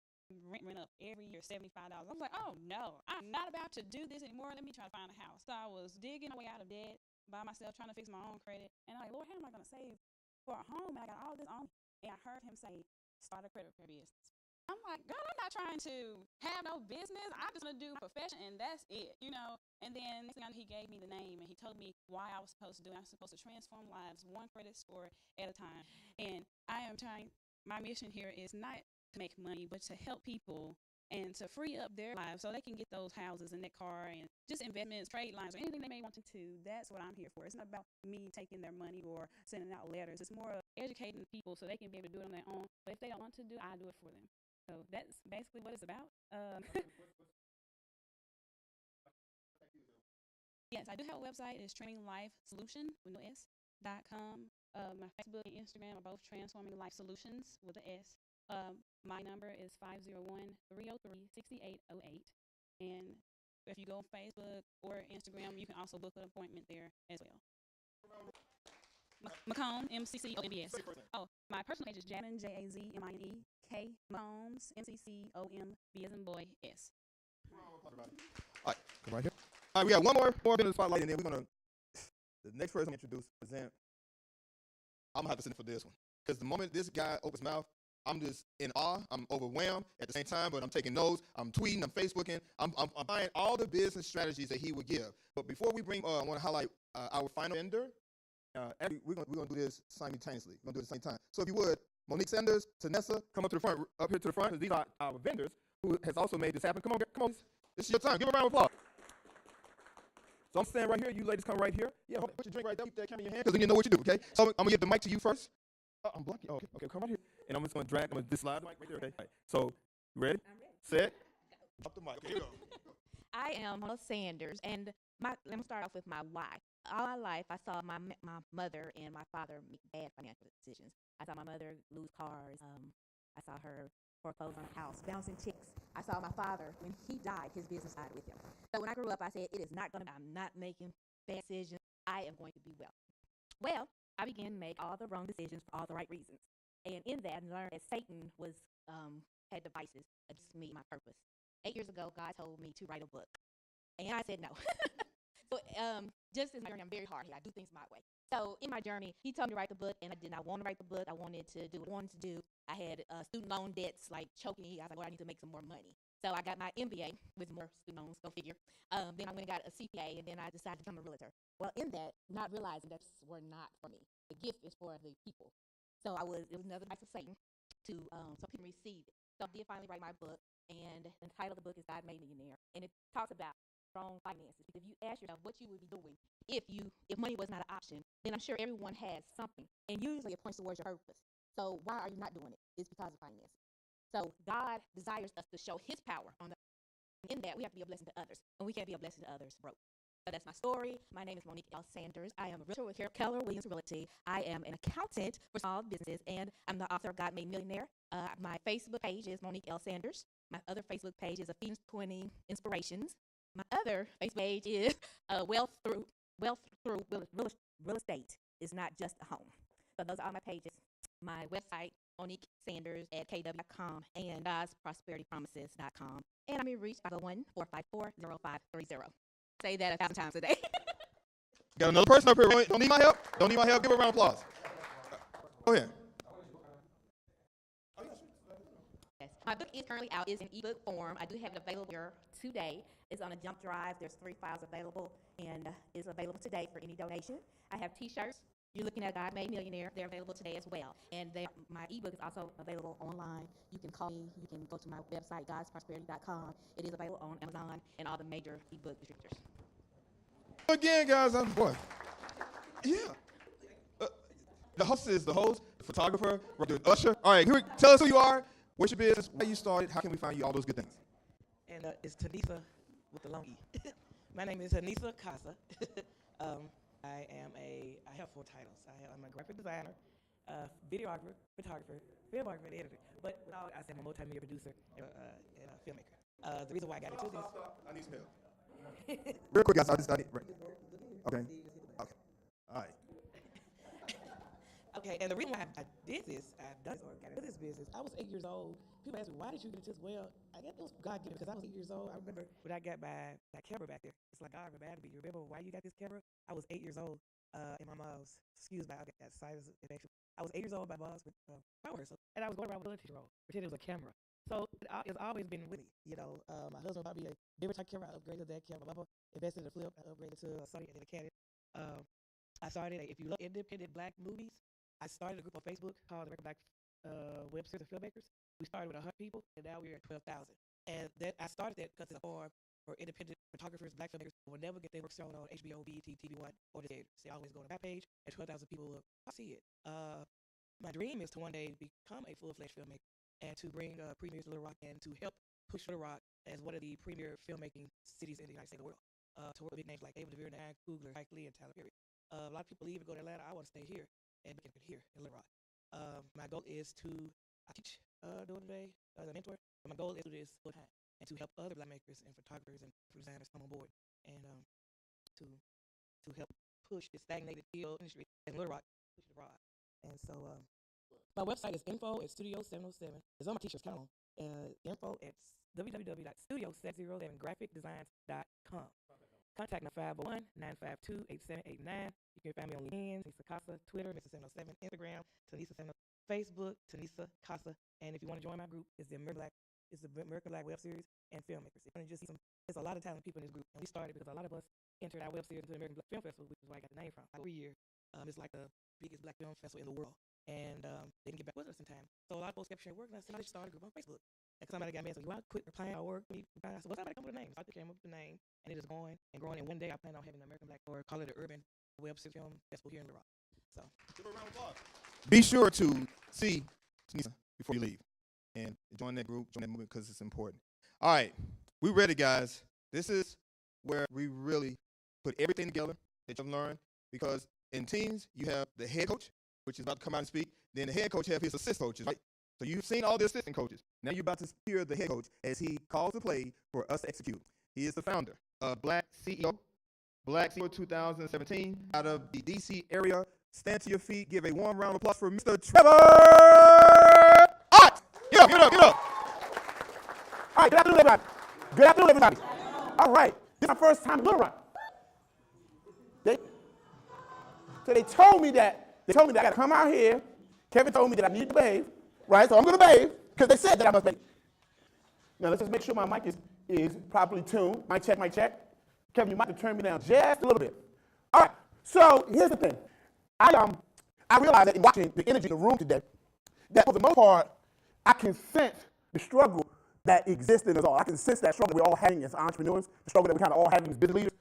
rent went up every year, $75. I was like, oh no, I'm not about to do this anymore. Let me try to find a house. So I was digging my way out of debt by myself, trying to fix my own credit. And I'm like, Lord, how am I going to save for a home? And I got all this on me. And I heard him say, start a credit repair business. I'm like, God, I'm not trying to have no business. I'm just going to do a profession, and that's it, you know. And then next thing I know, he gave me the name, and he told me why I was supposed to do it. I was supposed to transform lives one credit score at a time. And I am trying, my mission here is not to make money, but to help people and to free up their lives so they can get those houses and that car and just investments, trade lines, or anything they may want to do. That's what I'm here for. It's not about me taking their money or sending out letters. It's more of educating people so they can be able to do it on their own. But if they don't want to do it, I do it for them. So that's basically what it's about. Yes, I do have a website. It's transforminglifesolution.com. My Facebook and Instagram are both Transforming Life Solutions with an S. My number is 501-303-6808. And if you go on Facebook or Instagram, you can also book an appointment there as well. McComb, MCCOMBS. Oh, my personal page is Jasmine, JAZMINE, K, McCombs, MCCOMB as in boy, S. All right, come right here. All right, we got one more vendor spotlight, and then we're going to, the next person I'm going to introduce, present, I'm going to have to sit in for this one. Because the moment this guy opens his mouth, I'm just in awe. I'm overwhelmed at the same time, but I'm taking notes. I'm tweeting. I'm Facebooking. I'm buying all the business strategies that he would give. But before we bring, I want to highlight our final vendor. We're going to do this simultaneously. We're going to do it at the same time. So if you would, Monique Sanders, Tanessa, come up to the front, up here to the front, because these are our vendors who has also made this happen. Come on. This is your time. Give a round of applause. So I'm standing right here. You ladies come right here. Yeah, put your drink right there. Keep that camera in your hand, because then you know what you do, okay? So I'm going to give the mic to you first. Oh, I'm blocking. Oh, okay, come right here. And I'm just going to drag. I'm going to dislide the mic right there, okay? Right. So, you ready? I'm ready. Set. Up the mic. Okay, here you go. I am Mona Sanders, and let me start off with my why. All my life, I saw my mother and my father make bad financial decisions. I saw my mother lose cars. I saw her foreclose on a house, bouncing chicks. I saw my father, when he died, his business died with him. So when I grew up, I said, it is not going to, I'm not making bad decisions. I am going to be well. Well, I began to make all the wrong decisions for all the right reasons. And in that, I learned that Satan had devices against me, my purpose. 8 years ago, God told me to write a book. And I said no. So just as my journey, I'm very hard here. I do things my way. So in my journey, he told me to write the book, and I did not want to write the book. I wanted to do what I wanted to do. I had student loan debts like choking me. I was like, well, I need to make some more money. So I got my MBA with more student loans, go figure. Then I went and got a CPA, and then I decided to become a realtor. Well, in that, not realizing that's were not for me. The gift is for the people. So it was another device of Satan to so people receive it. So I did finally write my book, and the title of the book is God Made Millionaire, and it talks about strong finances. Because if you ask yourself what you would be doing if money was not an option, then I'm sure everyone has something, and usually it points towards your purpose. So why are you not doing it? It's because of finances. So God desires us to show His power on the. In that, we have to be a blessing to others, and we can't be a blessing to others broke. So that's my story. My name is Monique L. Sanders. I am a realtor with Keller Williams Realty. I am an accountant for small business, and I'm the author of God Made Millionaire. My Facebook page is Monique L. Sanders. My other Facebook page is Ephesians 20 Inspirations. My other Facebook page is Wealth Through Real Estate is Not Just a Home. So those are all my pages. My website, Monique Sanders at kw.com, and God'sProsperityPromises.com. And I'm in reach 501-454-0530. Say that 1,000 times a day. Got another person up here. Don't need my help? Don't need my help? Give her a round of applause. Go ahead. Yes. My book is currently out. It's in ebook form. I do have it available here today. It's on a jump drive. There's 3 files available, and it's available today for any donation. I have T-shirts. You're looking at God Made Millionaire. They're available today as well. And my ebook is also available online. You can call me. You can go to my website, God'sProsperityTromics.com. It is available on Amazon and all the major ebook distributors. Again, guys, boy. Yeah. The host is the host, the photographer, the usher. All right, tell us who you are, what's your business, where you started, how can we find you, all those good things. And it's Tanisa with the long E. My name is Tanisa Casa. I have 4 titles. I'm a graphic designer, videographer, photographer, filmographer, and editor. But I say I'm a multimedia producer and a filmmaker. The reason why I got into this. I need some help. Real quick, guys. Right. Okay. All right. Okay, and the reason why I did this, I've done this or got into this business, I was 8 years old. People ask me, why did you get into this? Well, I guess it was God given because I was 8 years old. I remember when I got my camera back there. It's like, God reminded me, you remember why you got this camera? I was 8 years old, and my mom's, I got that sinus infection. I was 8 years old, my mom's with power rehearsal, and I was going around with a teacher role, pretending it was a camera. So it's always been with me, my husband bought me a different type camera. I upgraded that camera. My mama invested in a flip. I upgraded to a Sony and then a Canon. I started, if you look independent black movies, I started a group on Facebook called the American Black Web Series and Filmmakers. We started with 100 people, and now we're at 12,000. And I started that because it's a forum for independent photographers, black filmmakers who will never get their work shown on HBO, BET, TV One, or the theaters. They always go to my page, and 12,000 people look. I see it. My dream is to one day become a full-fledged filmmaker and to bring premieres to Little Rock and to help push Little Rock as one of the premier filmmaking cities in the United States of the world. To work with big names like Ava DeVere, Diane Kugler, Mike Lee, and Tyler Perry. A lot of people leave and go to Atlanta. I want to stay here and make it here in Little Rock. My goal is I teach during the day as a mentor, but my goal is to do this full time and to help other black makers and photographers and designers come on board and to help push the stagnated field industry in Little Rock, push it abroad. And so my website is info@studio707. It's on my t-shirts, count on. Info at www.studio707graphicdesigns.com. Contact me 501-952-8789. You can find me on LinkedIn, Tanisa Casa, Twitter, Mr.707, Instagram, Tanisa 707, Facebook, Tanisa Casa. And if you want to join my group, it's the American Black Web Series and Filmmakers. If you want to just see there's a lot of talented people in this group. And we started because a lot of us entered our web series into the American Black Film Festival, which is where I got the name from. Every year, it's like the biggest black film festival in the world. And they didn't get back with us in time. So a lot of folks kept sharing work, and I said, I just started a group on Facebook. And somebody got me and said, well, I quit replying our work. I said, well, somebody come up with a name. So I came up with the name, and it is going and growing. And one day I plan on having the American Black, or call it the Urban Web Series Film Festival here in Little Rock. So give a round of applause. Be sure to see Tanisa before you leave and join that group, join that movement, because it's important. All right, we ready, guys. This is where we really put everything together that you've learned, because in teams, you have the head coach, which is about to come out and speak. Then the head coach have his assist coaches, right? So you've seen all the assistant coaches. Now you're about to hear the head coach as he calls the play for us to execute. He is the founder of BlackCEO, BlackCEO 2017, out of the D.C. area. Stand to your feet. Give a warm round of applause for Mr. Trevor. All right, get up. All right, good afternoon, everybody. Good afternoon, everybody. All right, this is my first time in Little Rock. So they told me that I got to come out here. Kevin told me that I need to behave, right? So I'm going to behave because they said that I must behave. Now let's just make sure my mic is properly tuned. Mic check, mic check. Kevin, you might have to turn me down just a little bit. All right, so here's the thing. I realized that in watching the energy in the room today, that for the most part, I can sense the struggle that exists in us all. I can sense that struggle we're all having as entrepreneurs, the struggle that we kind of all having as business leaders.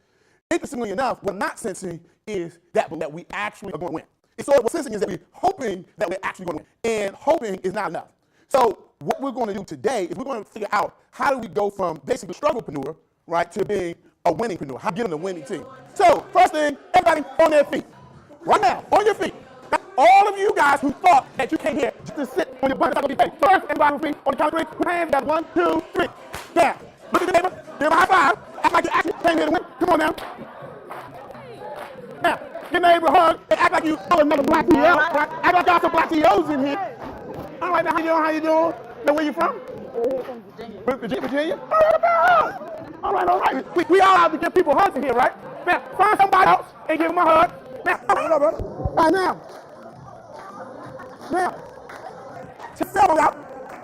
Interestingly enough, what I'm not sensing is that we actually are going to win. And so what we're sensing is that we're hoping that we're actually going to win. And hoping is not enough. So what we're going to do today is we're going to figure out how do we go from basically strugglepreneur, right, to being a winningpreneur, how to get on the winning team. So first thing, everybody on their feet. Right now, on your feet. Now, all of you guys who thought that you came here just to sit on your butt, that's going to be paid. First, everybody on your feet, on the count of 3, put your hands down. 1, 2, 3. Down. Look at the neighbor. Give him a high five. Act like you actually came here to win. Come on now. Now, give neighbor a hug and act like you know another BlackCEO. Right? Act like y'all some BlackCEOs in here. All right, now, how you doing? How you doing? Now, where you from? From Virginia. Virginia? All right, about hug. All right. We all have to give people hugs in here, right? Now, find somebody else and give them a hug. Now, all right, now, take your cell phone out.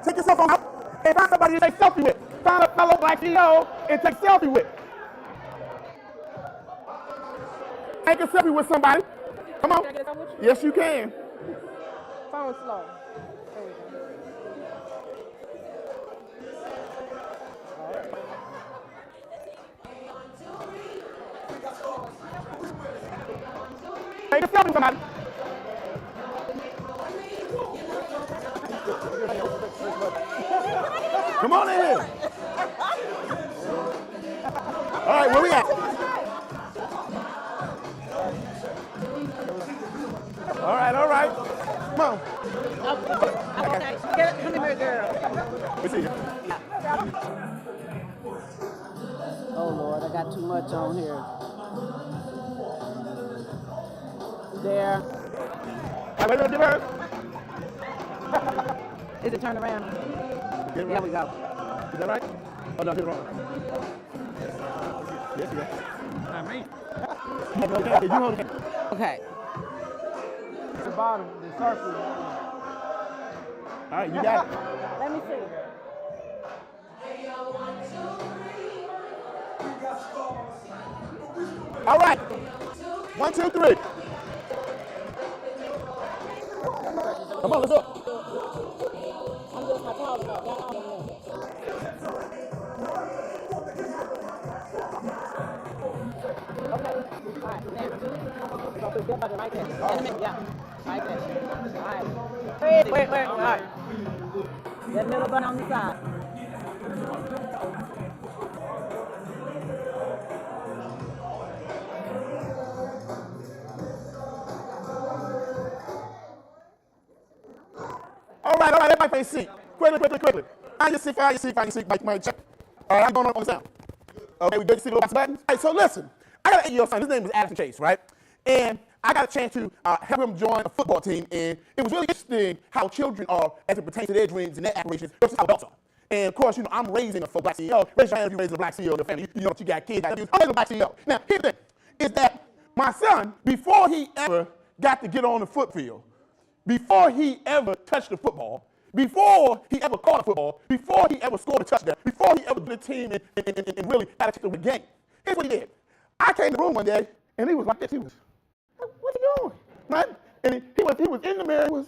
Take your cell phone out and find somebody to take selfie with. Find a fellow BlackCEO and take selfie with. Take a selfie with somebody. Come on. Yes, you can. Phone slow. There we go. Take a selfie with somebody. Come on in here. All right, where we at? All right. Come on. Come here, girl. We see you. Oh, Lord, I got too much on here. There. All right, give her. Is it turned around? There we go. Is that right? Oh, no, I did it wrong. Yes. Not me. You hold it. Okay. The bottom, the circle. All right, you got it. Let me see. All right. 1, 2, 3. Come on, let's go. I'm just my towel about that. Okay. All right. Now. So put that right there. In a minute. Yeah. Right there. All right. Wait. All right. That middle button on the side. All right, everybody face seat. Quickly. Find your seat, mic check. All right, I'm going on the sound. Okay, we good to see the little buttons? All right, so listen, I got an 8-year-old son. His name is Addison Chase, right? And I got a chance to help him join a football team, and it was really interesting how children are as it pertains to their dreams and their aspirations versus how adults are. And of course, I'm raising a BlackCEO. Raise your hand if you're raising a BlackCEO in the family. You know what you got kids. I'm raising a BlackCEO. Now, here's the thing, is that my son, before he ever got to get on the foot field, before he ever touched the football, before he ever caught a football, before he ever scored a touchdown, before he ever did a team and really got to take the game, here's what he did. I came to the room one day, and he was like this. He was, what are you doing? Right? And he was in the mirror. What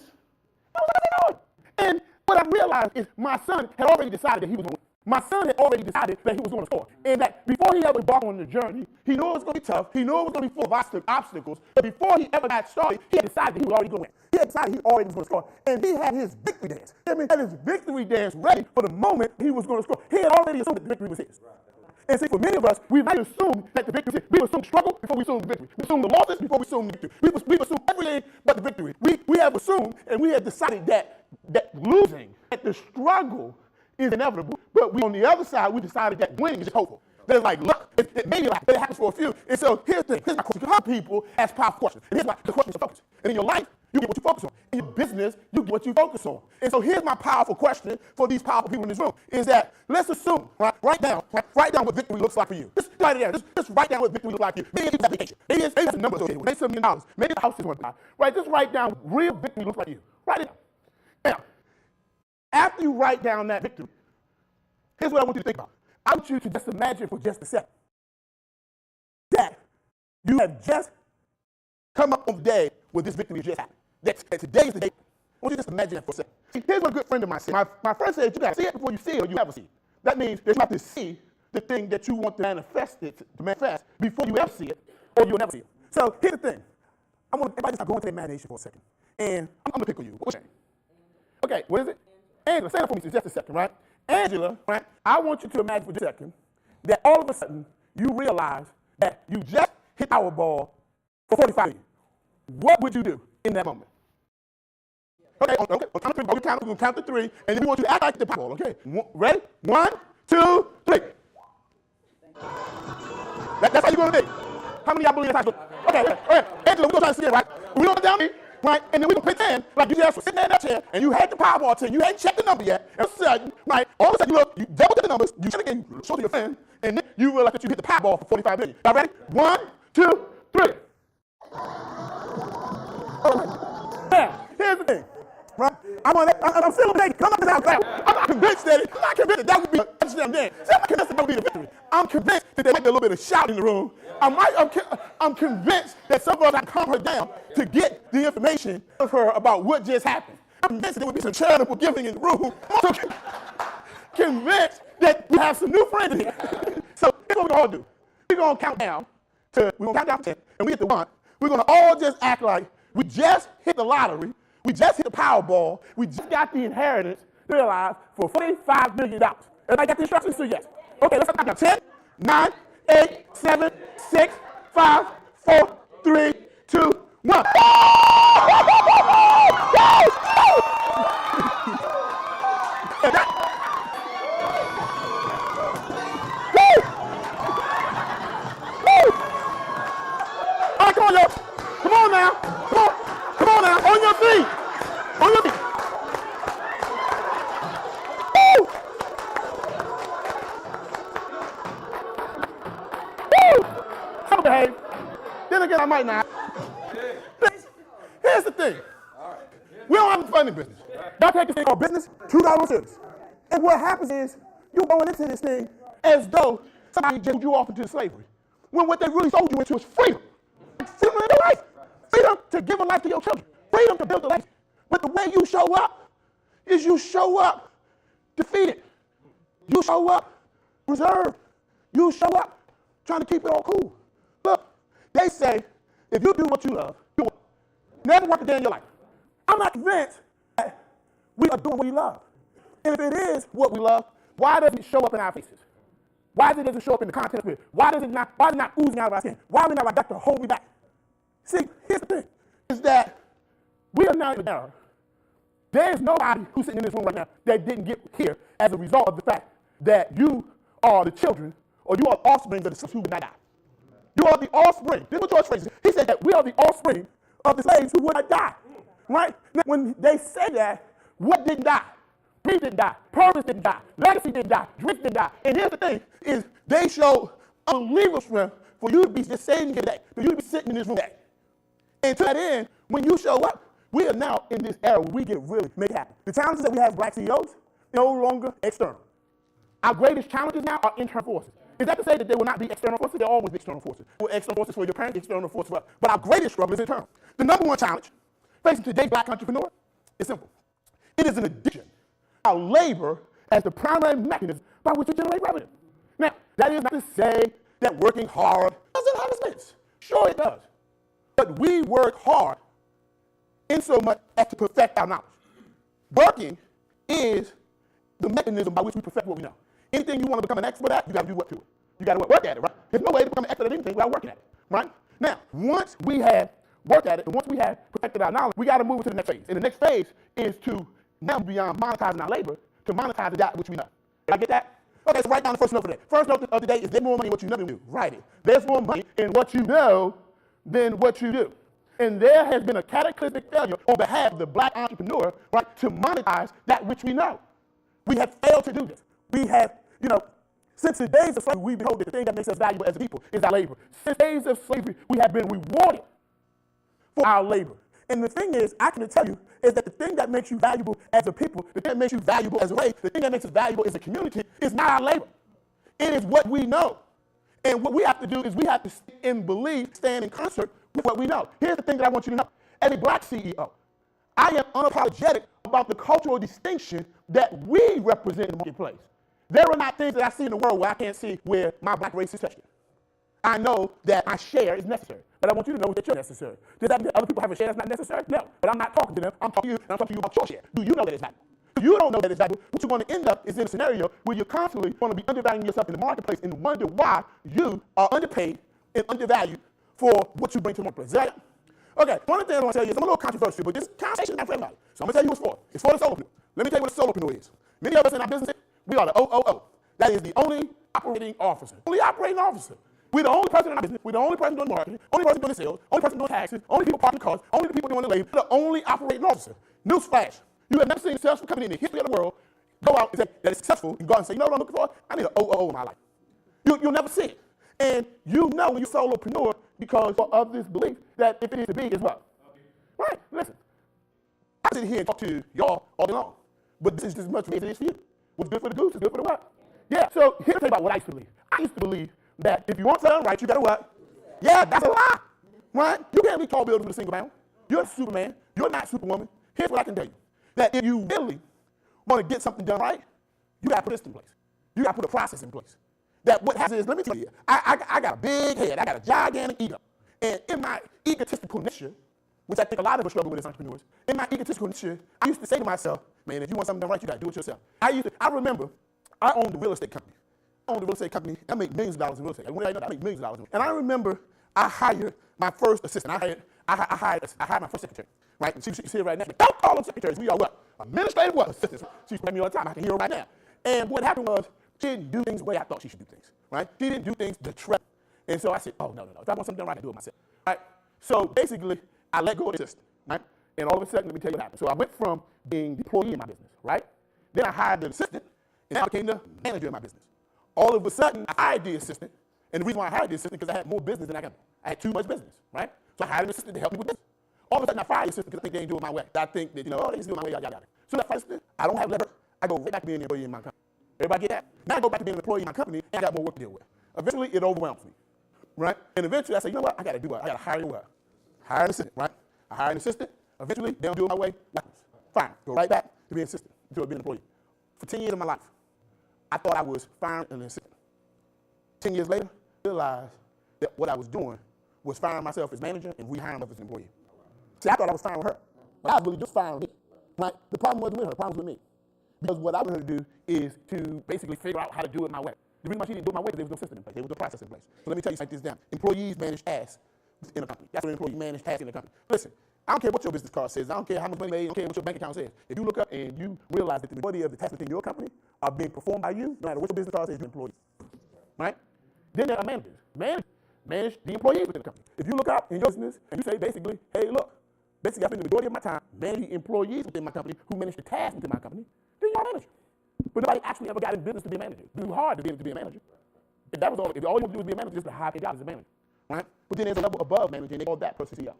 are you doing? And what I realized is my son had already decided that he was going to win. My son had already decided that he was going to score. And that before he ever embarked on the journey, he knew it was going to be tough. He knew it was going to be full of obstacles. But before he ever got started, he had decided that he was already going to win. He had decided he already was going to score. And he had his victory dance. He had his victory dance ready for the moment he was going to score. He had already assumed that the victory was his. And see, for many of us, we might assume that the victory is his. We assume struggle before we assume the victory. We assume the losses before we assume the victory. We assume everything but the victory. We have assumed and we have decided that losing, that the struggle is inevitable, but we on the other side, we decided that winning is hopeful. That it's like, look, it may be like, but it happens for a few. And so here's the thing, here's my question. How people ask powerful questions. And here's why the questions are focused. And in your life, you get what you focus on. In your business, you get what you focus on. And so here's my powerful question for these powerful people in this room, is that let's assume, write down what victory looks like for you. Just write it down. Just write down what victory looks like for you. Maybe it's vacation. Maybe it's a number associated with it. Maybe it's $1 million. Maybe the house is $1 million. Right? Just write down real victory looks like for you. Write it down. Now, after you write down that victory, Here's what I want you to think about. I want you to just imagine for just a second that you have just come up on the day where this victory just happened. That today is the day. I want you to just imagine that for a second. See, here's what a good friend of mine said. My friend said you got to see it before you see it or you never see it. That means that you have to see the thing that you want to manifest before you ever see it or you'll never see it. So here's the thing. I want everybody to start going to the imagination for a second. And I'm going to pick on you. What's your name? Okay, what is it? Angela. Stand up for me for just a second, right? Angela, right? I want you to imagine for just a second that all of a sudden you realize that you just hit Powerball for 45 million. What would you do in that moment? Okay. We're going to count to three, and then we want you to act like the Powerball, okay? Ready? 1, 2, 3. That's how you're going to do. How many of y'all believe that's how it's going? Okay. Angela, we're going to try to see it, right? We're going to down here, right? And then we're going to pretend like you just were sitting there in that chair, and you had the Powerball till you hadn't checked the number yet. And sudden, right? All of a sudden, you look, you double check the numbers, you check again, you show to your friend, and then you realize that you hit the Powerball for 45 million. Y'all ready? 1, 2, 3. Now, here's the thing, right? I'm still a come up and down. I'm not convinced that would be a touchdown game. See, I'm not convinced that would be the victory. I'm convinced that there might be a little bit of shout in the room. I'm convinced that some of us have calm her down to get the information of her about what just happened. I'm convinced that there would be some charitable giving in the room. I'm also convinced that we have some new friends in here. So here's what we're going to do. We're going to count down to 10, and we hit the 1. We're going to all just act like we just hit the lottery. We just hit the Powerball. We just got the inheritance realized for $45 million. Everybody got the instructions? So yes. Okay, let's count down. 10, 9, 8, 7, 6, 5, 4, 3, 2, 1. All right, come on, y'all. Come on now. Come on now. On your feet. On your feet. Woo! Woo! I'll behave. Then again, I might not. Here's the thing. We don't have a funny business. Y'all take this thing called business, $2 service. And what happens is you're going into this thing as though somebody sold you off into slavery. When what they really sold you into is freedom. Freedom in your life. Freedom to give a life to your children. Freedom to build a life. But the way you show up is you show up defeated. You show up reserved. You show up trying to keep it all cool. Look, they say if you do what you love, you will never work a day in your life. I'm not convinced that we are doing what we love. And if it is what we love, why doesn't it show up in our faces? Why does it show up in the content of it? Why is it not oozing out of our skin? Why are we not like that to hold me back? See, here's the thing, is that we are now in the era. There is nobody who's sitting in this room right now that didn't get here as a result of the fact that you are the children or you are offspring of the slaves who would not die. You are the offspring. This is what George phrases. He said that we are the offspring of the slaves who would not die. Right? Now, when they say that, what didn't die? Greed didn't die. Purpose didn't die. Legacy didn't die. Drink didn't die. And here's the thing, is they show unbelievable strength for you to be just sitting here today, for you to be sitting in this room today. And to that end, when you show up, we are now in this era where we get really make it happen. The challenges that we have as black CEOs, no longer external. Our greatest challenges now are internal forces. Is that to say that there will not be external forces? There will always be external forces. Well, external forces for your parents, external forces for us. But our greatest struggle is internal. The number one challenge facing today's black entrepreneur is simple. It is an addiction. Our labor as the primary mechanism by which we generate revenue. Now, that is not to say that working hard doesn't have its limits. Sure it does. But we work hard in so much as to perfect our knowledge. Working is the mechanism by which we perfect what we know. Anything you want to become an expert at, you got to do what to it. You got to work at it, right? There's no way to become an expert at anything without working at it, right? Now, once we have worked at it, and once we have perfected our knowledge, we got to move to the next phase. And the next phase is to now beyond monetizing our labor, to monetize that which we know. Did I get that? Okay, so write down the first note for the day. First note of the day is there's more money in what you know than do. Write it. There's more money in what you know than what you do. And there has been a cataclysmic failure on behalf of the black entrepreneur, right, to monetize that which we know. We have failed to do this. We have, since the days of slavery, we've been told that the thing that makes us valuable as a people is our labor. Since the days of slavery, we have been rewarded for our labor. And the thing is, I can tell you, is that the thing that makes you valuable as a people, the thing that makes you valuable as a race, the thing that makes us valuable as a community is not our labor. It is what we know. And what we have to do is we have to stick and believe, stand in concert with what we know. Here's the thing that I want you to know. As a black CEO, I am unapologetic about the cultural distinction that we represent in the marketplace. There are not things that I see in the world where I can't see where my black race is touched. I know that my share is necessary, but I want you to know that you're necessary. Does that mean that other people have a share that's not necessary? No, but I'm not talking to them. I'm talking to you, and I'm talking to you about your share. Do you know that it's valuable? If you don't know that it's valuable, what you're going to end up is in a scenario where you're constantly going to be undervaluing yourself in the marketplace and wonder why you are underpaid and undervalued for what you bring to the marketplace. Is that it? Okay, one of the things I want to tell you is I'm a little controversial, but this conversation is not for everybody. So I'm going to tell you what it's for. It's for the solopreneur. Let me tell you what a solopreneur is. Many of us in our business, we are the OOO. That is the only operating officer. Only operating officer. We're the only person in our business. We're the only person doing marketing, only person doing the sales, only person doing taxes, only people parking cars, only the people doing the labor. We're the only operating officer. Newsflash. You have never seen a successful company in the history of the world go out and say that it's successful and go out and say, you know what I'm looking for? I need an OOO in my life. You'll never see it. And you know when you're solopreneur because of this belief that if it is to be, it's what? Right, listen. I sit here and talk to y'all all day long, but this is just as much for me as it is for you. What's good for the goose is good for the what? Yeah, so here's the thing about what I used to believe. I used to believe that if you want something right, you gotta what? Yeah, that's a lie, right? You can't be tall buildings with a single bound. You're Superman. You're not Superwoman. Here's what I can tell you. That if you really want to get something done right, you gotta put this in place. You gotta put a process in place. That what happens is, let me tell you, I got a big head. I got a gigantic ego. And in my egotistical nature, which I think a lot of us struggle with as entrepreneurs, in my egotistical nature, I used to say to myself, man, if you want something done right, you gotta do it yourself. I remember I owned a real estate company. I made millions of dollars in real estate. I made millions of dollars. And I remember I hired my first assistant. I hired my first secretary, right? And she's here right now. Don't call them secretaries. We are what? Administrative what? Assistants. She's playing me all the time. I can hear her right now. And what happened was she didn't do things the way I thought she should do things, right? She didn't do things the trap. And so I said, oh, no. If I want something done right, I do it myself, right? So basically, I let go of the assistant, right? And all of a sudden, let me tell you what happened. So I went from being the employee in my business, right? Then I hired the assistant, and I became the manager in my business. All of a sudden, I hired the assistant, and the reason why I hired the assistant is because I had more business than I got. I had too much business, right? So I hired an assistant to help me with business. All of a sudden, I fired the assistant because I think they ain't doing it my way. I think that, they just do it my way, yada. So that assistant, I don't have leverage. I go right back to being an employee in my company. Everybody get that? Now I go back to being an employee in my company, and I got more work to deal with. Eventually, it overwhelms me, right? And eventually, I say, you know what? I got to do what? I got to hire what? Hire an assistant, right? I hire an assistant. Eventually, they don't do it my way. What happens? Fine. Go right back to being an assistant, to being an employee. For 10 years of my life, I thought I was firing an assistant. 10 years later, I realized that what I was doing was firing myself as manager and rehiring myself as an employee. See, I thought I was firing her, but I was really just firing me. Right? The problem wasn't with her, the problem was with me. Because what I wanted her to do is to basically figure out how to do it my way. The reason why she didn't do it my way is there was no system in place. There was no process in place. So let me tell you, write this down. Employees manage tasks in a company. That's what an employee manage tasks in a company. Listen, I don't care what your business card says. I don't care how much money you made. I don't care what your bank account says. If you look up and you realize that the majority of the tasks within your company are being performed by you, no matter what your business card says, you're employees. Right? Then there are managers. Manage the employees within the company. If you look up in your business and you say basically, hey, look, basically I spend the majority of my time managing employees within my company who manage the tasks within my company, then you're a manager. But nobody actually ever got in business to be a manager. It's hard to be able to be a manager. If all you want to do is be a manager, just a high-paid job as a manager. Right? But then there's a level above manager, and they call that person CEO.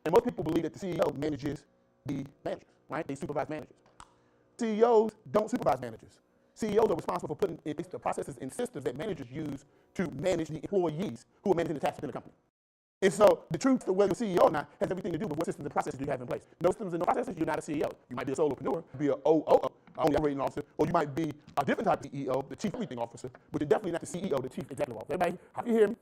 And most people believe that the CEO manages the managers, right? They supervise managers. CEOs don't supervise managers. CEOs are responsible for putting in place the processes and systems that managers use to manage the employees who are managing the tasks within the company. And so the truth of whether you're a CEO or not has everything to do with what systems and processes you have in place. No systems and no processes, you're not a CEO. You might be a solopreneur, be an OOO, only operating officer, or you might be a different type of CEO, the chief everything officer, but you're definitely not the CEO, the chief executive officer. Everybody, how you hear me?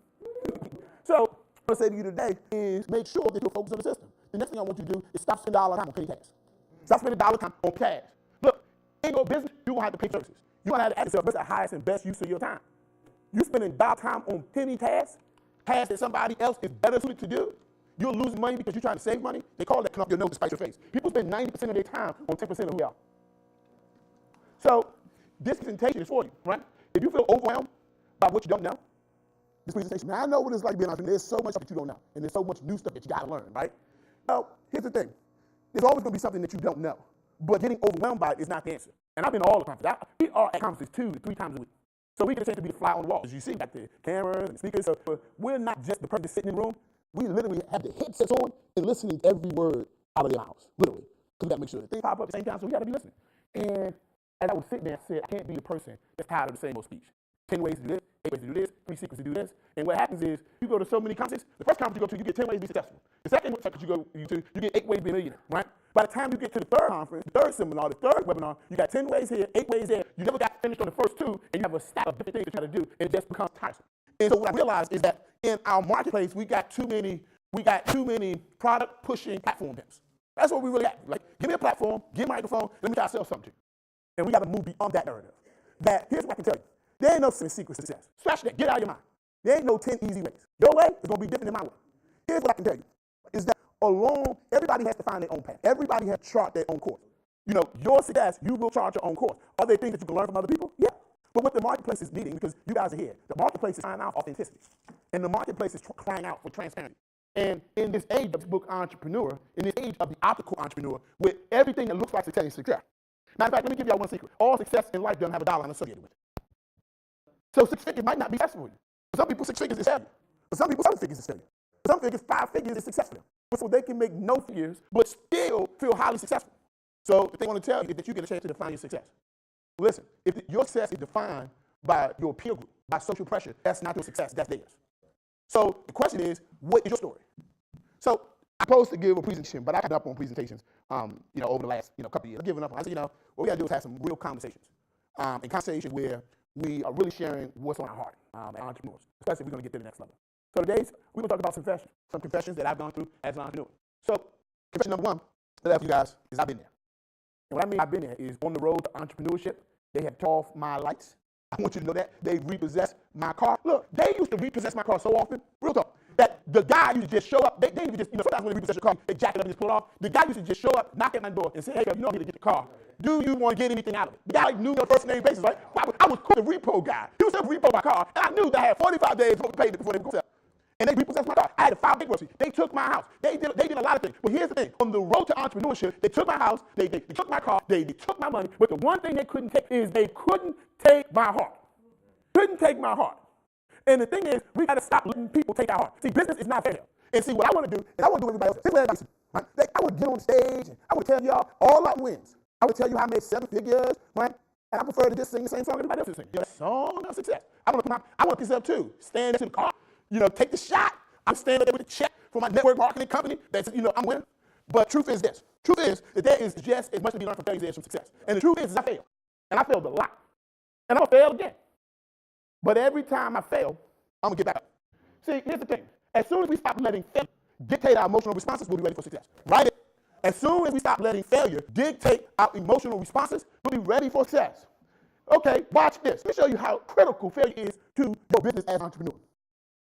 So what I want to say to you today is make sure that you're focused on the system. The next thing I want you to do is stop spending dollar time on petty tasks. Stop spending dollar time on cash. Look, in your business, you're going to have to pay services. You're going to have to ask yourself, what's the highest and best use of your time? You're spending dollar time on penny tasks that somebody else is better suited to do. You're losing money because you're trying to save money. They call that come off your nose despite your face. People spend 90% of their time on 10% of who they are. So this presentation is for you, right? If you feel overwhelmed by what you don't know, this presentation, man, I know what it's like being an entrepreneur. There's so much stuff that you don't know, and there's so much new stuff that you got to learn, right? So here's the thing. There's always going to be something that you don't know, but getting overwhelmed by it is not the answer. And I've been to all the conferences. We are at conferences 2 to 3 times a week. So we get a chance to be the fly on the wall. As you see, got the cameras and speakers. So we're not just the person sitting in the room. we literally have the headsets on and listening to every word out of their mouths, literally. Because we got to make sure that things pop up at the same time, so we got to be listening. And as I was sitting there, I said, I can't be the person that's tired of the same old speech. 10 ways to do this, 8 ways to do this, 3 secrets to do this. And what happens is, you go to so many conferences, the first conference you go to, you get 10 ways to be successful. The second conference you go to, you get 8 ways to be a millionaire, right? By the time you get to the third conference, the third seminar, the third webinar, you got 10 ways here, 8 ways there. You never got finished on the first 2, and you have a stack of different things to try to do, and it just becomes tiresome. And so what I realized is that in our marketplace, we got too many product pushing platform pimps. That's what we really got. Like, give me a platform, give me a microphone, let me try to sell something to you. And we got to move beyond that narrative. That here's what I can tell you. There ain't no secret to success. Scratch that. Get out of your mind. There ain't no 10 easy ways. Your way is going to be different than my way. Here's what I can tell you. Is that everybody has to find their own path. Everybody has to chart their own course. You know, your success, you will chart your own course. Are there things that you can learn from other people? Yeah. But what the marketplace is needing, because you guys are here, the marketplace is crying out for authenticity. And the marketplace is crying out for transparency. And in this age of the book entrepreneur, in this age of the optical entrepreneur, with everything that looks like success is success. Matter of fact, let me give y'all one secret. All success in life doesn't have a dollar associated with it. So 6 figures might not be successful for you. For some people, 6 figures is failure. For some people, 7 figures is failure. For some figures, 5 figures is successful. So they can make no figures, but still feel highly successful. So the thing I want to tell you is that you get a chance to define your success. Listen, if your success is defined by your peer group, by social pressure, that's not your success, that's theirs. So the question is, what is your story? So I'm supposed to give a presentation, but I've had up on presentations, over the last, couple of years. I've given up on. I said, what we got to do is have some real conversations, and conversations where we are really sharing what's on our heart as entrepreneurs, especially if we're going to get to the next level. So today, we're going to talk about some confessions that I've gone through as an entrepreneur. So confession number 1 that I have for you guys is I've been there. And what I mean I've been there is on the road to entrepreneurship, they have turned off my lights. I want you to know that. They repossessed my car. Look, they used to repossess my car so often, real talk, that the guy used to just show up. They didn't even just, sometimes when they repossess your car, they jack it up and just pull it off. The guy used to just show up, knock at my door, and say, hey, you know I need to get the car. Do you want to get anything out of it? The guy knew me on a first name basis, right? I was the repo guy. He was the repo my car, and I knew that I had 45 days to pay it before they would go sell. And they repossessed my car. I had to file bankruptcy. They took my house. They did a lot of things. But here's the thing. On the road to entrepreneurship, they took my house, they took my car, they took my money. But the one thing they couldn't take is they couldn't take my heart. Couldn't take my heart. And the thing is, we got to stop letting people take our heart. See, business is not fair. And see, what I want to do is I want to do everybody else. Here's what everybody says, right? I would get on stage and I would tell y'all all out wins. I would tell you how I made 7 figures, right? And I prefer to just sing the same song everybody else is singing. That song of success. I want to this up too. Stand next to the car, take the shot. I'm standing there with a check for my network marketing company that says, I'm winning. But truth is this. Truth is that there is just as much to be learned from failure as from success. And the truth is I failed. And I failed a lot. And I'm going to fail again. But every time I fail, I'm going to get back up. See, here's the thing. As soon as we stop letting failure dictate our emotional responses, we'll be ready for success. Write it. As soon as we stop letting failure dictate our emotional responses, we'll be ready for success. Okay, watch this. Let me show you how critical failure is to your business as an entrepreneur.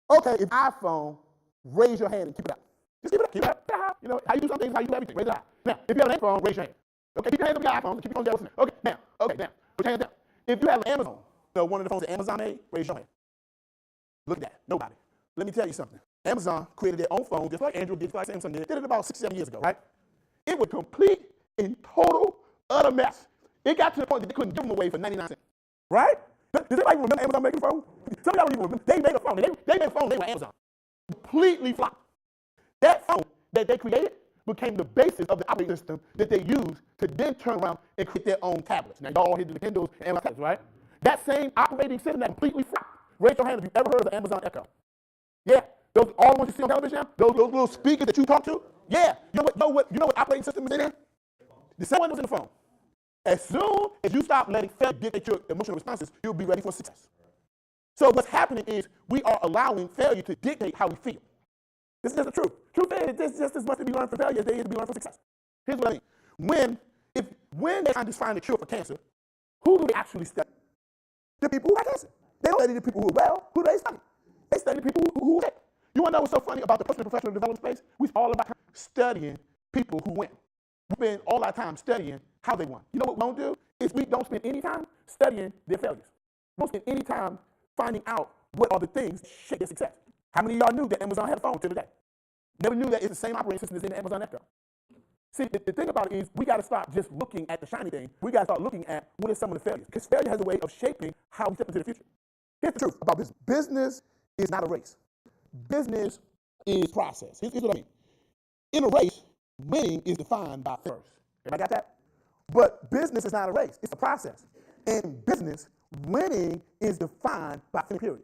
Okay, if iPhone, raise your hand and keep it up. Just keep it up. Keep it up. How you do some things, how you do everything. Raise it high. Now, if you have an iPhone, raise your hand. Okay, keep your hands on your iPhone. Keep your phone down. Okay, now. Put your hands down. If you have an Amazon, one of the phones that Amazon made, raise your hand. Look at that. Nobody. Let me tell you something. Amazon created their own phone, just like Android did, just like Samsung did. Did it about 6-7 years ago, right? It was complete and total utter mess. It got to the point that they couldn't give them away for 99 cents. Right? Does anybody remember Amazon making a phone? Some of y'all don't even remember. They made a phone. They made a phone. They were Amazon. Completely flopped. That phone that they created became the basis of the operating system that they used to then turn around and create their own tablets. Now, y'all hit the Nintendos and Amazon tablets, right? That same operating system that completely flopped. Raise your hand if you've ever heard of the Amazon Echo. Yeah. Those all the ones you see on television now? Those little speakers that you talk to? Yeah. You know what operating system is in there? The same one that was in the phone. As soon as you stop letting failure dictate your emotional responses, you'll be ready for success. So what's happening is we are allowing failure to dictate how we feel. This is just the truth. Truth is there's just as much to be learned from failure as there is to be learned from success. Here's what I mean. When they're trying to find a cure for cancer, who do they actually study? The people who have cancer. They don't study the people who are well. Who do they study? They study the people who are sick. You want to know what's so funny about the personal and professional development space? We're all about studying people who win. We spend all our time studying how they won. You know what we don't do? Is we don't spend any time studying their failures. We don't spend any time finding out what are the things that shape their success. How many of y'all knew that Amazon had a phone till today? Never knew that it's the same operating system as in the Amazon Echo. See, the thing about it is we got to stop just looking at the shiny thing. We got to start looking at what are some of the failures. Because failure has a way of shaping how we step into the future. Here's the truth about business. Business is not a race. Business is process. Here's what I mean. In a race, winning is defined by first. Everybody got that? But business is not a race. It's a process. In business, winning is defined by finish, period.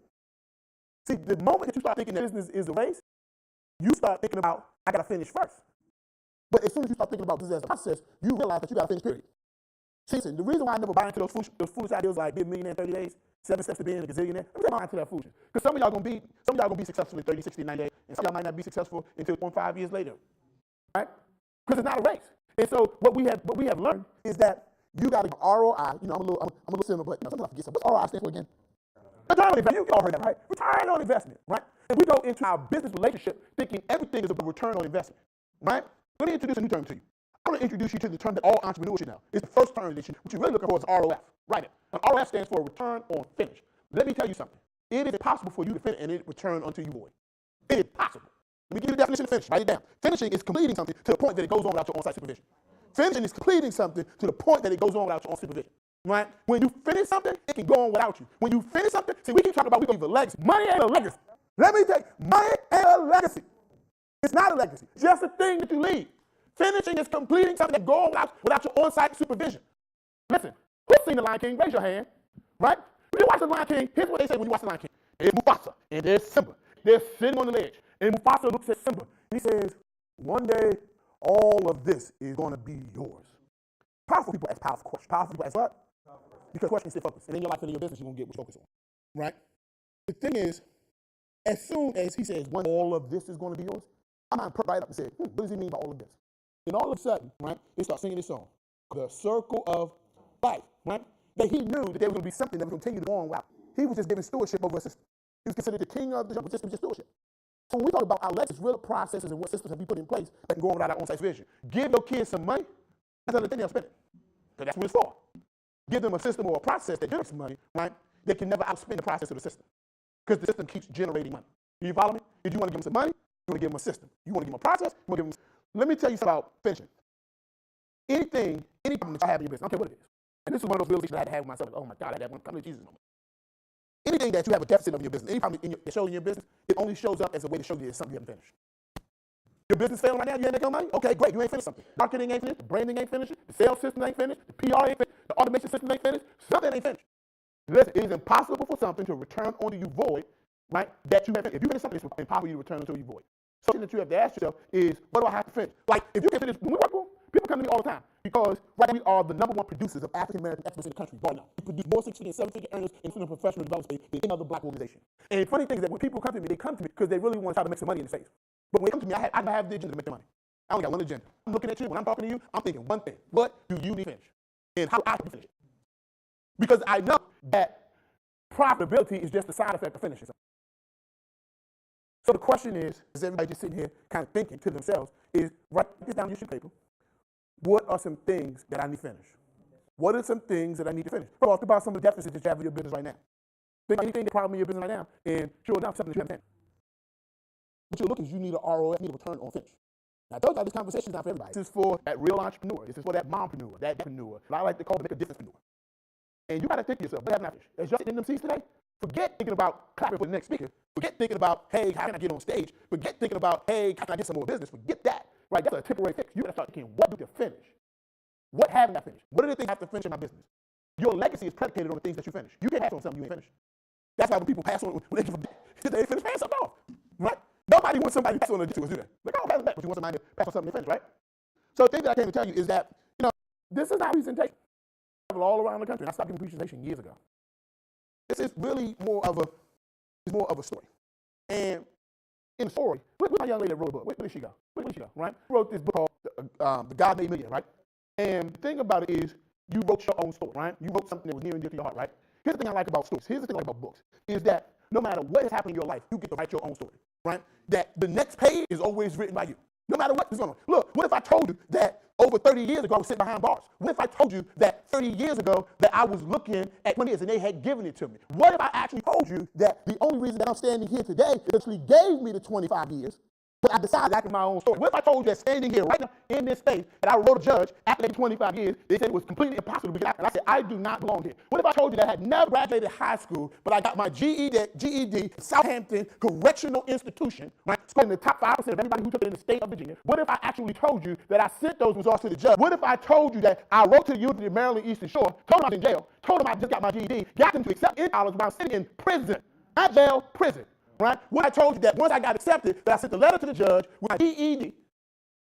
See, the moment that you start thinking that business is a race, you start thinking about, I got to finish first. But as soon as you start thinking about business as a process, you realize that you got to finish, period. See, listen, the reason why I never buy into those foolish ideas like be a millionaire in 30 days, 7 steps to being a gazillionaire, let me buy into that foolishness. Because some of y'all gonna be successful in 30, 60, 90 days, and some of y'all might not be successful until 5 years later. Right? Because it's not a race. And so what we have learned is that you got to ROI. You know, I'm a little simple, but sometimes I forget something. What's ROI stand for again? Return on investment. You all heard that, right? Return on investment, right? And we go into our business relationship thinking everything is about return on investment, right? Let me introduce a new term to you. I want to introduce you to the term that all entrepreneurs should know. It's the first term that what you're really looking for is ROF. Write it. And ROF stands for return on finish. Let me tell you something. It is impossible for you to finish and it return unto you void. It is possible. Let me give you the definition of finish. Write it down. Finishing is completing something to the point that it goes on without your on-site supervision. Finishing is completing something to the point that it goes on without your own supervision. Right? When you finish something, it can go on without you. When you finish something, see, we keep talking about we leave a legacy. Money ain't a legacy. Let me tell you, money ain't a legacy. It's not a legacy. It's just a thing that you leave. Finishing is completing something that goes on without your on-site supervision. Listen, who's seen The Lion King? Raise your hand. Right? When you watch The Lion King, here's what they say when you watch The Lion King. There's Mufasa, and there's Simba. They're sitting on the ledge. And Mufasa looks at Simba, and he says, one day, all of this is going to be yours. Powerful people ask powerful questions. Powerful people ask what? Because questions stay focused. And in your life and in your business, you're going to get what you focus on. Right? The thing is, as soon as he says, when all of this is going to be yours, my mind perked right up and said, what does he mean by all of this? And all of a sudden, right, they start singing this song, The Circle of Life, right? That he knew that there was going to be something that would continue to go on while he was just giving stewardship over a system. He was considered the king of the jungle, just stewardship. So when we talk about our legacy, real processes and what systems have we put in place that can go on without our on-site vision. Give your kids some money, that's another thing they'll spend it. Because that's what it's for. Give them a system or a process that generates money, right? They can never outspend the process of the system. Because the system keeps generating money. Do you follow me? If you want to give them some money, you want to give them a system. You want to give them a process, you want to give them. Let me tell you something about finishing. Any problem that you have in your business, I don't care what it is. And this is one of those realizations I had to have with myself. Like, oh my God, I had that one come to Jesus moment. Anything that you have a deficit of in your business, any problem that shows in your business, it only shows up as a way to show you there's something you haven't finished. Your business failing right now, you ain't making no money? Okay, great, you ain't finished something. Marketing ain't finished, the branding ain't finished, the sales system ain't finished, the PR ain't finished, the automation system ain't finished, something ain't finished. Listen, it is impossible for something to return onto you void, right, that you haven't. If you finish something, it's impossible for you to return until you void. Something that you have to ask yourself is, what do I have to finish? Like, if you can finish, when we work, people come to me all the time because right now we are the #1 producers of African-American experts in the country right now. We produce more 6-figure and 7-figure earners in professional development space than any other black organization. And the funny thing is that when people come to me, they come to me because they really want to try to make some money in the space. But when they come to me, I have the agenda to make the money. I only got one agenda. I'm looking at you, when I'm talking to you, I'm thinking one thing. What do you need to finish? And how I can finish it? Because I know that profitability is just a side effect of finishing something. So the question is everybody just sitting here kind of thinking to themselves, is write this down on your sheet of paper. What are some things that I need to finish? What are some things that I need to finish? First of all, think about some of the deficits that you have in your business right now. Think about anything that's problem in your business right now, and sure enough, something that you haven't finished. What you're looking is you need an ROF, you need a return on finish. Now, I told you this conversation is not for everybody. This is for that real entrepreneur. This is for that mompreneur, that dadpreneur. I like to call it make a difference-preneur. And you got to think to yourself, what have I finished? As y'all sitting in them seats today, forget thinking about clapping for the next speaker. Forget thinking about, hey, how can I get on stage? Forget thinking about, hey, how can I get some more business? Forget that. Right? That's a temporary fix. You got to start thinking, what do you finish? What haven't I finished? What are the things I have to finish in my business? Your legacy is predicated on the things that you finish. You can't pass on something you ain't finished. That's why when people pass on, when they finish paying something off. Right? Nobody wants somebody to pass on to do that. Like, oh, pass it back, but you want somebody to pass on something they finish, right? So the thing that I came to tell you is that, this is not presentation. I travel all around the country, and I stopped giving presentation years ago. This is really more of a story. And in the story, look at my young lady that wrote a book. Where did she go? Right? She wrote this book called The God Made Millionaire, right? And the thing about it is, you wrote your own story, right? You wrote something that was near and dear to your heart, right? Here's the thing I like about stories. Here's the thing I like about books, is that no matter what has happened in your life, you get to write your own story, right? That the next page is always written by you. No matter what is going on. Look, what if I told you that over 30 years ago I was sitting behind bars? What if I told you that 30 years ago that I was looking at 20 years and they had given it to me? What if I actually told you that the only reason that I'm standing here today is actually gave me the 25 years But I decided to act in my own story. What if I told you that standing here right now in this space that I wrote a judge after 25 years, they said it was completely impossible to be out, and I said, I do not belong here. What if I told you that I had never graduated high school, but I got my GED Southampton Correctional Institution, right, scored in the top 5% of everybody who took it in the state of Virginia? What if I actually told you that I sent those results to the judge? What if I told you that I wrote to the University of Maryland Eastern Shore, told them I was in jail, told them I just got my GED, got them to accept in college while sitting in prison, not jail, prison. Right? What I told you that once I got accepted, that I sent a letter to the judge with my GED,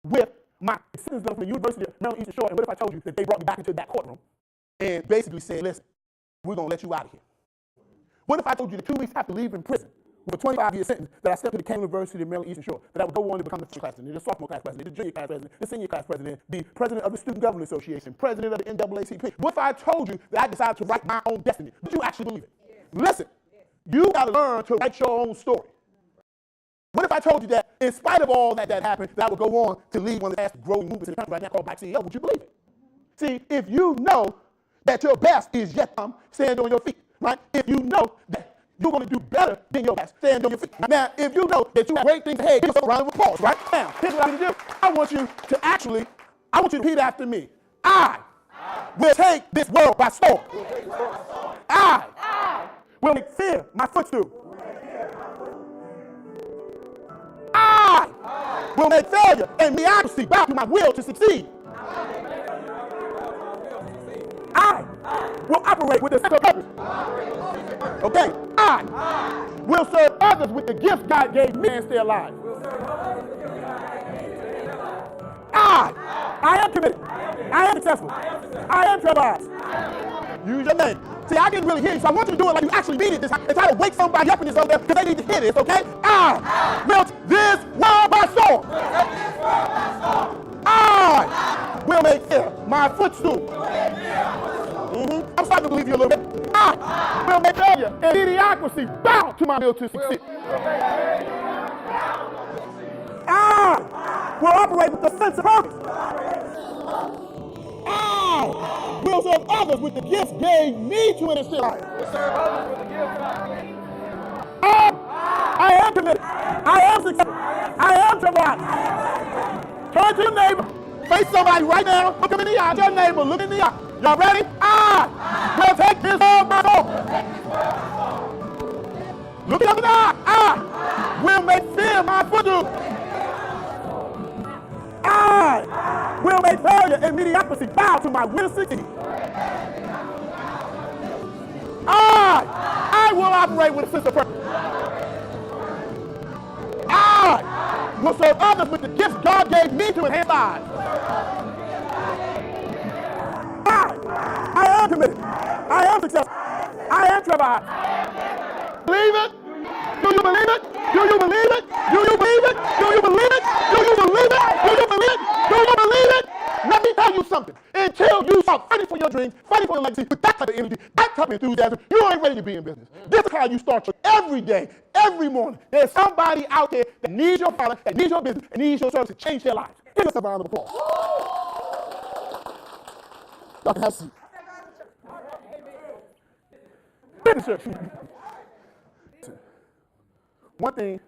with my acceptance letter from the University of Maryland Eastern Shore, and what if I told you that they brought me back into that courtroom and basically said, listen, we're going to let you out of here? What if I told you that 2 weeks after leaving prison with a 25-year sentence that I stepped to the University of Maryland Eastern Shore, that I would go on to become the first class president, the sophomore class president, the junior class president, the senior class president, the president of the Student Government Association, president of the NAACP? What if I told you that I decided to write my own destiny? Did you actually believe it? Listen, you got to learn to write your own story. What if I told you that in spite of all that happened, that I would go on to lead one of the fastest growing movements in the country right now called BlackCEO? Would you believe it? See, if you know that your best is yet to come, stand on your feet, right? If you know that you're going to do better than your best, stand on your feet. Now, if you know that you have great things ahead, give yourself a round of applause, right? Now, here's what I need to do. I want you to repeat after me. I will take this world by storm. I will make fear my footstool. I will make failure and mediocrity bow to my will to succeed. I will operate with a sense of purpose. Okay, I will serve others with the gifts God gave me and stay alive. I am committed. I am successful. I am trustworthy. Use your name. See, I didn't really hear you, so I want you to do it like you actually mean it this time and try to wake somebody up in this over there because they need to hear this, okay? I will this world by storm. I will make fear my footstool. I'm starting to believe you a little bit. I will make failure and mediocrity bow to my will to succeed. I will operate with a sense of purpose. I will serve others with the gifts gave me to instill life. I am committed. I am successful. I am trustworthy. Turn to your neighbor. Face somebody right now. Look him in the eye. Your neighbor. Look in the eye. Y'all ready? I will take this world by storm. Look him in the eye. I will make fear my footstool. I will make failure and mediocrity bow to my will to succeed. I will operate with a sense of purpose. I will serve others with the gifts God gave me to enhance lives. I am committed. I am successful. I am trustworthy. Believe it? Do you believe it? Do you believe it? Do you believe it? Do you believe it? Do you believe it? Do you believe it? Do you believe it? Let me tell you something. Until you start fighting for your dreams, fighting for your legacy, with that type of energy, that type of enthusiasm, you ain't ready to be in business. This is how you start your every day, every morning. There's somebody out there that needs your product, that needs your business, and needs your service to change their lives. Give us a round of applause. Y'all can have a seat. One thing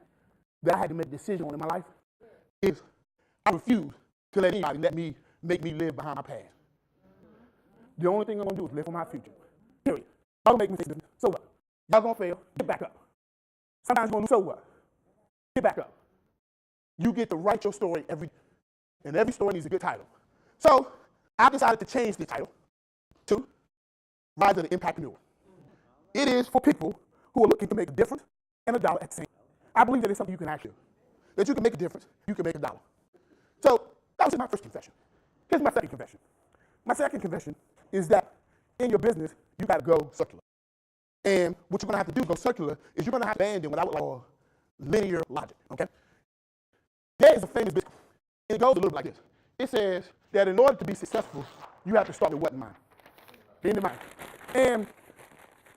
that I had to make a decision on in my life is I refuse to let anybody make me live behind my past. The only thing I'm gonna do is live for my future. Period. Y'all gonna make mistakes, so what? Y'all gonna fail, get back up. Sometimes you're gonna do, so what? Get back up. You get to write your story and every story needs a good title. So I decided to change the title to Rise of the Impactpreneur. It is for people who are looking to make a difference and a dollar at the same time. I believe that it's something you can actually do. That you can make a difference, you can make a dollar. So that was my first confession. Here's my second confession. My second confession is that in your business, you got to go circular. And what you're going to have to do to go circular is you're going to have to abandon what I would call linear logic, okay? There is a famous business, and it goes a little bit like this. It says that in order to be successful, you have to start with what in mind? In mind. And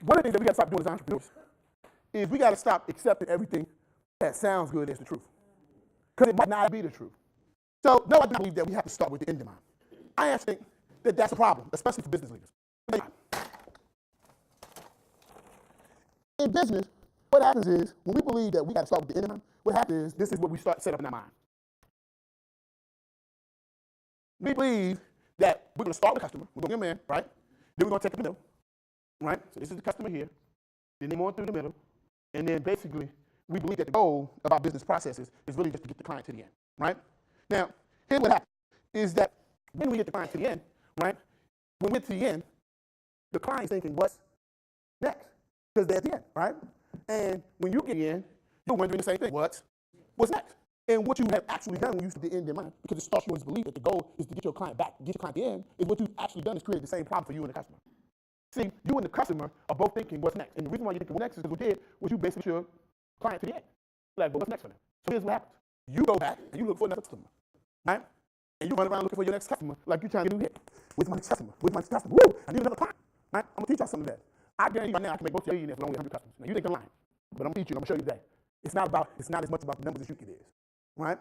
one of the things that we got to stop doing as entrepreneurs is we got to stop accepting everything that sounds good as the truth. Because it might not be the truth. So, no, I don't believe that we have to start with the end in mind. I actually think that that's a problem, especially for business leaders. In business, what happens is, when we believe that we got to start with the end in mind, what happens is, this is what we start set up in our mind. We believe that we're going to start with the customer. We're going to get them in, right? Then we're going to take the middle, right? So this is the customer here. Then they go on through the middle. And then basically, we believe that the goal of our business processes is really just to get the client to the end, right? Now, here's what happens, is that when we get the client to the end, right? When we get to the end, the client's thinking, what's next? Because they're at the end, right? And when you get in, you're wondering the same thing. What's next? And what you have actually done when you use the end in mind, because it starts you always believe that the goal is to get your client back, get your client to the end, is what you've actually done is created the same problem for you and the customer. See, you and the customer are both thinking what's next. And the reason why you think what's next is because what you did was you basically your client to the end. Like, well, what's next for them? So here's what happens. You go back and you look for another customer, right? And you run around looking for your next customer like you're trying to get a new hit. Where's my next customer? Where's my next customer? Woo! I need another client, right? I'm going to teach y'all something today. I guarantee you right now I can make both of you millionaires with only 100 customers. Now, you think I'm lying, but I'm going to teach you. I'm going to show you today. It's not as much about the numbers as you think it is, right?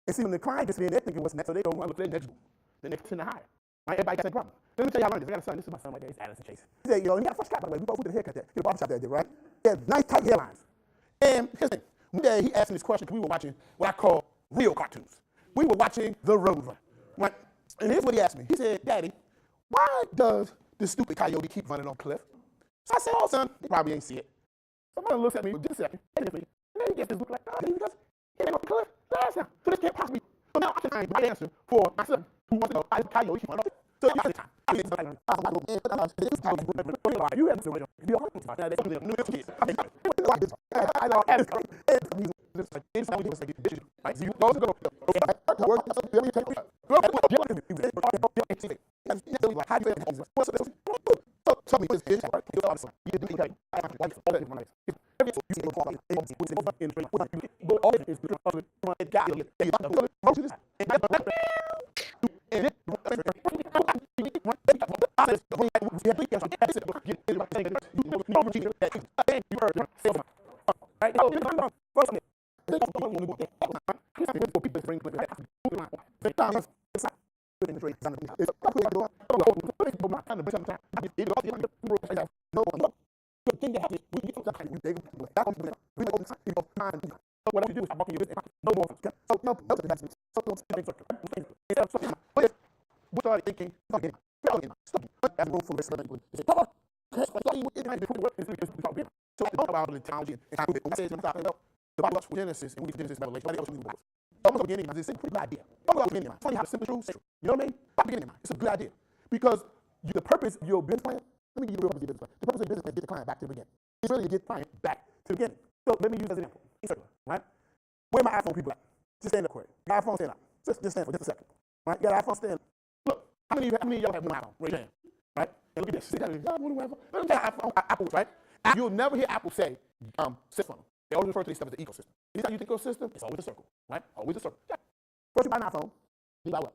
And see, when the client gets in, they're thinking what's next, so they go and look for the next group. The next 10 to hire, right? Everybody got that problem. Let me tell you how I learned this. I got a son. This is my son right there. He's Addison Chase. He said, he got a fresh cut, by the way. We both went to the haircut there. He had a barbershop there, right? He had nice tight hairlines. And here's the thing. One day he asked me this question because we were watching what I call real cartoons. We were watching The Rover, right? And here's what he asked me. He said, Daddy, why does the stupid coyote keep running on the cliff? So I said, oh, son, he probably ain't see it. Somebody looks at me for just a second, and then he gets this look like, oh, because he ain't off the cliff last time. So this can't possibly be. So now I can find the right answer for my son who wants to know why the coyote keep running off the cliff. So I said, time. I didn't know. You have to be a hard one. Now, there's new kids. I think, I know, and it's not like this, right? So you go to go. Okay, work, let me take it. So tell me, what is this? You didn't take all that information. Every so you see all the in all it is it got you. What you do is I'm walking your business. No more. So no, we started thinking, stop. That's room full of people. They say, Papa, so I know about the technology and time when I say something about the Bible from Genesis and we get Genesis Revelation. What else we books? Almost beginning, it's a pretty good idea. Don't go beginning. Funny how simple truth. You know what I mean? Stop beginning. It's a good idea because the purpose of your business plan. Let me give you the purpose of your business plan. The purpose of your business plan is to get the client back to the beginning. It's really to get the client back to the beginning. So let me use as an example. Circular, right? Where my iPhone people at? Just stand up quick. Your iPhone stand up. Just stand for just a second. Right? You got an iPhone stand up. Look, how many of y'all have one iPhone? Raise your hand. Right? And look at this. See that? Let me tell Apple, right? You'll never hear Apple say system. They always refer to these stuff as the ecosystem. Anytime you think ecosystem, it's always a circle, right? Always a circle. Yeah. First you buy an iPhone, you buy what?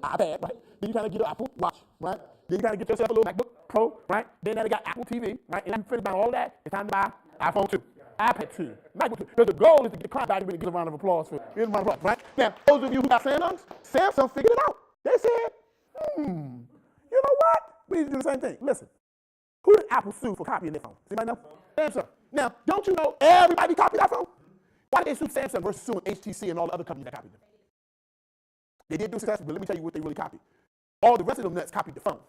iPad, right? Then you kind of get an Apple Watch, right? Then you kind of get yourself a little MacBook Pro, right? Then now they got Apple TV, right? And after you finish buying all that, it's time to buy iPhone 2, iPad 2, MacBook 2. Because the goal is to get the client back and really give a round of applause for it, right? Now, those of you who got Samsung figured it out. They said, you know what? We need to do the same thing. Listen, who did Apple sue for copying their phone? Does anybody know? Samsung. Now, don't you know everybody copied that phone? Why did they sue Samsung versus suing HTC and all the other companies that copied them? They did do successfully, but let me tell you what they really copied. All the rest of them nuts copied the phone.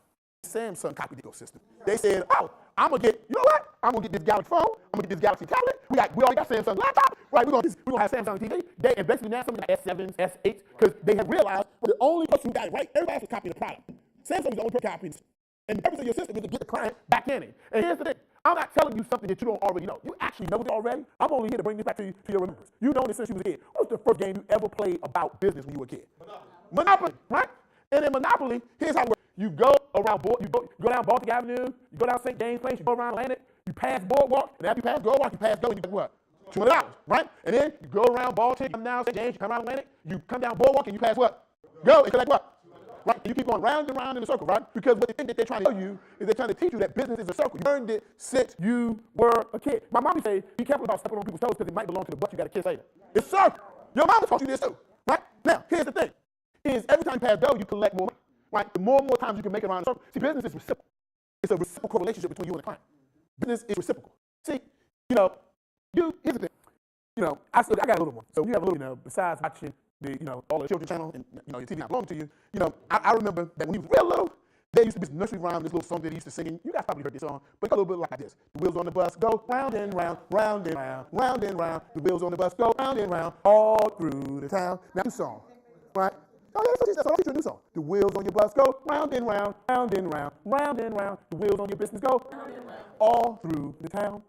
Samsung copied the ecosystem. They said, oh, I'm going to get, you know what? I'm going to get this Galaxy phone. I'm going to get this Galaxy tablet. We already got Samsung laptop. Right, we're going to have Samsung TV. And basically now something like S7s, S8s, because they have realized the only person who got it right, everybody else was copying the product. Samsung is the only person copying it. And the purpose of your system is to get the client back in it. And here's the thing. I'm not telling you something that you don't already know. You actually know it already. I'm only here to bring this back to your remembrance. You know this since you was a kid. What was the first game you ever played about business when you were a kid? Monopoly, right? And in Monopoly, here's how it works. You go around, you go down Baltic Avenue, you go down St. James Place, you go around Atlantic, you pass Boardwalk, and after you pass Boardwalk, you pass Go, and you get what? $200, right? And then you go around Baltic, come down St. James, you come around Atlantic, you come down Boardwalk, and you pass what? Go, and collect what? Right? And you keep going round and round in a circle, right? Because what the thing that they're trying to tell you is they're trying to teach you that business is a circle. You learned it since you were a kid. My mom would say, be careful about stepping on people's toes because it might belong to the butt you got to kiss later. It's a circle. Your mama taught you this too, right? Now, here's the thing. Is every time you pass go, you collect more money, right? The more and more times you can make it around the circle. See, business is reciprocal. It's a reciprocal relationship between you and the client. Business is reciprocal. See, you know, Here's the thing. I got a little one. So you have a little, besides watching all the children's channel and, your TV not belong to you, I remember that when he was real little, there used to be this nursery rhyme, this little song that he used to sing. You guys probably heard this song, but it goes a little bit like this. The wheels on the bus go round and round, round and round, round and round. The wheels on the bus go round and round, all through the town. Now, new song, right? Oh, yeah, that's what I'm a new song. The wheels on your bus go round and round, round and round, round and round. The wheels on your business go round and round, all through the town.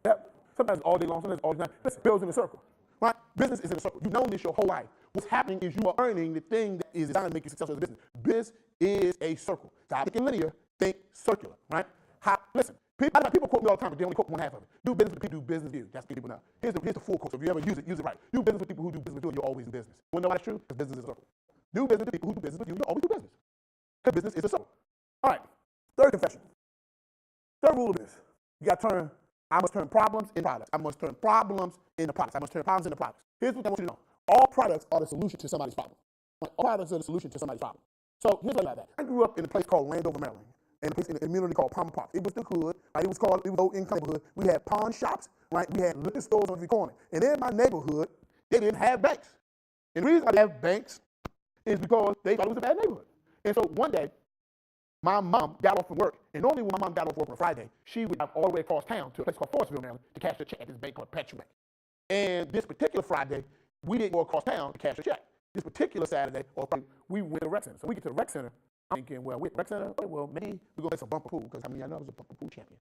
Yep. Sometimes all day long, sometimes all the time. Listen, bills in a circle, right? Business is in a circle. You've known this your whole life. What's happening is you are earning the thing that is designed to make you successful as a business. This is a circle. Stop thinking linear, think circular, right? Listen, people quote me all the time, but they only quote one half of it. Do business with people who do business with you. That's what people know. Here's the full quote. So if you ever use it right. Do business with people who do business with you, and you're always in business. You want to know why that's true? Because business is a circle. Do business with people who do business with you, and you'll always do business. Because business is a circle. All right, third confession. Third rule of this. I must turn problems into products. I must turn problems into products. I must turn problems into products. Here's what I want you to know. All products are the solution to somebody's problem. Right? All products are the solution to somebody's problem. So here's what I that. I grew up in a place called Landover, Maryland, and a place in a community called Palmer Park. It was the hood, right? It was low-income neighborhood. We had pawn shops, right? We had liquor stores on every corner. And in my neighborhood, they didn't have banks. And the reason why they have banks is because they thought it was a bad neighborhood. And so one day, my mom got off from work, and normally when my mom got off work on a Friday, she would drive all the way across town to a place called Forestville, Maryland, to cash a check at this bank called Petro Bank. And this particular Friday, we didn't go across town to cash a check. This particular Saturday, we went to the rec center. So we get to the rec center, I'm thinking, well, we're at the rec center, okay, well, maybe we're going to play some bumper pool, because I know I was a bumper pool champion.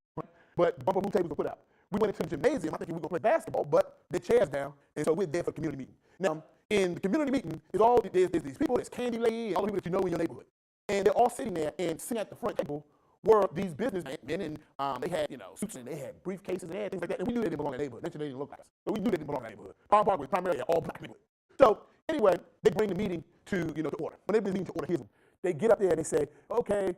But bumper pool tables were put out. We went into the gymnasium, I'm thinking we're going to play basketball, but the chair's down, and so we're there for a community meeting. Now, in the community meeting, there's these people, there's Candy Lady, and all the people that you know in your neighborhood. And they're all sitting there, and sitting at the front table were these businessmen, and they had, suits, and they had briefcases, and they had things like that, and we knew they didn't belong in the neighborhood. They didn't look like us, but we knew they didn't belong in the neighborhood. Palmer Park was primarily an all-black neighborhood. So anyway, they bring the meeting to order. When they bring the meeting to order, here's them. They get up there and they say, okay,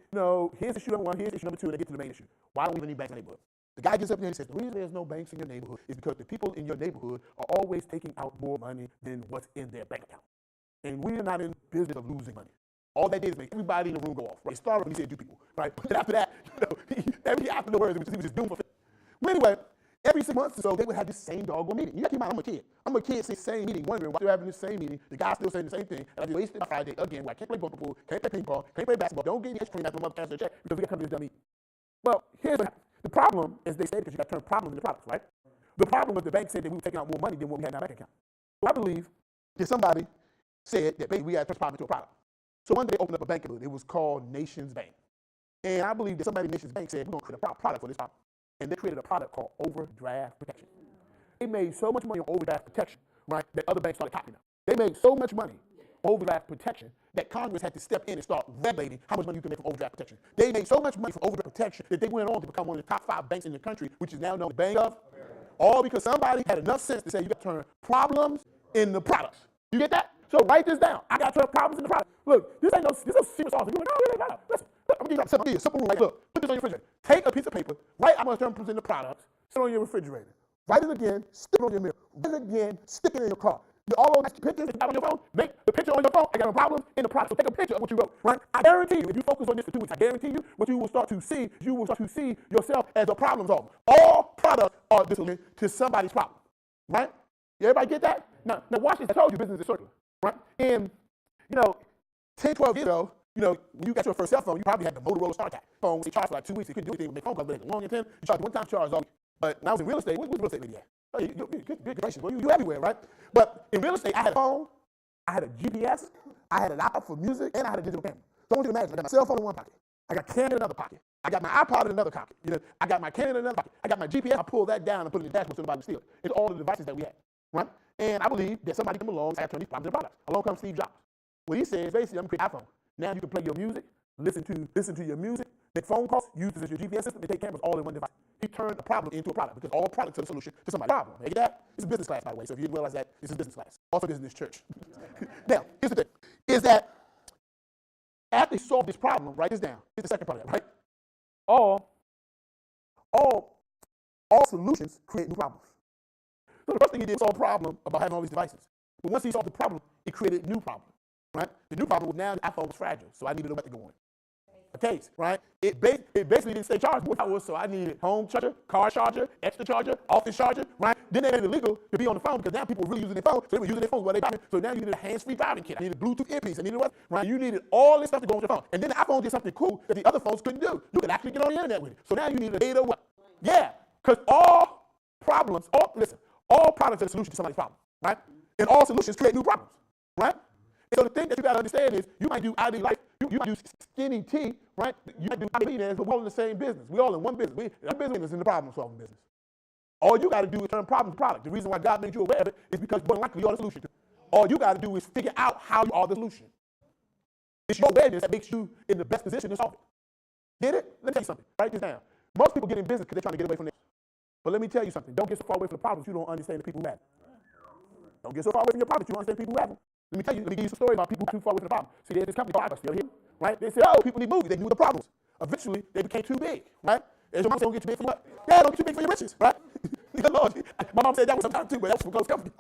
here's issue number one, here's issue number two, and they get to the main issue. Why don't we even need banks in the neighborhood? The guy gets up there and he says, the reason there's no banks in your neighborhood is because the people in your neighborhood are always taking out more money than what's in their bank account. And we are not in business of losing money. All that did is make everybody in the room go off. Right? It started when he said, "Do people," right? But after that, after the words, he was just doing for. Well, anyway, every 6 months or so, they would have this same doggone meeting. You got to keep in mind, I'm a kid. I'm a kid saying the same meeting, wondering why they're having the same meeting. The guy's still saying the same thing. And I just wasted my Friday again, where I can't play bumper pool, can't play paintball, can't play basketball. Don't get any ice cream after my mother cashes a check because we got to come to this dumb meeting. Well, here's what happened. The problem, as they say, because you got to turn problems into products, right? The problem was the bank said that we were taking out more money than what we had in our bank account. So I believe that somebody said that basically we got to turn problem into a product. So one day they opened up a bank. It was called Nations Bank. And I believe that somebody in Nations Bank said, we're going to create a product for this problem. And they created a product called overdraft protection. They made so much money on overdraft protection, right, that other banks started copying them. They made so much money on overdraft protection that Congress had to step in and start regulating how much money you can make from overdraft protection. They made so much money from overdraft protection that they went on to become one of the top 5 banks in the country, which is now known as Bank of America. All because somebody had enough sense to say you got to turn problems into products. You get that? So write this down. I got to turn problems into products. Look, this ain't no secret sauce. You're like, oh, really? No. Listen, I'm going to give you a simple rule. Like, look, put this on your refrigerator. Take a piece of paper, write I'm going to turn problems into products, sit it on your refrigerator. Write it again, stick it on your mirror. Write it again, stick it in your car. All those pictures that you got on your phone, make the picture on your phone, I got a problem in the product. So take a picture of what you wrote, right? I guarantee you, if you focus on this for 2 weeks, I guarantee you, what you will start to see, yourself as a problem solver. All products are the solution to somebody's problem, right? Everybody get that? Now watch this. I told you business is circular, right? And, 10, 12 years ago, when you got your first cell phone, you probably had the Motorola StarTAC phone. They charged for like 2 weeks. It couldn't do anything with make phone calls, but long and 10. You charged one time charge all week. But when I was in real estate, where's real estate lady at? Oh, good gracious. Well, you everywhere, right? But in real estate, I had a phone, I had a GPS, I had an iPod for music, and I had a digital camera. So I want you to imagine, I got my cell phone in one pocket. I got Canon in another pocket. I got my iPod in another pocket. I got my Canon in another pocket. I got my GPS. I pull that down and put it in the dashboard so nobody can steal it. It's all the devices that we have, right? And I believe that somebody come along and I turn these problems into products. Along comes Steve Jobs. What he says, basically, I'm going to create an iPhone. Now you can play your music, listen to your music, make phone calls, use this as your GPS system, and take cameras all in one device. He turned a problem into a product because all products are the solution to somebody's problem. You get that? It's a business class, by the way, so if you didn't realize that, this is business class. Also, this is in this church. Now, here's the thing, is that after he solved this problem, write this down. Here's the second part of that, right? All solutions create new problems. So the first thing he did was solve the problem about having all these devices. But once he solved the problem, it created a new problem, right? The new problem was now the iPhone was fragile, so I needed a way to go on it. A case, right? It basically didn't stay charged more hours, so I needed home charger, car charger, extra charger, office charger, right? Then they made it illegal to be on the phone because now people were really using their phone. So they were using their phones while they driving. So now you needed a hands-free driving kit. I needed a Bluetooth earpiece. I needed what? Right? You needed all this stuff to go on your phone. And then the iPhone did something cool that the other phones couldn't do. You could actually get on the internet with it. So now you need a data what? Yeah, because all problems, all products are a solution to somebody's problem, right? And all solutions create new problems, right? And so the thing that you got to understand is you might do ID Life, you might do Skinny Tea, right? You might do ID Millionaires, but we're all in the same business. We're all in one business. Our business is in the problem-solving business. All you got to do is turn problem to product. The reason why God made you aware of it is because more than likely you are the solution. All you got to do is figure out how you are the solution. It's your awareness that makes you in the best position to solve it. Get it? Let me tell you something. Write this down. Most people get in business because they're trying to get away from this. But let me tell you something. Don't get so far away from the problems you don't understand the people who have it. Don't get so far away from your problems you don't understand the people who have them. Let me give you some story about people who are too far away from the problem. See, there's this company called BlackCEO here, right? They said, oh, people need movies. They knew the problems. Eventually, they became too big, right? And your mom said, don't get too big for what? Yeah, don't get too big for your riches, right? Lord, my mom said that was some time too, but that was from close company.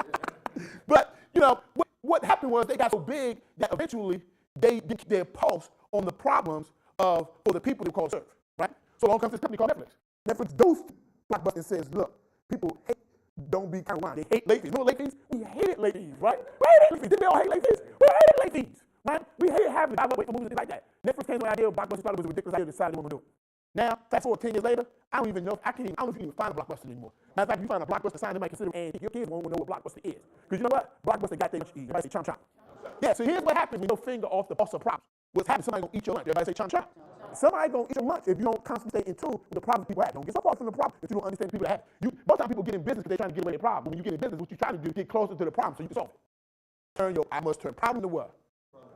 But, you know, what happened was they got so big that eventually they did their pulse on the problems for the people they call serve, right? So along comes this company called Netflix. Netflix goes to Blockbuster and says, look, people hate, don't be kind of lying. They hate late fees. Remember late fees? We hated late fees, right? We hated late fees. Didn't we all hate late fees? We hated late fees, right? We hated having to wait for movies and things like that. Netflix came to the idea, Blockbuster thought it was a ridiculous idea, decided they weren't going to do it. Now, fast forward 10 years later, I don't even know if I don't know if you can even find a Blockbuster anymore. Matter of fact, if you find a Blockbuster sign, they might consider it, and your kids won't know what Blockbuster is. Because you know what? Blockbuster got their lunch to eat. Everybody say chomp chomp. Yeah, so here's what happens when your finger off the pulse of problems. What's happening? Somebody gonna eat your lunch. Everybody say chomp chomp. Somebody gonna eat your lunch if you don't constantly stay in tune with the problems people have. Don't get so far from the problem that you don't understand the people that have. Most times people get in business because they're trying to get away their problem. But when you get in business, what you're trying to do is get closer to the problem so you can solve it. I must turn problems into what?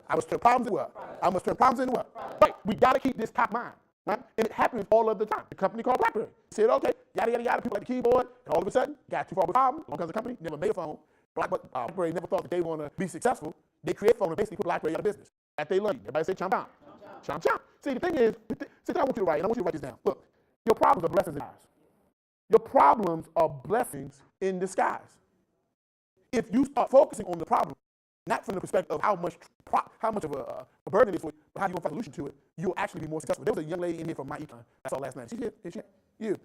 I must turn problems into what? I must turn problems into what? Right. We gotta keep this top mind. Right? And it happens all of the time. The company called BlackBerry said, okay, yada, yada, yada, people like the keyboard, and all of a sudden, got too far with a problem. Along comes the company, never made a phone. BlackBerry never thought that they want to be successful. They create a phone and basically put BlackBerry out of business. At they learn. Everybody say chomp chomp. Chomp chomp. See, the thing is, I want you to write, and I want you to write this down. Look, your problems are blessings in disguise. Your problems are blessings in disguise. If you start focusing on the problem, not from the perspective of how much of a burden it is for you, but how you want to find a solution to it, you'll actually be more successful. There was a young lady in here from my econ. I saw last night. She's here.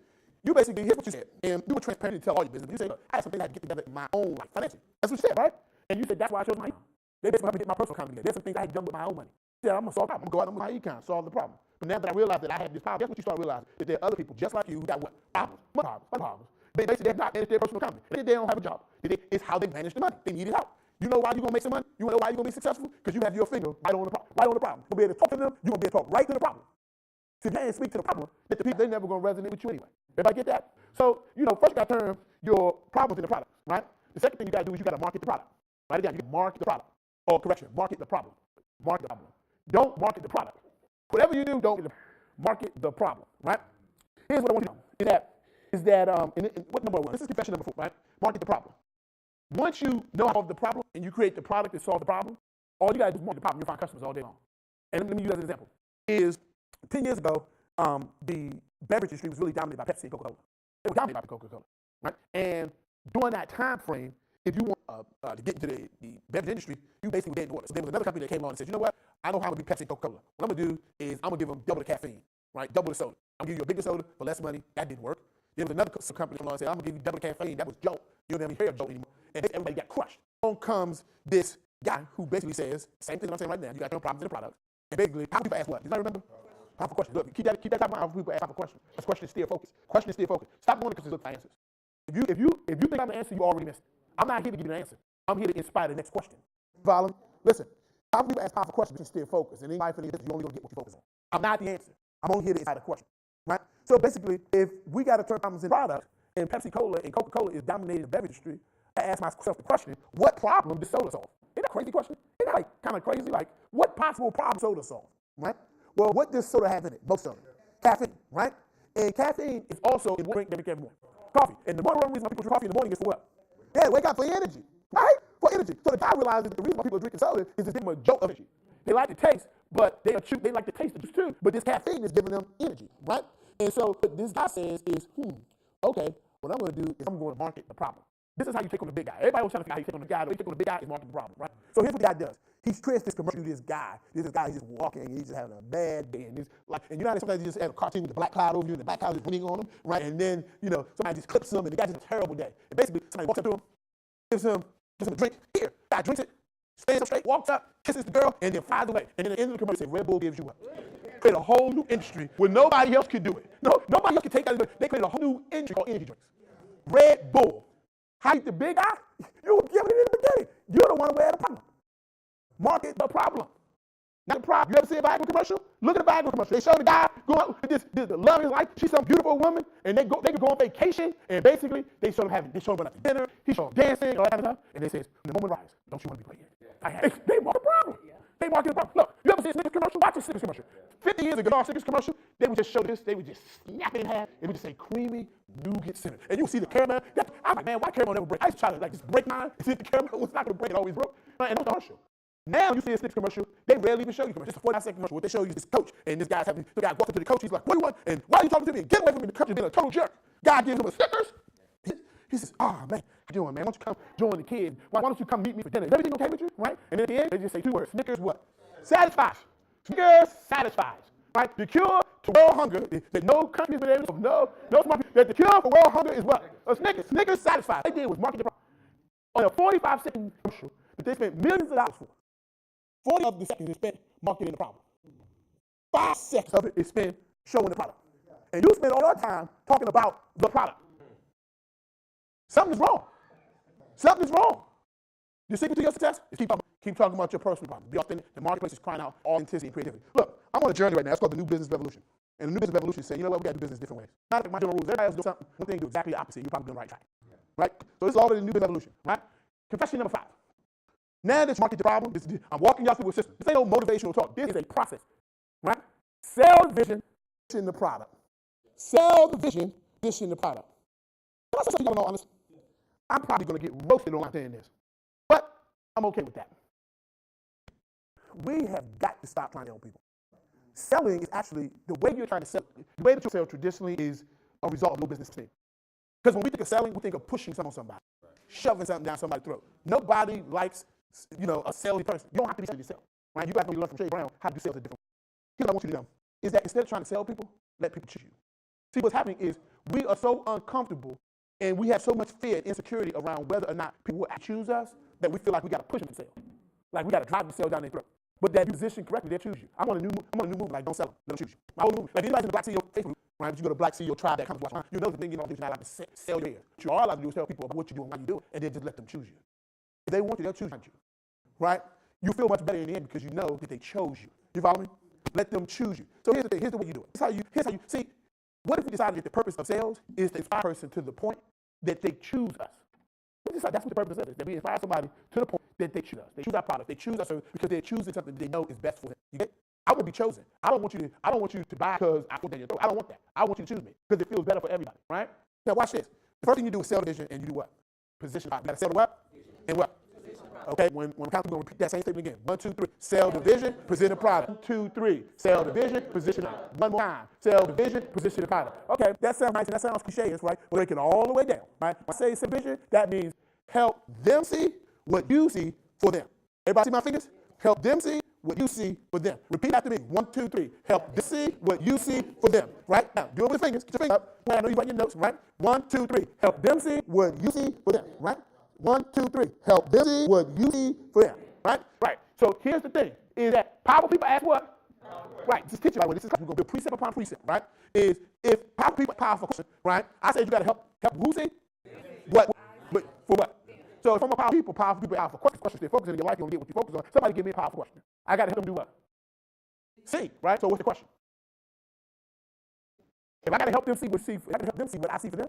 You basically, here's what you said. And you were transparent and tell all your business. You say, look, I had something I had to get together in my own life, financially. That's what you said, right? And you said, that's why I chose my econ. They basically helped me get my personal economy together. There's some things I had done with my own money. You said, I'm going to solve the problem. I'm going to go out with my econ, solve the problem. But now that I realized that I had this power, guess what you start realizing? That there are other people just like you who got what? Problems. Basically, they're not managed their personal economy. They don't have a job. It's how they manage the money. They needed help. You know why you're going to make some money? You want to know why you're going to be successful? Because you have your finger right on the problem. You're going to be able to talk to them. You're going to be able to talk right to the problem. So if you can't speak to the problem, that the people, they're never going to resonate with you anyway. Everybody get that? So, first you got to turn your problems into products, right? The second thing you got to do is you got to market the product. Write it down. You can market the product. Or correction, market the problem. Market the problem. Don't market the product. Whatever you do, don't market the problem, right? Here's what I want you to know. What number one? This is confession number 4, right? Market the problem. Once you know how to solve the problem and you create the product that solves the problem, all you got to do is market the problem. You'll find customers all day long. And let me use that as an example. 10 years ago, the beverage industry was really dominated by Pepsi and Coca-Cola. They were dominated by Coca-Cola, right? And during that time frame, if you want to get into the beverage industry, you basically dead in water. So there was another company that came on and said, you know what? I know how I'm going to be Pepsi and Coca-Cola. What I'm going to do is I'm going to give them double the caffeine, right? Double the soda. I'm going to give you a bigger soda for less money. That didn't work. There was another company that came on and said, I'm going to give you double the caffeine. That was Joe. You don't even hear of Joe anymore. And everybody got crushed. On comes this guy who basically says, same thing I'm saying right now. You got your problems in the product. And basically, how people ask what? Does anybody remember? Powerful question. Look, keep that top of mind. How people ask powerful questions. This question is still focused. Question is still focused. Stop going because you look for answers. If you think I'm the answer, you already missed it. I'm not here to give you an answer. I'm here to inspire the next question. Follow me? Listen. How people ask powerful questions, but you still focused. And anybody feeling this, you're only going to get what you focus on. I'm not the answer. I'm only here to inspire the question. Right? So basically, if we got to turn problems into products, and Pepsi Cola and Coca-Cola is dominating the beverage industry, I ask myself the question, what problem does soda solve? Isn't that a crazy question? Isn't that kind of crazy? What possible problem soda solves? Right? Well, what does soda have in it? Most soda. Caffeine, right? And caffeine is also in one drink that we drink every morning. Coffee. And the one reason why people drink coffee in the morning is for what? Yeah, wake up for energy, right? For energy. So the guy realizes that the reason why people are drinking soda is to give them a jolt of energy. They like the taste, but they like the taste of juice too, but this caffeine is giving them energy, right? And so what this guy says is, okay, what I'm going to do is I'm going to market the problem. This is how you take on the big guy. Everybody was trying to figure out how you take on the guy. The way you take on the big guy is marketing the problem, right? So here's what the guy does. He creates this commercial to this guy. This guy, he's just walking and he's just having a bad day. And, and you know how sometimes you just have a cartoon with the black cloud over you and the black cloud is winning on him, right? And then, somebody just clips him and the guy just has a terrible day. And basically, somebody walks up to him, gives him a drink. Here, the guy drinks it, stands up straight, walks up, kisses the girl, and then flies away. And then at the end of the commercial, they say, Red Bull gives you up. Create a whole new industry where nobody else could do it. Nobody else could take that. They created a whole new industry called energy drinks. Red Bull. How you the big guy? You were giving it in the beginning. You're the one who had the problem. Market the problem. Not the problem. You ever see a Viagra commercial? Look at the Viagra commercial. They show the guy going with the love of his life. She's some beautiful woman, and they could go on vacation, and basically they show them going out to dinner. He show them dancing, all that kind of stuff, and they say, when the moment rise, don't you want to be playing? They market the problem. They market the problem. Look, you ever see a Snickers commercial? Watch a Snickers commercial. 50 years ago, a Snickers commercial, they would just show this. They would just snap it in half. They would just say creamy nougat center. And you see the caramel. I'm like, man, why caramel never break? I used to try to just break mine and see if the caramel was not going to break. It always broke. And that was the commercial. Now you see a Snickers commercial, they rarely even show you commercial. It's a 45-second commercial. What they show you is this coach, and this guy walks up to the coach. He's like, what do you want? And why are you talking to me? Get away from me. The coach is being a total jerk. Guy gives him a Snickers. He says, man, how you doing, man? Why don't you come join the kids? Why don't you come meet me for dinner? Is everything okay with you, right? And at the end, they just say 2 words. Snickers what? Satisfies. Snickers satisfies, right? The cure to world hunger is that no country's been able to, no smart people, that the cure for world hunger is what? A Snickers. Snickers satisfies. What they did was market the problem. On a 45-second commercial that they spent millions of dollars for, 40 of the seconds is spent marketing the problem. 5 seconds of it is spent showing the product. And you spend all your time talking about the product. Something's wrong. Something's wrong. The secret to your success is keep talking about your personal problem. Be authentic. The marketplace is crying out authenticity and creativity. Look, I'm on a journey right now. It's called the New Business Revolution. And the New Business Revolution is saying, you know what, we got to do business different ways. Not like my general rules. Everybody else does something. One thing, do exactly the opposite. You're probably doing the right track. Right? So this is all of the New Business Revolution. Right? Confession number 5. Now this market the problem. I'm walking y'all through a system. This ain't no motivational talk. This is a process. Right? Sell the vision, position the product. Sell the vision, position the product. Can I say something, y'all honest? I'm probably going to get roasted on saying this. But I'm okay with that. We have got to stop trying to help people. Selling is actually, the way you're trying to sell, the way that you sell traditionally is a result of no business thing. Because when we think of selling, we think of pushing something on somebody, shoving something down somebody's throat. Nobody likes, a salesy person. You don't have to be selling yourself, right? You guys know you learn from Trey Brown how to do sales a different way. Here's what I want you to know, is that instead of trying to sell people, let people choose you. See, what's happening is we are so uncomfortable and we have so much fear and insecurity around whether or not people will choose us that we feel like we got to push them to sell. Like we got to drive them to sell down their throat. But that you position correctly, they'll choose you. I'm on a new movement, like don't sell them, let them choose you. My whole movement, like anybody's in the BlackCEO Facebook group, right? If you go to BlackCEO tribe that comes to watch, you know the thing you're not allowed to sell your ears. What you are allowed to do is tell people about what you do and why you do it, and then just let them choose you. If they want you, they'll choose you, right? You feel much better in the end because you know that they chose you. You follow me? Let them choose you. So here's the thing. Here's the way you do it. Here's how you see. What if we decided that the purpose of sales is to inspire a person to the point that they choose us? That's what the purpose of it is. That we inspire somebody to the point that they choose us. They choose our product. They choose us because they're choosing something they know is best for them. You get? I want to be chosen. I don't want you to buy because I put that in your throat. I don't want that. I want you to choose me because it feels better for everybody, right? Now watch this. The first thing you do is sell the vision, and you do what? Position. You got to sell the what? And what? Okay, when I'm going to repeat that same statement again. 1, 2, 3. Sell the vision, position the product. 1, 2, 3. Sell the vision, position the product. One more time. Sell the vision, position the product. Okay, that sounds nice and that sounds cliche, right? Break it all the way down, right? When I say it's a vision, that means help them see what you see for them. Everybody see my fingers? Help them see what you see for them. Repeat after me. 1, 2, 3. Help them see what you see for them. Right? Now, do it with your fingers. Get your finger up. I know you write your notes, right? 1, 2, 3. Help them see what you see for them. Right? 1, 2, 3. Help them see what you see for them. Right? Right. So here's the thing, is that powerful people ask what? Right. Just teach you, by the way. This is we're going to do precept upon precept, right? Is if powerful people powerful question, right? I said you got to help who see? What? But for what? So if I'm a powerful people ask for questions. They're focusing on your life, you're going to get what you focus on. Somebody give me a powerful question. I got to help them do what? See, right? So what's the question? If I got to help them see what I see for them,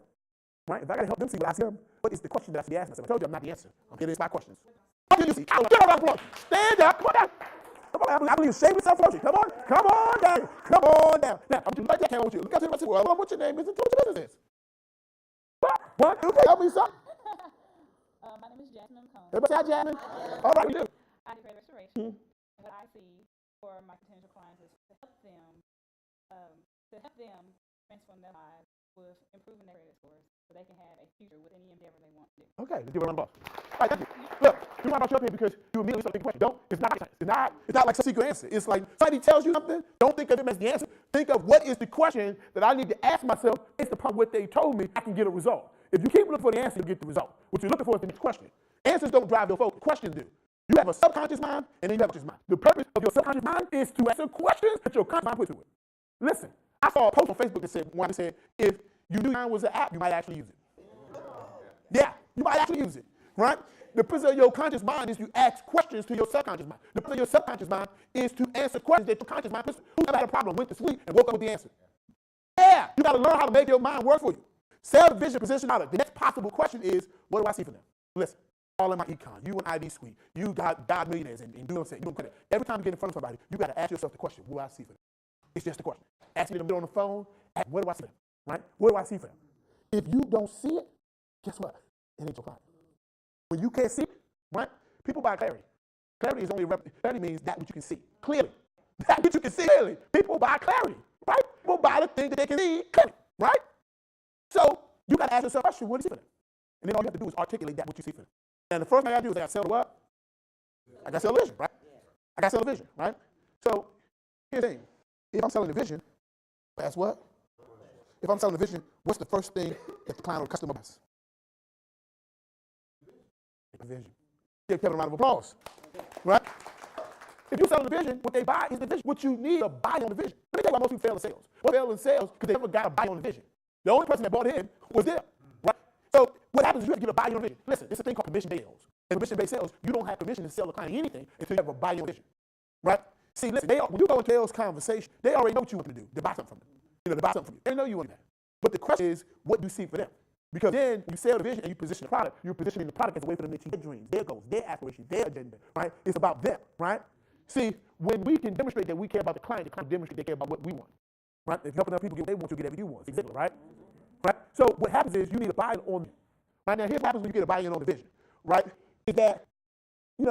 right? If I got to help them see what I see for them, what is the question that I should be asking myself? I told you I'm not the answer. I'm here to inspire questions. What do you see? Stand up. Come on down. Come on down. I believe you save yourself for you. Come on down. Come on down. Now, I'm like that. I want you to look at me and say, well, what your name is and tell what your business is. What? You can help me, son. My name is Jasmine McComb. Everybody say hi, Jasmine. All right, we do. I do creative restoration. What I see for my potential clients is to help them transform their lives with improving their credit scores so they can have a future with any endeavor they want to do. Okay, let's do one boss. All right, thank you. Look, you want to up here because you immediately start thinking question. Don't. It's not science. It's not like some secret answer. It's like somebody tells you something. Don't think of it as the answer. Think of what is the question that I need to ask myself based upon what they told me. I can get a result. If you keep looking for the answer, you'll get the result. What you're looking for is the next question. Answers don't drive your focus. Questions do. You have a subconscious mind, and then you have a conscious mind. The purpose of your subconscious mind is to answer questions that your conscious mind puts to it. Listen, I saw a post on Facebook that said, if you knew mine was an app, you might actually use it. Yeah, you might actually use it, right? The purpose of your conscious mind is to ask questions to your subconscious mind. The purpose of your subconscious mind is to answer questions that your conscious mind puts. Who never had a problem, went to sleep, and woke up with the answer? Yeah, you got to learn how to make your mind work for you. Sell the vision, position out. The next possible question is, what do I see for them? Listen, all in my econ, you and IB Suite, you got God Millionaires and doing credit. Every time you get in front of somebody, you got to ask yourself the question, what do I see for them? It's just a question. Ask me to do it on the phone, what do I see for them, right? What do I see for them? If you don't see it, guess what? It ain't your client. When you can't see it, right? People buy clarity. Clarity means that which you can see clearly. That which you can see clearly. People buy clarity, right? People buy the thing that they can see clearly, right? So you got to ask yourself a question, what do you see for them? And then all you have to do is articulate that what you see for them. And the first thing I got to do is I got to sell the what? I got to sell the vision, right? I got to sell the vision, right? So here's the thing. If I'm selling the vision, that's what? If I'm selling the vision, what's the first thing that the client or customer buys? The vision. Give Kevin a round of applause, right? If you're selling the vision, what they buy is the vision. What you need to buy on the vision. Let me tell you why most people fail in sales. Well, fail in sales because they never got a buy on the vision. The only person that bought in was them, right? So what happens is you have to get a buy on the vision. Listen, it's a thing called commission-based sales. In commission-based sales, you don't have permission to sell the client anything until you have a buy on the vision, right? See, listen, when you go into sales conversation, they already know what you want them to do. They buy something from you. They buy something from you. They know you want that. But the question is, what do you see for them? Because then you sell the vision and you position the product. You're positioning the product as a way for them to achieve their dreams, their goals, their aspirations, their agenda, right? It's about them, right? See, when we can demonstrate that we care about the client demonstrates they care about what we want, right? If you're helping other people get what they want, you get everything you want. It's exactly, right? Right? So what happens is you need a buy-in on, right? Now, here's what happens when you get a buy-in on the vision, right? Is that, who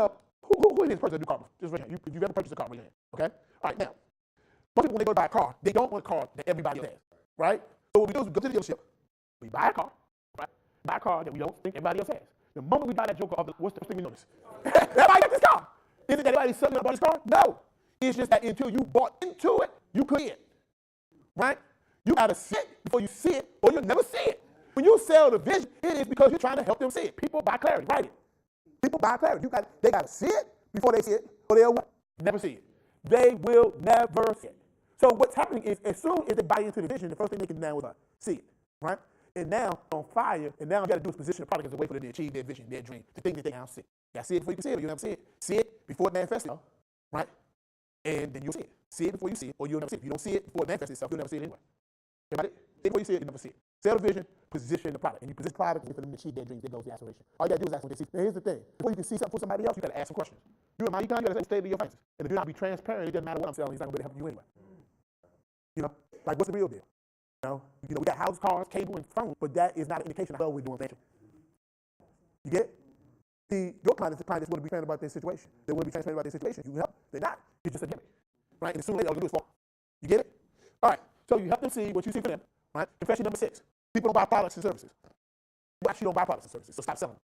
is this person that do car? Just raise your hand. If you've ever purchased a car, raise your hand, okay? All right, now, most people, when they go to buy a car, they don't want a car that everybody has, right? So what we do is we go to the dealership, we buy a car, right? Buy a car that we don't think everybody else has. The moment we buy that joker, what's the first thing we notice? Everybody got this car. Is it that everybody suddenly bought this car? No. It's just that until you bought into it, you couldn't, right? You got to see it before you see it, or you'll never see it. When you sell the vision, it is because you're trying to help them see it. People buy clarity, write it. People buy clarity. They got to see it before they see it, or they'll what? Never see it. They will never see it. So what's happening is as soon as they buy into the vision, the first thing they can do now is see it, right? And now on fire, and now you got to do is position the product as a way for them to achieve their vision, their dream, the thing that they now see. You got to see it before you can see it, or you'll never see it. See it before it manifests, right? And then you'll see it. See it before you see it, or you'll never see it. If you don't see it before it manifests itself, you'll never see it anyway. Everybody? Before you see it, you never see it. Sell the vision, position the product. And you position the product for them to achieve their dreams, their goals, their aspirations. All you got to do is ask what they see. Now, here's the thing. Before you can see something for somebody else, you got to ask some questions. You in my econ, you got to say, state of your finances. And if you're not be transparent, it doesn't matter what I'm selling, he's not going to be able to help you anyway. Like what's the real deal? We got houses, cars, cable, and phones, but that is not an indication of how well we're doing financially. You get it? See, your client is the client that's going to be transparent about their situation. They want to be transparent about their situation. You can help. They're not. It's just a gimmick, right? And sooner or later, all you do is fall. You get it? All right. So you help them see what you see for them, right? Confession number 6. People don't buy products and services. You actually don't buy products and services, so stop selling them.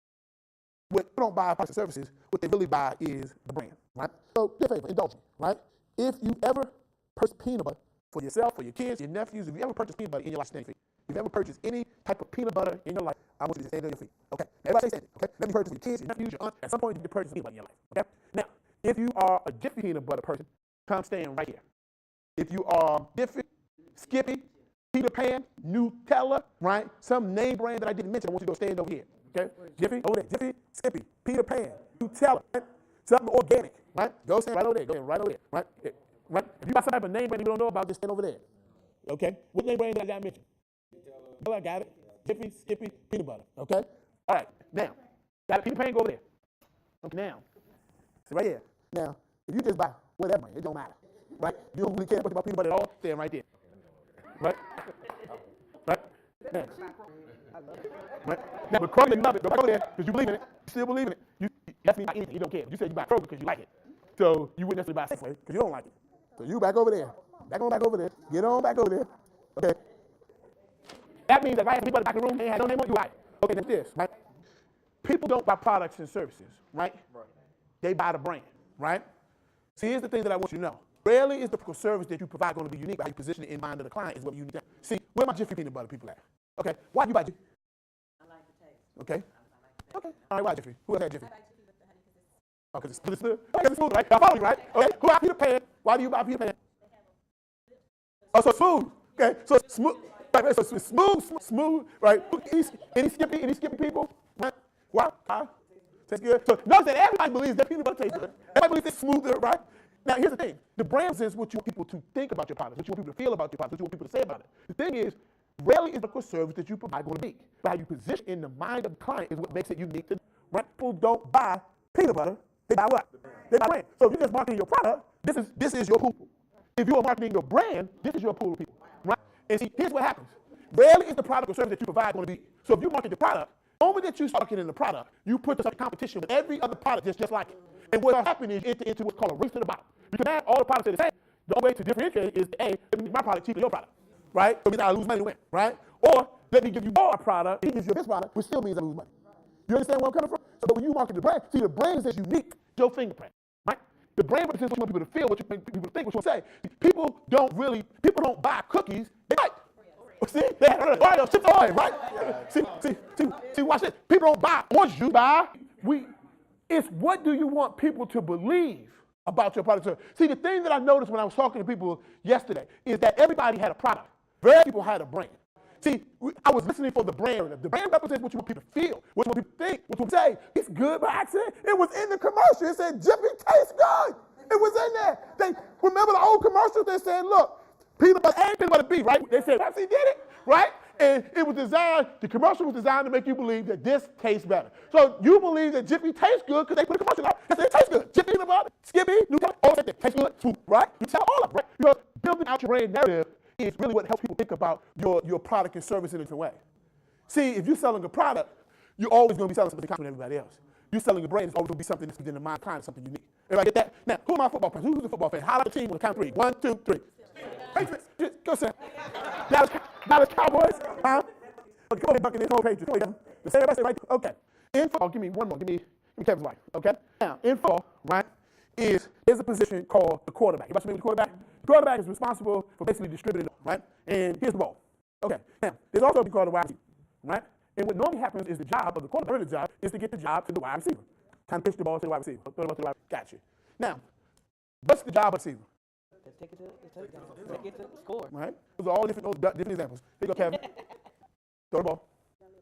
What people don't buy products and services, what they really buy is the brand, right? So do a favor, indulge me, right? If you ever purchase peanut butter for yourself, for your kids, your nephews, if you ever purchase peanut butter in your life, stand on your feet. If you ever purchase any type of peanut butter in your life, I want you to stand on your feet. Okay? Everybody stay standing. Okay? Let me purchase for your kids, your nephews, your aunt. At some point, you need to purchase peanut butter in your life. Okay? Now, if you are a Jiffy peanut butter person, come stand right here. If you are Jiffy, Skippy, Peter Pan, Nutella, right? Some name brand that I didn't mention, I want you to go stand over here. Okay? Jiffy, over there. Jiffy, Skippy, Peter Pan, Nutella, right? Something organic, right? Go stand right over there. Go stand right over there, right? Right? If you got some type of name brand you don't know about, just stand over there. Okay? What name brand did I mention? Oh, I got it. Jiffy, Skippy, peanut butter. Okay? All right. Now, got it. Peter Pan, go over there. Okay, now. So right here. Now, if you just buy whatever, it don't matter. Right? You don't really care much about peanut butter at all, stand right there. Right? Right? Now. Right? Now, but Kroger, you love it. Go back over there because you believe in it. You still believe in it. That's me buy anything. You don't care. You said you buy Kroger because you like it. So you wouldn't necessarily buy Safeway because you don't like it. So you back over there. Back over there. Get on back over there. Okay. That means that right, people in the back of the room ain't had no name on you, right? Okay, that's this, right? People don't buy products and services, right? They buy the brand, right? See, here's the thing that I want you to know. Rarely is the service that you provide going to be unique, but how you position it in mind of the client is what you need to. See, where my Jiffy peanut butter people at? Okay, why do you buy Jiffy? I like the taste. Okay. Okay. All right, why Jiffy? Who else had Jiffy? I like Jiffy with the honey because it's. Oh, because it's smooth. Okay, it's smooth, right? I follow you, right? Okay. Who buy Peter Pan? Why do you buy Peter Pan? Oh, so it's smooth. Okay, so it's smooth. Right, so it's smooth, right? Any skippy people? Right? Why? Tastes good. So notice that everybody believes that peanut butter tastes good. Everybody believes it's smoother, right? Now, here's the thing. The brand is what you want people to think about your product, what you want people to feel about your product, what you want people to say about it. The thing is, rarely is the service that you provide going to be. But how you position in the mind of the client is what makes it unique to right? People don't buy peanut butter. They buy what? They buy brand. So if you're just marketing your product, this is your pool. If you are marketing your brand, this is your pool of people, right? And see, here's what happens. Rarely is the product or service that you provide going to be. So if you market the product, the moment that you start marketing the product, you put yourself in competition with every other product that's just like it. And what will happen is you enter into what's called a race to the bottom. Because now all the products are the same. The only way to differentiate is A, let me make my product cheaper than your product, right? So it means I lose money to win, right? Or let me give you more product, and he gives you this product, which still means I lose money. You understand where I'm coming from? So when you market the brand, see the brand is unique, it's your fingerprint, right? The brand represents what you want people to feel, what you want people to think, what you want to say. People don't buy cookies, they bite. See, they have Oreo, chips on, right? See, watch this. People don't buy orange juice, it's what do you want people to believe about your product. See, the thing that I noticed when I was talking to people yesterday is that everybody had a product. Very few people had a brand. See, I was listening for the brand. The brand represents what you want people to feel, what you want people to think, what you want to say. It's good by accident. It was in the commercial. It said, Jiffy tastes good. It was in there. They remember the old commercials? They said, look, peanut butter and peanut butter B, right? They said, Pepsi did it, right? And it was designed, the commercial was designed to make you believe that this tastes better. So you believe that Jiffy tastes good because they put a commercial out. They said it tastes good. Jiffy peanut butter, Skippy, Nutella, all that tastes good, food, right? You tell all of them, right? You're building out your brand narrative is really what helps people think about your product and service in a different way. See, if you're selling a product, you're always going to be selling something different than everybody else. You're selling a brand, it's always going to be something that's within the mind client, something unique. Everybody get that? Now, who are my football fans? Who's the football fan? Holler at the team on the count of 3. 1, 2, 3. Patriots. Go, Sam. Dallas Cowboys. Huh? Okay, come on, Buccaneers. Come on, Patriots. Come on, the same everybody right? Okay. In football, give me one more. Give me Kevin's wife. Okay? Now, in football, right, is a position called the quarterback. You familiar with the quarterback? The quarterback is responsible for basically distributing, right? And here's the ball. Okay. Now, there's also what we call the wide receiver, right? And what normally happens is the job of the quarterback, job is to get the job to the wide receiver. Kind of pitch the ball to the wide receiver. Throw the ball to the wide receiver. Gotcha. Now, what's the job of the receiver? Take it to the touchdown. Take it to the score. Right? Those are all different examples. Here you go, Kevin. Throw the ball.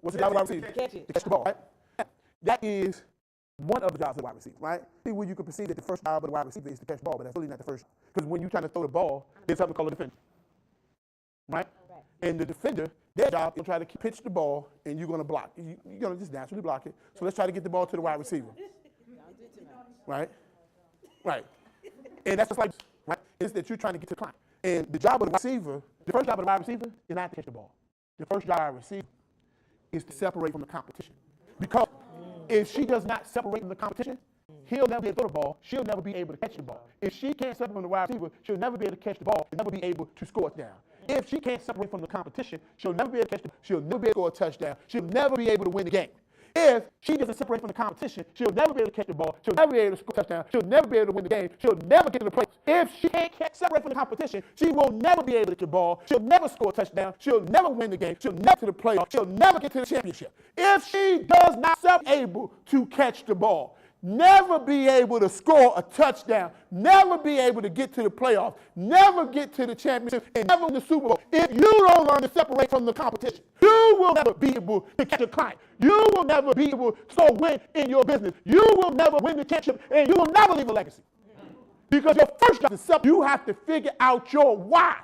What's the job of the wide receiver? Catch it. To catch the ball, right? That is one of the jobs of the wide receiver, right? See where you can perceive that the first job of the wide receiver is to catch the ball, but that's really not the first. Because when you're trying to throw the ball, there's something called a defender, right? And the defender, their job is to try to pitch the ball, and you're going to block. You're going to just naturally block it. So let's try to get the ball to the wide receiver. Right? Right. And that's just like, right? It's that you're trying to get to the client. And the job of the receiver, the first job of the wide receiver is not to catch the ball. The first job of the receiver is to separate from the competition. Because if she does not separate from the competition, he'll never be able to throw the ball. She'll never be able to catch the ball. If she can't separate from the wide receiver, she'll never be able to catch the ball and never be able to score it down. If she can't separate from the competition, she'll never be able to catch the ball. She'll never be able to score a touchdown. She'll never be able to win the game. If she doesn't separate from the competition, she'll never be able to catch the ball. She'll never be able to score a touchdown. She'll never be able to win the game. She'll never get to the play. If she can't separate from the competition, she will never be able to get the ball. She'll never score a touchdown. She'll never win the game. She'll never get to the playoff. She'll never get to the championship. If she does not be able to catch the ball, never be able to score a touchdown, never be able to get to the playoffs, never get to the championship, and never win the Super Bowl. If you don't learn to separate from the competition, you will never be able to catch a client. You will never be able to win in your business. You will never win the championship, and you will never leave a legacy. Because your first job is separate. You have to figure out your why.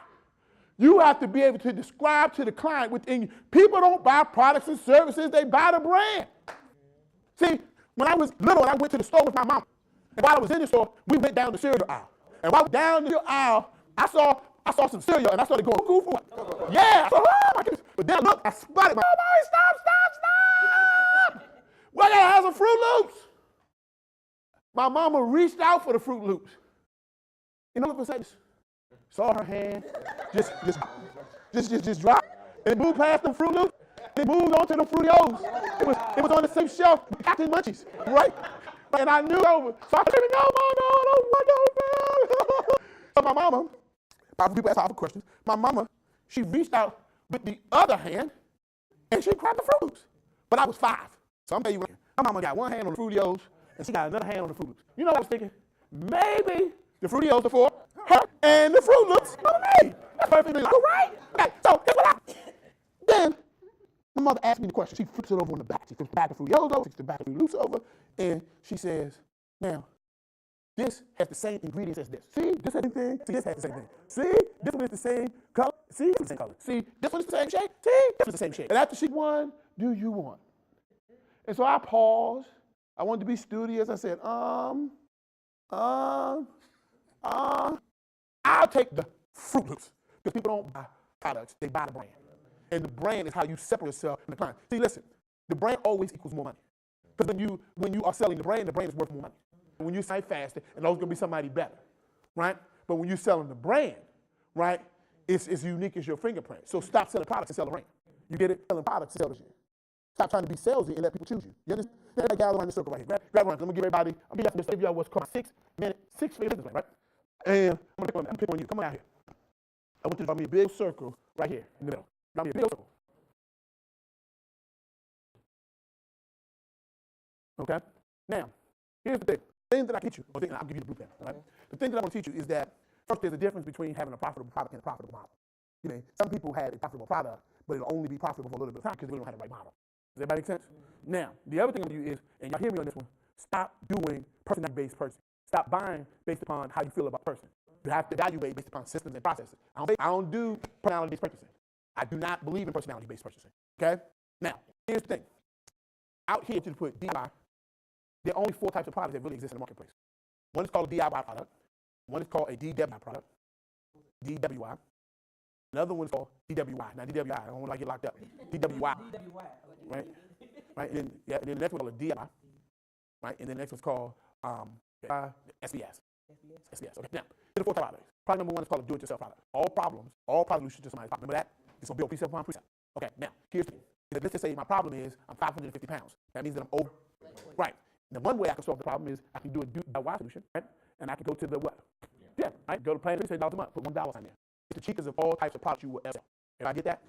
You have to be able to describe to the client within you. People don't buy products and services, they buy the brand. See, when I was little and I went to the store with my mom, and while I was in the store, we went down the cereal aisle. And while I was down the aisle, I saw some cereal and I started going, "Cool for what?" Yeah, I thought, "Oh my goodness." But then look, I spotted my, "Oh, stop. Well, I gotta have some Fruit Loops." My mama reached out for the Fruit Loops. You know what I'm saying? Saw her hand, just drop. And it moved past them Fruit Loops. And it moved on to them Fruity O's. It was on the same shelf with Captain Munchies, right? And I knew over. So I said, no, Mom, no, I don't want no. So my mama, people ask powerful questions. My mama, she reached out with the other hand, and she grabbed the Fruit Loops. But I was 5. So I'm telling you, my mama got one hand on the Fruity O's, and she got another hand on the Fruit Loops. You know what I was thinking? Maybe the Fruity O's are for her, and the Fruit Loops for me. That's perfectly all right. Okay, so here's what happened. Then my mother asked me the question. She flips it over on the back. She flips the back of Fruity O's over, she flips the back of Fruity Loops over, and she says, now, this has the same ingredients as this. See, this has the same thing. See, this has the same thing. See, this one is the same color. See, this is the same color. See, this one is the same shade. See, this is the same shade. And after she won, do you want? And so I paused. I wanted to be studious. I said, I'll take the Fruit Loops. Because people don't buy products, they buy the brand. And the brand is how you separate yourself from the client. See, listen, the brand always equals more money. Because when you are selling the brand is worth more money. And when you say faster, and there's going to be somebody better, right? But when you're selling the brand, right, it's as unique as your fingerprint. So stop selling products and sell a brand. You get it? Selling products and sell the shit. Stop trying to be salesy and let people choose you. You understand? Everybody gather around the circle right here. Grab around. I'm going to give everybody, I'm going to give y'all what's called 6-minute, 6-figure business plan, right? And I'm going to pick on you. Come on out here. I want you to draw me a big circle right here in the middle. Draw me a big circle. Okay? Now, here's the thing. The thing that I teach you, or I'll give you the blueprint, right? The thing that I want to teach you is that first there's a difference between having a profitable product and a profitable model. You know, some people have a profitable product, but it'll only be profitable for a little bit of time because they don't have the right model. Does that make sense? Now, the other thing I'm going to do is, and y'all hear me on this one, stop doing personality-based purchasing. Stop buying based upon how you feel about the person. You have to evaluate based upon systems and processes. I don't do personality-based purchasing. I do not believe in personality-based purchasing. Okay? Now, here's the thing. Out here to put DIY, there are only 4 types of products that really exist in the marketplace. One is called a DIY product. One is called a DWI product. DWI. Another one is called DWI. Now, DWI, I don't want to get locked up. DWI. Right? Right? And then the next one is called a DIY. Right? And then the next one's called SBS. SBS. Okay. Now, here's the 4 types of products. Product number 1 is called a do-it-yourself product. All problems, all solutions to somebody's problem. Remember that? It's going to build precept upon precept. Okay. Now, here's the thing. Let's just say my problem is I'm 550 pounds. That means that I'm over. Right. Now, one way I can solve the problem is I can do a DIY solution, right? And I can go to the what? Yeah, right? Go to Planet $6 a month, put $1 on there. It's the cheapest of all types of products you will ever sell. If I get that,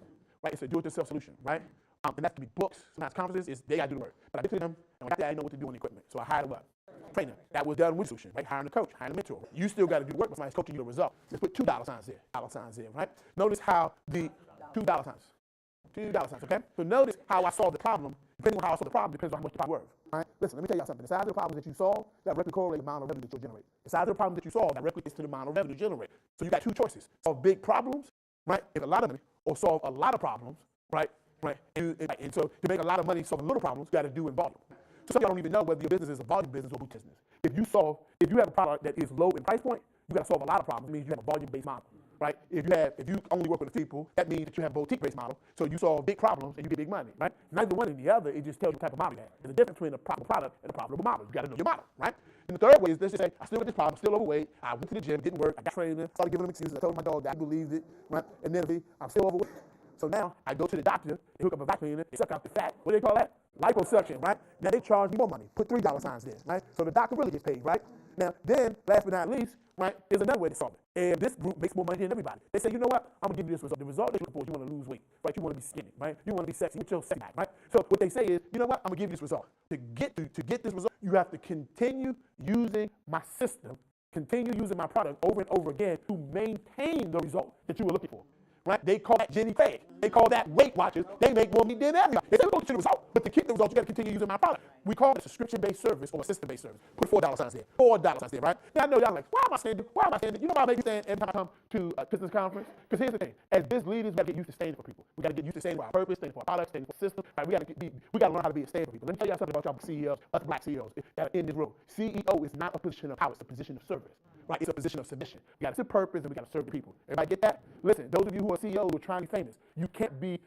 right? It's a do-it-yourself solution, right? And that can be books, sometimes conferences, they got to do the work. But I get to them, and when I get there, I know what to do on the equipment. So I hired a what? Trainer. That was done with solution, right? Hiring a coach, hiring a mentor. You still got to do the work, but somebody's coaching you the result. Just put $2 signs there, dollar signs there, right? Notice how the $2 signs. $2 signs, okay? So notice how I solve the problem. Depending on how I solve the problem depends on how much the problem is worth. Right? Listen, let me tell you something. The size of the problems that you solve directly correlates to the amount of revenue that you'll generate. The size of the problems that you solve directly is to the amount of revenue generated. So you got 2 choices. Solve big problems, right, and a lot of money, or solve a lot of problems, right? And so to make a lot of money solving little problems, you got to do in volume. So some of y'all don't even know whether your business is a volume business or a boutique business. If you have a product that is low in price point, you got to solve a lot of problems. It means you have a volume-based model. Right? If you only work with people, that means that you have a boutique-based model. So you solve big problems and you get big money, right? Neither one or the other, it just tells you what type of model you have. There's a difference between a profitable product and a profitable model. You got to know your model, right? And the third way is, let's just say, I still got this problem, still overweight, I went to the gym, didn't work, I got training, started giving them excuses, I told my dog that I believed it, right? And then I'm still overweight. So now I go to the doctor, they hook up a vacuum cleaner, they suck out the fat. What do they call that? Liposuction, right? Now they charge me more money. Put $3 signs there, right? So the doctor really gets paid, right? Now, then, last but not least, right, there's another way to solve it. And this group makes more money than everybody. They say, you know what? I'm going to give you this result. The result that you're looking for is you want to lose weight, right? You want to be skinny, right? You want to be sexy. Get your sexy back, right? So what they say is, you know what? I'm going to give you this result. To get this result, you have to continue using my system, continue using my product over and over again to maintain the result that you were looking for. Right? They call that Jenny Craig. They call that Weight Watchers. They make more money than everybody. They say we're going to get you the result, but to keep the result, you got to continue using my product. We call it a subscription-based service or a system-based service. Put $4 signs there. $4 signs there, right? Now I know y'all like, why am I standing? Why am I standing? You know why I make you stand every time I come to a business conference? Because here's the thing: as business leaders, we got to get used to standing for people. We got to get used to standing for our purpose, standing for our product, standing for system. Right? We got to learn how to be a stand for people. Let me tell y'all something about y'all CEOs, us black CEOs that are in this room. CEO is not a position of power; it's a position of service. Right? It's a position of submission. We got to serve purpose and we got to serve the people. Everybody get that? Listen, those of you who are CEOs who are trying to be famous, you can't be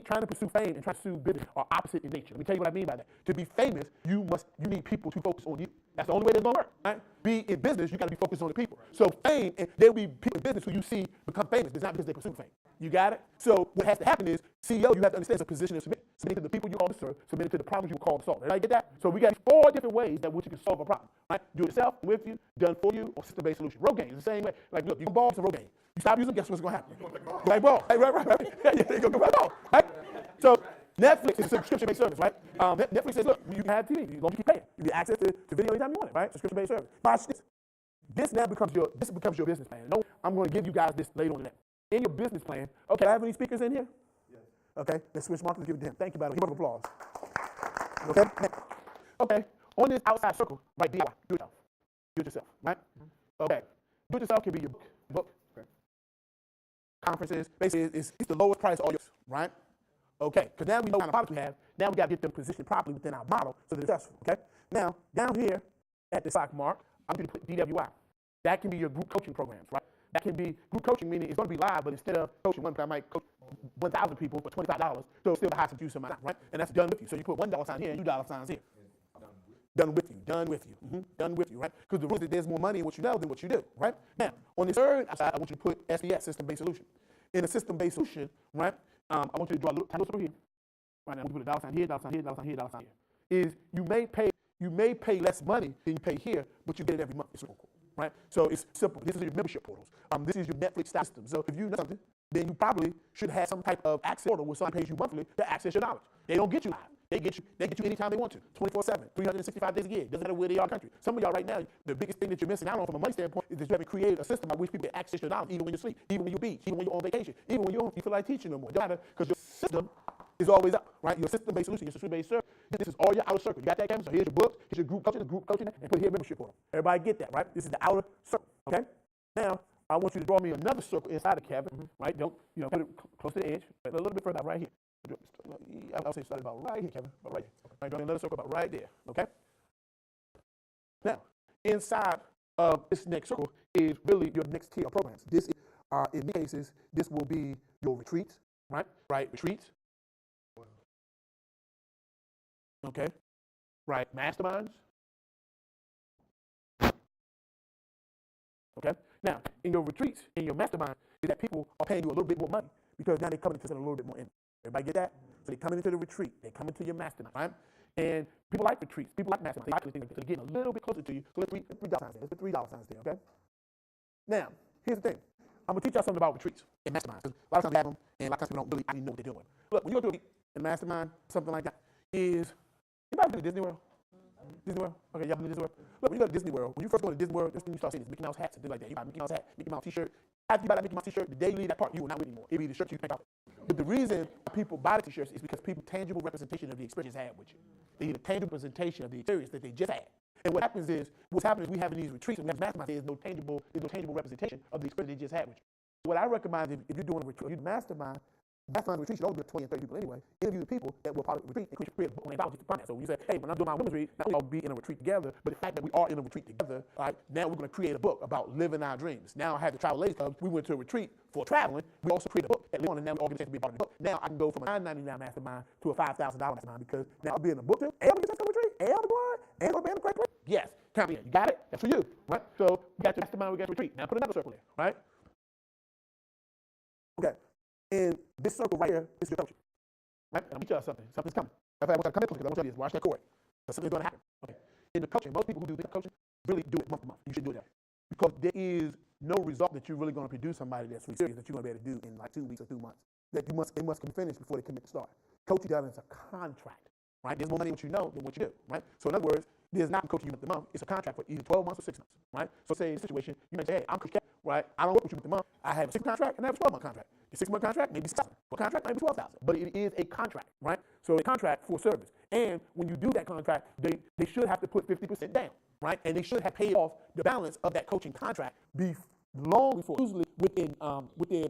trying to pursue fame and trying to pursue business are opposite in nature. Let me tell you what I mean by that. To be famous, you need people to focus on you. That's the only way that's going to work. Right? Be in business, you got to be focused on the people. So fame, and there will be people in business who you see become famous. It's not because they pursue fame. You got it? So what has to happen is, CEO, you have to understand it's a position of submitting to the people you call to serve, submitting to the problems you call to solve. Everybody get that? So we got 4 different ways that which you can solve a problem, right? Do it yourself, with you, done for you, or system-based solution. Road games, the same way. Like, look, you can ball, it's a road game. You stop using them, guess what's going to happen? You like ball. Right. Yeah, you go right ball, right? So Netflix is a subscription-based service, right? Netflix says, look, you can have TV, you don't keep paying. You get access to video anytime you want it, right? Subscription-based service. Watch this. This now becomes your business plan. No, I'm going to give you guys this later on today. In your business plan, okay, I have any speakers in here? Yes. Okay, let's switch markers, give it to him. Thank you, by the way. Give him applause. Okay? Okay, on this outside circle, right, DIY, do it yourself. Do it yourself, right? Okay, do it yourself can be your book. Okay. Conferences, basically, it's the lowest price all yours, right? Okay, because now we know what kind of products we have. Now we got to get them positioned properly within our model so they're successful, okay? Now, down here at the stock mark, I'm going to put DWI. That can be your group coaching programs, right? That can be group coaching, meaning it's going to be live, but instead of coaching one, I might coach 1,000 people for $25, so it's still a high substitution amount, right? And that's done with you. So you put $1 sign here and $2 signs here. Done with you, done with you, done with you, right? Because the rule is that there's more money in what you know than what you do, right? Now, on the third side, I want you to put SBS, system-based solution. In a system-based solution, right, I want you to draw a little circle here. Right now, I'm going to put a dollar sign here, dollar sign here, dollar sign here, dollar sign here. Is you may pay less money than you pay here, but you get it every month. It's cool, right? So it's simple. This is your membership portals. This is your Netflix system. So if you know something, then you probably should have some type of access portal where someone pays you monthly to access your knowledge. They don't get you live. They get you anytime they want to, 24/7, 365 days a year. Doesn't matter where they are in the country. Some of y'all right now, the biggest thing that you're missing out on from a money standpoint is that you haven't created a system by which people can access your knowledge, even when you sleep, even when you beach, even when you're on vacation, even when you feel like teaching no more. It doesn't matter, because your system is always up, right? Your system-based solution, your system-based service. This is all your outer circle. You got that, Kevin? So here's your books, here's your group coaching, and put here membership portal. Everybody get that, right? This is the outer circle, okay? Now, I want you to draw me another circle inside the cabin, right? Don't, put it close to the edge, but a little bit further out right here. I'll say start about right here, Kevin, about right here. Right, draw me another circle about right there, okay? Now, inside of this next circle is really your next tier of programs. This is, in many cases, this will be your retreats, right? Right, retreats. Okay, right, masterminds. Okay, now in your retreats, in your mastermind, is that people are paying you a little bit more money because now they're coming into a little bit more in. Everybody get that? So they're coming into the retreat, they come into your mastermind, right? And people like retreats, people like masterminds. They like these things, they're getting a little bit closer to you. So let's put $3 signs there. Let's put $3 signs there, okay? Now, here's the thing. I'm gonna teach y'all something about retreats and masterminds. A lot of times we have them, and a lot of times people don't really actually know what they're doing. Look, when you go to a mastermind, something like that, is anybody been to Disney World? Disney World? Okay, y'all been to Disney World? Look, when you go to Disney World, when you first go to Disney World, this thing you start seeing is Mickey Mouse hats and things like that. You buy a Mickey Mouse hat, Mickey Mouse t-shirt. After you buy that Mickey Mouse t-shirt, the day you leave that park, you will not wear it anymore. It'll be the shirt you think of. But the reason people buy the t-shirts is because people tangible representation of the experience they had with you. They need a tangible representation of the experience that they just had. And what happens is, we having these retreats and we have masterminds, there's no tangible representation of the experience they just had with you. What I recommend if you're doing a retreat, you mastermind retreat, you only get 20 and 30 people anyway. Interview the people that will part of the retreat and create a book on their just to find that. So when you say, hey, when I'm doing my women's retreat, not only I'll be in a retreat together, but the fact that we are in a retreat together, all right, now we're going to create a book about living our dreams. Now I had the Travel Ladies Club. We went to a retreat for traveling. We also created a book at Leon, and now we organization to be a part of the book. Now I can go from a $9.99 mastermind to a $5,000 mastermind because now I'll be in a book too, and I'll be in a retreat, and I'll be blind, and I'll be in a great place. Yes, count me in. You got it? That's for you, right? So we got your mastermind, we got your retreat. Now put another circle there, right? Okay. In this circle right here, this is your coaching. Right? And I'm going to tell you something. Something's coming. In fact, I want you to come in because I want to tell you this. Watch that cord. Because something's going to happen. Okay. In the coaching, most people who do business coaching really do it month to month. You should do it that way. Because there is no result that you're really going to produce somebody that's really serious that you're going to be able to do in like 2 weeks or 2 months. That it must be finished before they commit to start. Coaching done is a contract. Right? There's more money in what you know than what you do. Right? So in other words, there's not coaching you month to month. It's a contract for either 12 months or 6 months. Right? So say in this situation, you may say, hey, I'm Coach Kevin, right? I don't work with you month to month. I have a 6-month contract and I have a 12-month contract. The 6-month contract maybe $6,000. For a contract maybe $12,000. But it is a contract, right? So a contract for service. And when you do that contract, they should have to put 50% down, right? And they should have paid off the balance of that coaching contract long before. Usually within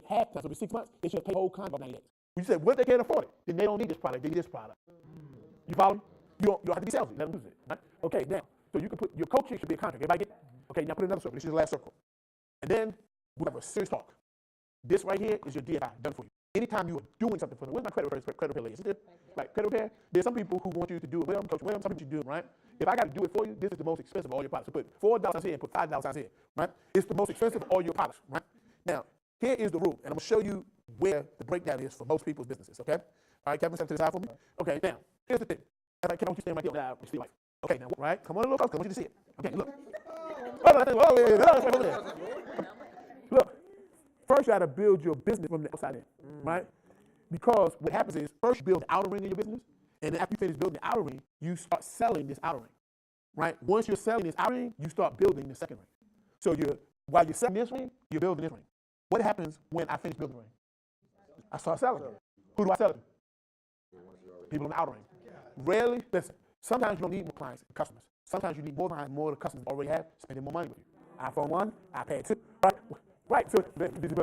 half time, so 6 months, they should have paid the whole contract off 90 days. When you say, what, they can't afford it, then they don't need this product, they need this product. You follow me? You don't have to be salesy, let them lose it, right? Okay, now, so you can put, your coaching should be a contract. Everybody get that? Okay, now put another circle. This is the last circle. And then we have a serious talk. This right here is your DFI, done for you. Anytime you are doing something for them, where's my credit repair lady? Is it there? Right, credit repair. There's some people who want you to do it. Well, Coach Williams, some people you do it, right? If I got to do it for you, this is the most expensive of all your products. So put $4 here and put $5 here, right? It's the most expensive of all your products, right? Now, here is the rule, and I'm going to show you where the breakdown is for most people's businesses, okay? All right, Kevin, step to the side for me. Okay, now, here's the thing. All right, Kevin, you stand right there now, you see life. Okay, now, right? Come on a little closer, I want you to see it. Okay, look. Look, first you got to build your business from the outside in, right? Because what happens is, first you build the outer ring of your business, and then after you finish building the outer ring, you start selling this outer ring, right? Once you're selling this outer ring, you start building the second ring. So while you're selling this ring, you're building this ring. What happens when I finish building the ring? I start selling it. Who do I sell it to? People in the outer ring. Rarely, listen, sometimes you don't need more clients and customers. Sometimes you need more clients, more the customers already have, spending more money with you. iPhone 1, iPad 2, right? So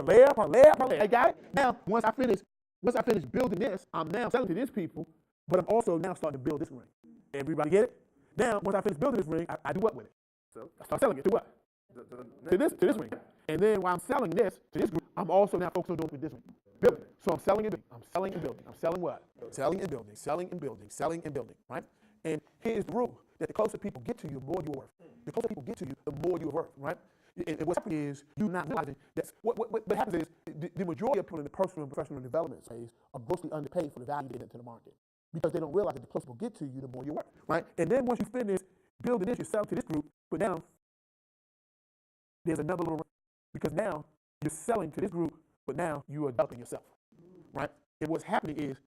layer upon layer upon layer. I got it? Now, once I finish building this, I'm now selling to these people, but I'm also now starting to build this ring. Everybody get it? Now, once I finish building this ring, I do what with it? So I start selling it to what? To this ring. And then while I'm selling this to this group, I'm also now focused on doing it with this ring. Building. So I'm selling and building. I'm selling and building. I'm selling what? Selling and building. Selling and building. Selling and building. Right? And here's the rule: that the closer people get to you, the more you're worth. The closer people get to you, the more you're worth. Right? And what's happening is you not realizing that what happens is the majority of people in the personal and professional development phase are grossly underpaid for the value they get into the market, because they don't realize that the closer people get to you, the more you're worth. Right? And then once you finish building this, you sell to this group, but now there's another little ring, because now you're selling to this group, but now you are developing yourself. Right? And what's happening is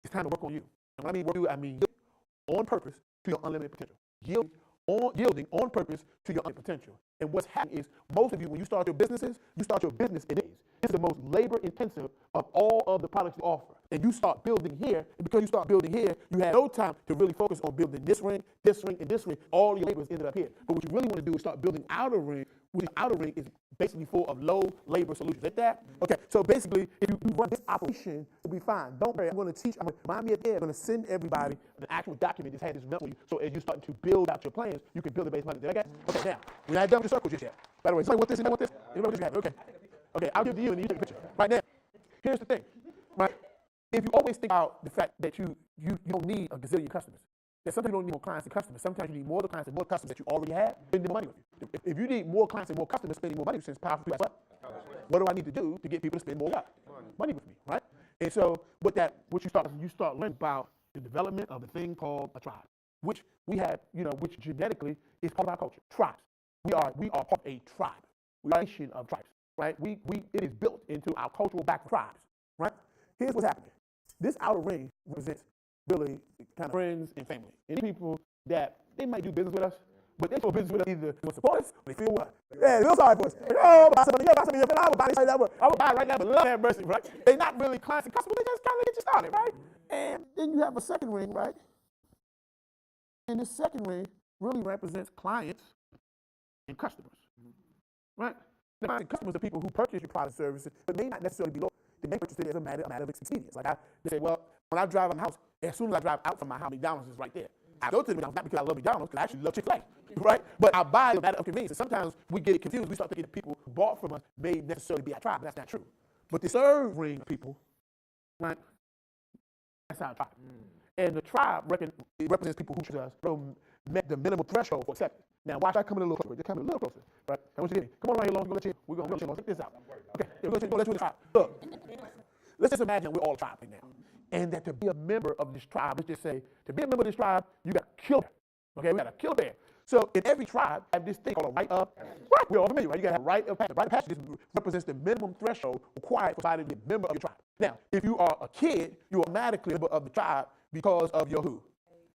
it's time to work on you. And when I mean work on you, I mean on purpose to your unlimited potential. Yielding on purpose to your unlimited potential. And what's happening is most of you, when you start your businesses, you start your business in days. It's the most labor intensive of all of the products you offer. And you start building here, and because you start building here, you have no time to really focus on building this ring, and this ring. All your labor is ended up here. But what you really want to do is start building outer ring, which outer ring is basically full of low labor solutions. Like that? Okay, so basically, if you run this operation, it'll be fine. Don't worry, I'm going to remind me at the end, I'm going to send everybody an actual document that has this number for you. So as you're starting to build out your plans, you can build it based on it. Did I get it? Okay, now, we're not done with the circles just yet. By the way, somebody want this? Anybody want this? Anybody want this? Okay. Okay, I'll give it to you and you take a picture. Right now, here's the thing. Right? If you always think about the fact that you don't need a gazillion customers, that sometimes you don't need more clients and customers. Sometimes you need more clients and more customers that you already have, spending more money with you. If you need more clients and more customers spending more money, since powerful people, what do I need to do to get people to spend more money with me, right? And so you start learning about the development of a thing called a tribe, which we have, which genetically is part of our culture. Tribes. We are part of a tribe. We are a nation of tribes, right? It is built into our cultural background. Tribes, right? Here's what's happening. This outer ring represents really kind of friends and family. And people that they might do business with us, but they do business with us either to support us, or they feel what? Yeah, they feel sorry for us. Oh, buy something, I would buy this right now, I would buy it right now, but love have mercy, right? They're not really clients and customers, they just kind of get you started, right? And then you have a second ring, right? And this second ring really represents clients and customers, right? The clients and customers are people who purchase your products and services, but may not necessarily be loyal. They may purchase it as a matter of expedience. Like they say, well, when I drive out my house, as soon as I drive out from my house, McDonald's is right there. I go to the McDonald's not because I love McDonald's, because I actually love Chick-fil-A, right? But I buy it as a matter of convenience. And sometimes we get it confused. We start thinking that people who bought from us may necessarily be our tribe, but that's not true. But the third ring of people, right, that's our tribe. And the tribe represents people who choose us from the minimum threshold for acceptance. Now, watch, I come in a little closer. Just come in a little closer, right? I want you to get me. Come on around here, long. We're going to let you check this out. Okay, we're going to let you in the tribe. Look, let's just imagine we're all a tribe right now. And that to be a member of this tribe, let's just say, to be a member of this tribe, you got to kill a bear. Okay, we got to kill a bear. So in every tribe, I have this thing called a rite of passage. Right, we're all familiar, right? You got to have a rite of passage. Rite of passage represents the minimum threshold required for somebody to be a member of your tribe. Now, if you are a kid, you're automatically a member of the tribe because of your who?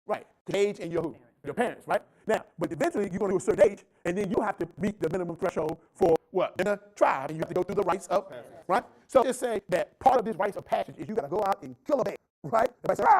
Right, age and your who? Your parents, right? Now, but eventually you're going to a certain age, and then you have to meet the minimum threshold for what? In a tribe, and you have to go through the rites of passage, right? So just say that part of this rites of passage is you got to go out and kill a bear, right? Everybody say,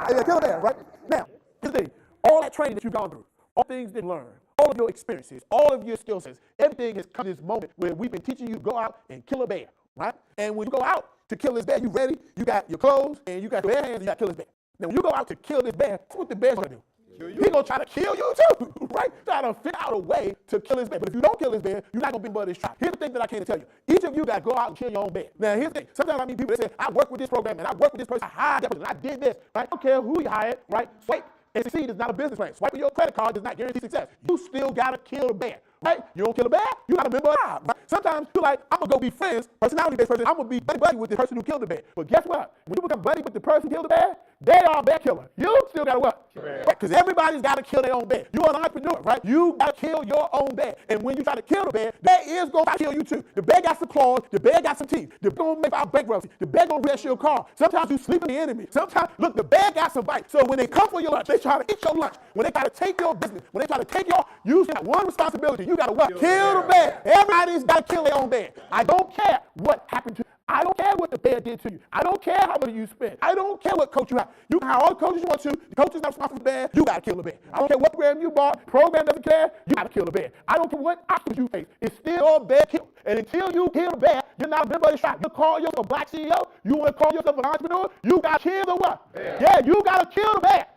you got to kill a bear, right? Now, here's the thing. All that training that you've gone through, all things that you learned, all of your experiences, all of your skill sets, everything has come to this moment where we've been teaching you to go out and kill a bear, right? And when you go out to kill this bear, you ready, you got your clothes, and you got your bare hands, and you got to kill this bear. Now, when you go out to kill this bear, that's what the bear's going to do. He's going to try to kill you too, right? Try to figure out a way to kill this bear. But if you don't kill this bear, you're not going to be part of this tribe. Here's the thing that I came to tell you. Each of you got to go out and kill your own bear. Now, here's the thing. Sometimes I meet people that say, I work with this program, and I work with this person, I hired that person, I did this, right? I don't care who you hired, right? Swipe and succeed is not a business plan. Swiping your credit card does not guarantee success. You still got to kill the bear, right? You don't kill a bear, you're not a member of the tribe, right? Sometimes you're like, I'm going to go be friends, personality-based person. I'm going to be buddy with the person who killed the bear. But guess what? When you become buddy with the person who killed the bear, they are a bear killer. You still got to what? Because everybody's got to kill their own bear. You're an entrepreneur, right? You got to kill your own bear. And when you try to kill the bear is going to kill you too. The bear got some claws. The bear got some teeth. The bear going to make out bankruptcy. The bear going to wreck your car. Sometimes you sleep in the enemy. Sometimes, look, the bear got some bites. So when they come for your lunch, they try to eat your lunch. When they try to take your business, when they try to take your, you got one responsibility. You got to what? Kill the bear. Everybody's got to kill their own bear. I don't care what happened to you. I don't care what the bear did to you. I don't care how much you spent. I don't care what coach you have. You can hire all the coaches you want to. The coach is not responsible for the bear. You got to kill the bear. I don't care what program you bought. Program doesn't care. You got to kill the bear. I don't care what obstacles you face. It's still your bear kill. And until you kill the bear, you're not a member of the tribe. You call yourself a black CEO. You want to call yourself an entrepreneur. You got to kill the what? Bear. Yeah, you got to kill the bear.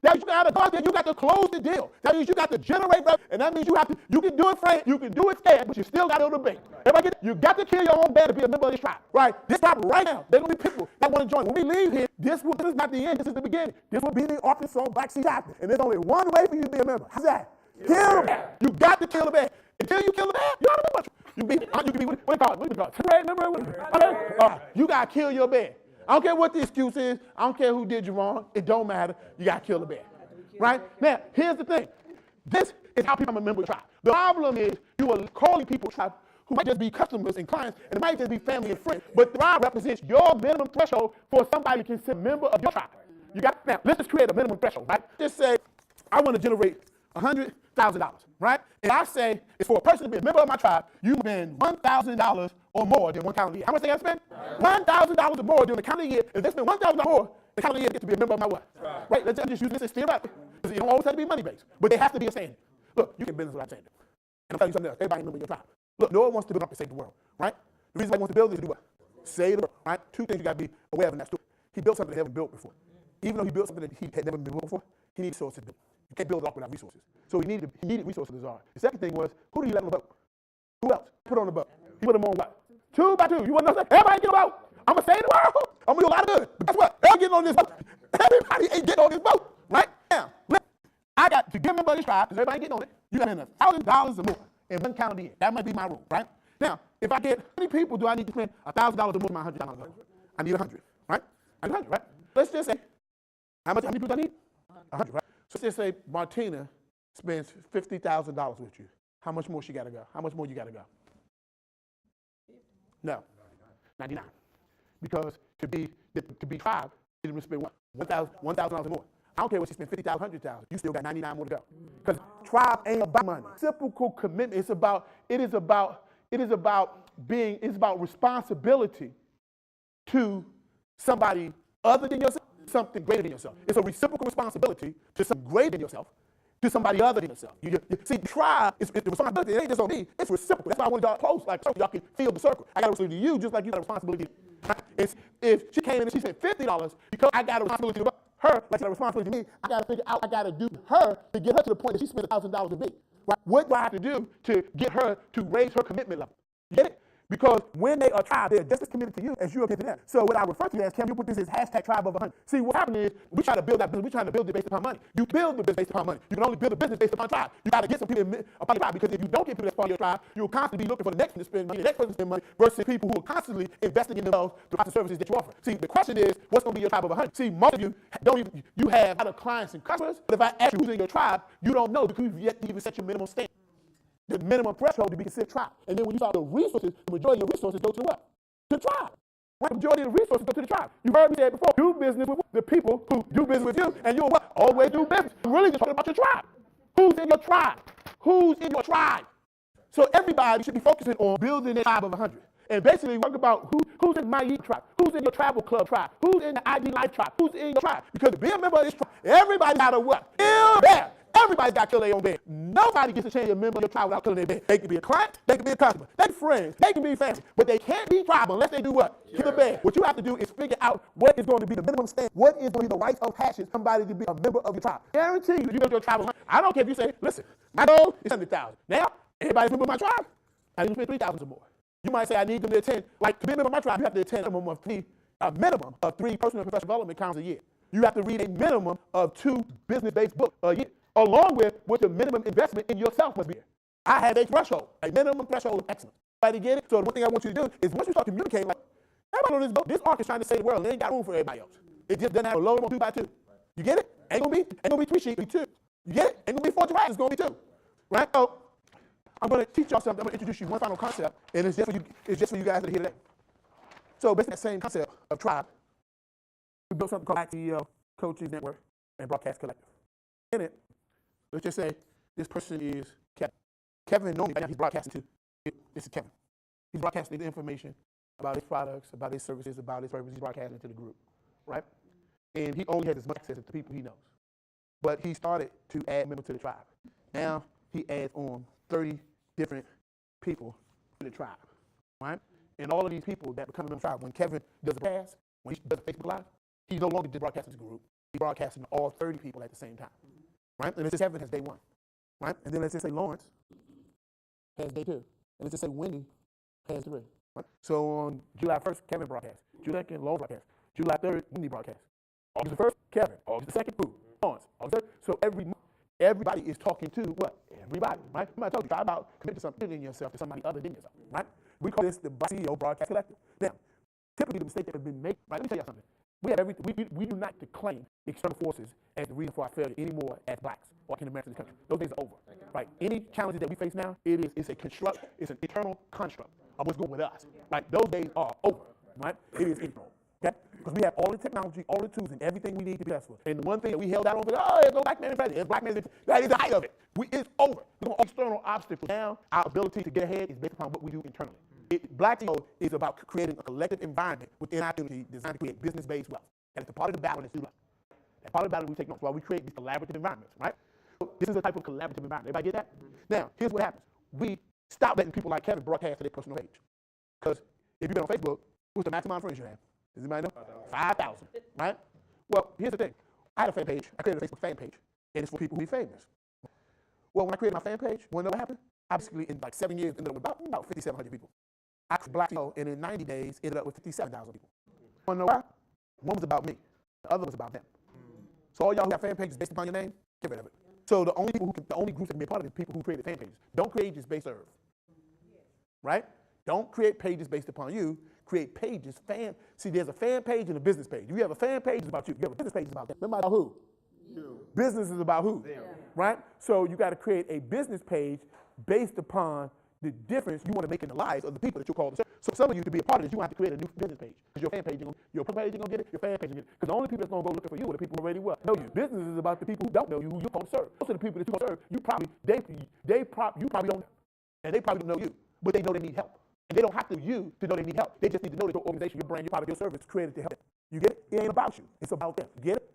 That means you got to go out there, you got to close the deal. That means you got to generate revenue, and that means you can do it frank, you can do it scared, but you still got to build a bank. Everybody get it? You got to kill your own bear to be a member of this tribe, right? This tribe right now, there's going to be people that want to join. When we leave here, this is not the end, this is the beginning. This will be the Arkansas BlackCEO chapter, and there's only one way for you to be a member. How's that? Kill the bear. You got to kill the bear. Until you kill the bear, you're not a member. You can be, what do you call it? What do you call it? Temporary member? You got to kill your bear. I don't care what the excuse is. I don't care who did you wrong. It don't matter. You got to kill the bear. Right? Now, here's the thing. This is how people become a member of the tribe. The problem is you are calling people tribe who might just be customers and clients, and it might just be family and friends. But the tribe represents your minimum threshold for somebody to consider a member of your tribe. You got now, let's just create a minimum threshold, right? Just say, I want to generate $100,000, right? And I say it's for a person to be a member of my tribe, you spend $1,000 or more during one calendar year. How much they got to spend? $1,000 or more during the calendar year. If they spend $1,000 more, the calendar year gets to be a member of my what? Right? Let's just use this as theoretically. Because it don't always have to be money-based. But they have to be a standard. Look, you can business without standard. And I'm telling you something else. Everybody remember your tribe. Look, Noah wants to build up to save the world, right? The reason why he wants to build is to do what? Save the world, right? Two things you got to be aware of in that story. He built something that never built before. Even though he built something that he had never been built before, he needed resources to build. You can't build it up without resources. So he needed resources to desire. The second thing was, who did he let on the boat? Who else put on the boat? He put them on what? 2 by 2. You want to know something? Everybody get a boat. I'm going to save the world. I'm going to do a lot of good. But guess what? Everybody getting on this boat. Everybody ain't getting on this boat, right? Now, I got to give a member of this tribe, because everybody getting on it. You got to spend $1,000 or more in one calendar year. That might be my rule, right? Now, if I get, how many people do I need to spend $1,000 or more to my $100,000? I need 100, right? I need 100, right? Let's just say, how many people do I need? 100, right? So let's just say Martina spends $50,000 with you. How much more she got to go? How much more you got to go? No, 99. Because to be tribe, you didn't spend what? $1,000 or more. I don't care what you spend, $50,000, $100,000. You still got 99 more to go. Because tribe ain't about money. Reciprocal commitment. It's about responsibility to somebody other than yourself, something greater than yourself. It's a reciprocal responsibility to something greater than yourself, to somebody other than yourself. You see, tribe is the responsibility. It ain't just on me. It's reciprocal. That's why I want y'all close, like so y'all can feel the circle. I got a responsibility to you, just like you got a responsibility. If she came in and she spent $50, because I got a responsibility to her, like a responsibility to me, I got to figure out, I got to do her to get her to the point that she spent $1,000 to me. Right? What do I have to do to get her to raise her commitment level? You get it? Because when they are tribe, they're just as committed to you as you are committed to them. So what I refer to as, Cam, you put this as hashtag tribe of 100. See, what happened is we try to build that business. We try to build it based upon money. You build the business based upon money. You can only build a business based upon tribe. You got to get some people upon your tribe, because if you don't get people that's part of your tribe, you'll constantly be looking for the next person to spend money, the next person to spend money, versus people who are constantly investing in themselves through the services that you offer. See, the question is, what's going to be your tribe of 100? See, most of you you have a lot of clients and customers, but if I ask you who's in your tribe, you don't know because you've yet to even set your minimum standard. The minimum threshold to be considered tribe. And then when you talk the resources, the majority of your resources go to what? To the tribe. Right? The majority of the resources go to the tribe. You heard me say it before. Do business with the people who do business with you, and you'll what? Always do business. I'm really just talking about your tribe. Who's in your tribe? Who's in your tribe? So everybody should be focusing on building a tribe of 100. And basically work about who's in my tribe, who's in your travel club tribe, who's in the ID Life tribe, who's in your tribe. Because to be a member of this tribe, everybody got to what? Kill bear. Everybody's got to kill their own bear. Nobody gets a chance to be a member of your tribe without killing their bear. They can be a client, they can be a customer, they can be friends, they can be family, but they can't be tribe unless they do what? Kill the bear. What you have to do is figure out what is going to be the minimum standard, what is going to be the rites of passage somebody to be a member of your tribe. Guarantee you, you go to your tribe. I don't care if you say, listen, my goal is 100,000. Now, everybody's a member of my tribe, I need to spend 3,000 or more. You might say, I need them to attend, like to be a member of my tribe, you have to attend a minimum of three personal and professional development conferences a year. You have to read a minimum of 2 business-based books a year, along with what the minimum investment in yourself must be. I have a threshold, a minimum threshold of excellence. Everybody get it? So the one thing I want you to do is once you start communicating, like, everybody on this boat, this ark is trying to save the world. It ain't got room for everybody else. It just doesn't have a load on 2 by 2. You get it? Ain't gonna be 3 sheep, be 2. You get it? Ain't gonna be 4 giraffes, it's gonna be 2. Right? So I'm gonna teach y'all something. I'm gonna introduce you one final concept, and it's just for you guys that are here today. So based on that same concept of tribe, we built something called BlackCEO Coaches Network and Broadcast Collective. In it, let's just say this person is Kevin. Kevin normally right now he's broadcasting to. This is Kevin. He's broadcasting the information about his products, about his services, about his purpose. He's broadcasting to the group, right? And he only has as much access to the people he knows. But he started to add members to the tribe. Now he adds on 30 different people to the tribe, right? And all of these people that become a member of the tribe, when Kevin does a pass, when he does a Facebook Live, he's no longer just broadcasting to the group. He's broadcasting to all 30 people at the same time, right? And let's just say Kevin has day 1, right? And then let's just say Lawrence has day 2. And let's just say Wendy has 3, right? So on July 1st, Kevin broadcasts. July 2nd, Lawrence broadcasts. July 3rd, Wendy broadcasts. August the 1st, Kevin. August the 2nd, who? Lawrence. August 3rd. So everybody is talking to what? Everybody, right? I told you, try about commit to something in yourself to somebody other than yourself, right? We call this the BlackCEO Broadcast Collective. Now, typically the mistake that has been made, right? Let me tell you something. We have we do not claim external forces as the reason for our failure anymore as blacks or African Americans in this country. Those days are over, right? Any challenges that we face now, it's an internal construct of what's going with us. Right? Those days are over, right? It is internal. Okay? Because we have all the technology, all the tools, and everything we need to be successful. And the one thing that we held out on for, there's no black man in president, there's black man, that is the height of it. It's over. No external obstacles. Now, our ability to get ahead is based upon what we do internally. BlackCEO is about creating a collective environment within our community designed to create business-based wealth. That is the part of the battle that's due us. That part of the battle we take on. That's why we create these collaborative environments, right? So this is a type of collaborative environment. Everybody get that? Now, here's what happens. We stop letting people like Kevin broadcast to their personal page. Because if you've been on Facebook, what's the maximum friends you have? Does anybody know? 5,000, right? Well, here's the thing. I had a fan page. I created a Facebook fan page, and it's for people who be famous. Well, when I created my fan page, you want to know what happened? I basically, in like 7 years, ended up with about 5,700 people. I created BlackCEO, and in 90 days, ended up with 57,000 people. You want to know why? One was about me. The other was about them. So all y'all who have fan pages based upon your name, get rid of it. So the only groups that can be a part of it are people who created fan pages. Don't create pages based on Earth. Right? Don't create pages based upon you. Create pages. See, there's a fan page and a business page. You have a fan page, it's about you. You have a business page, it's about them. Remember about who? You. Business is about who? Them. Right? So you got to create a business page based upon the difference you want to make in the lives of the people that you call to serve. So some of you, to be a part of this, you have to create a new business page. Because your fan page, your page, you're going to get it, your fan page, you're going to get it. Because the only people that's going to go looking for you are the people who already know you. Business is about the people who don't know you, who you're going to serve. Most of the people that you're going to serve, you probably don't know. And they probably don't know you, but they know they need help. And they don't have to you to know they need help. They just need to know that your organization, your brand, your product, your service is created to help them. You get it? It ain't about you. It's about them. You get it?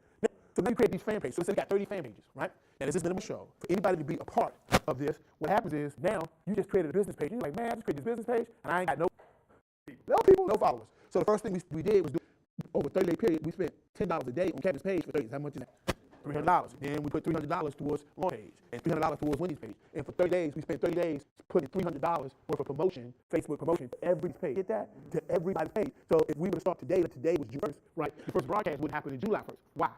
So now you create these fan pages. So let's say you got 30 fan pages, right? And this has been a show. For anybody to be a part of this, what happens is now you just created a business page. You're like, man, I just created this business page, and I ain't got no people, no followers. So the first thing we did was do, over a 30-day period, we spent $10 a day on Kevin's page for 30 days. How much is that? $300. Then we put $300 towards Law's page and $300 towards Wendy's page. And for 30 days, we spent 30 days putting $300 worth of promotion, Facebook promotion, for every page. Get that? To everybody's page. So if we were to start today, today was June 1st, right? The first broadcast would happen in July 1st. Why?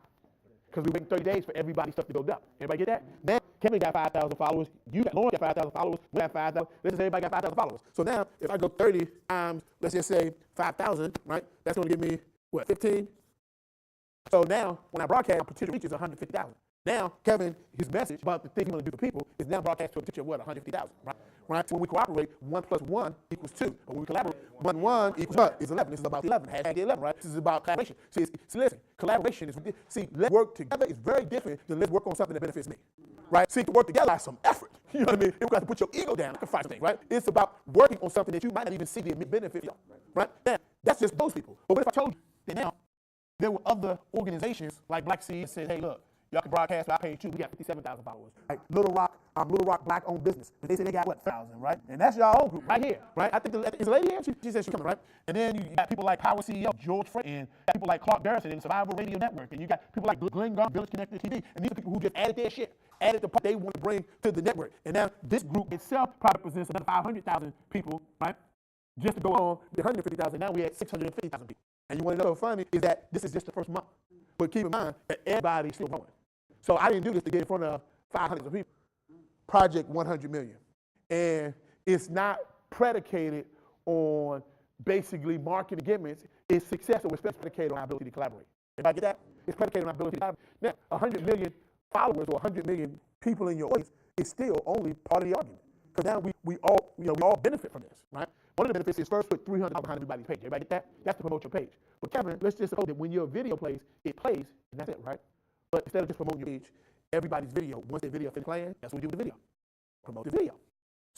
Because we waiting 30 days for everybody's stuff to go up. Everybody get that? Now, Kevin got 5,000 followers. Lawrence got 5,000 followers. We got 5,000. Let's just say everybody got 5,000 followers. So now, if I go 30 times, let's just say 5,000, right? That's going to give me, what, 15? So now, when I broadcast, my potential reach is 150,000. Now, Kevin, his message about the thing he want to do for people is now broadcast to a potential of what, 150,000, right? Right? So when we cooperate, 1 + 1 = 2. But when we collaborate, 1 + 1 = what? It's 11. This is about 11. Hashtag 11, right? This is about collaboration. See, listen, collaboration is, let's work together is very different than let's work on something that benefits me, right? See, to work together is some effort. You know what I mean? You got to put your ego down. You can find something, right? It's about working on something that you might not even see the benefit of, right? Now, that's just those people. But what if I told you that now there were other organizations like BlackCEO that said, hey, look, y'all can broadcast, but I paid you. We got 57,000 followers. Like Little Rock Black-owned business. But they say they got, what, 1,000, right? And that's y'all own group right here, right? I think is a lady here? She said she's coming, right? And then you got people like Power CEO, George Frank, and people like Clark Garrison and Survival Radio Network. And you got people like Glenn Garn, Village Connected TV. And these are people who just added their shit, added the part they want to bring to the network. And now this group itself probably represents another 500,000 people, right? Just to go on the 150,000, now we're at 650,000 people. And you want to know what's funny is that this is just the first month. But keep in mind that everybody's still growing. So I didn't do this to get in front of 500 people. Project 100 million. And it's not predicated on basically marketing gimmicks. It's successful, it's predicated on our ability to collaborate. Everybody get that? It's predicated on our ability to collaborate. Now, 100 million followers or 100 million people in your audience is still only part of the argument. Because now we all benefit from this, right? One of the benefits is first put $300 behind everybody's page. Everybody get that? That's to promote your page. But Kevin, let's just suppose that when your video plays, it plays, and that's it, right? But instead of just promoting your page, everybody's video, once their video finishes playing, that's what we do with the video. Promote the video.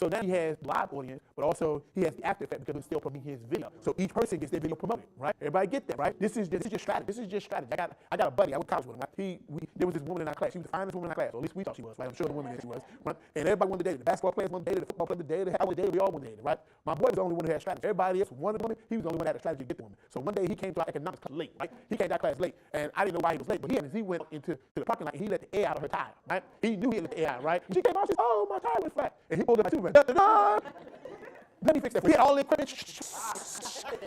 So now he has live audience, but also he has the after effect because he's still promoting his video. So each person gets their video promoted, right? Everybody get that, right? This is just strategy. This is just strategy. I got a buddy. I went to college with him. Right? There was this woman in our class. She was the finest woman in our class, or at least we thought she was. Right? I'm sure the woman that she was. Right? And everybody wanted to date her. The basketball players wanted to date her. The football players wanted to date her. The we all wanted to date her, right? My boy was the only one who had strategy. Everybody else wanted the woman. He was the only one that had a strategy to get the woman. So one day he came to our economics class late, right? He came to that class late, and I didn't know why he was late, but he went into the parking lot and he let the air out of her tire, right? He knew he let the air out, right? And she came out, she said, "Oh, my tire went flat." And he pulled up my Superman. Let me fix that. We had all the equipment.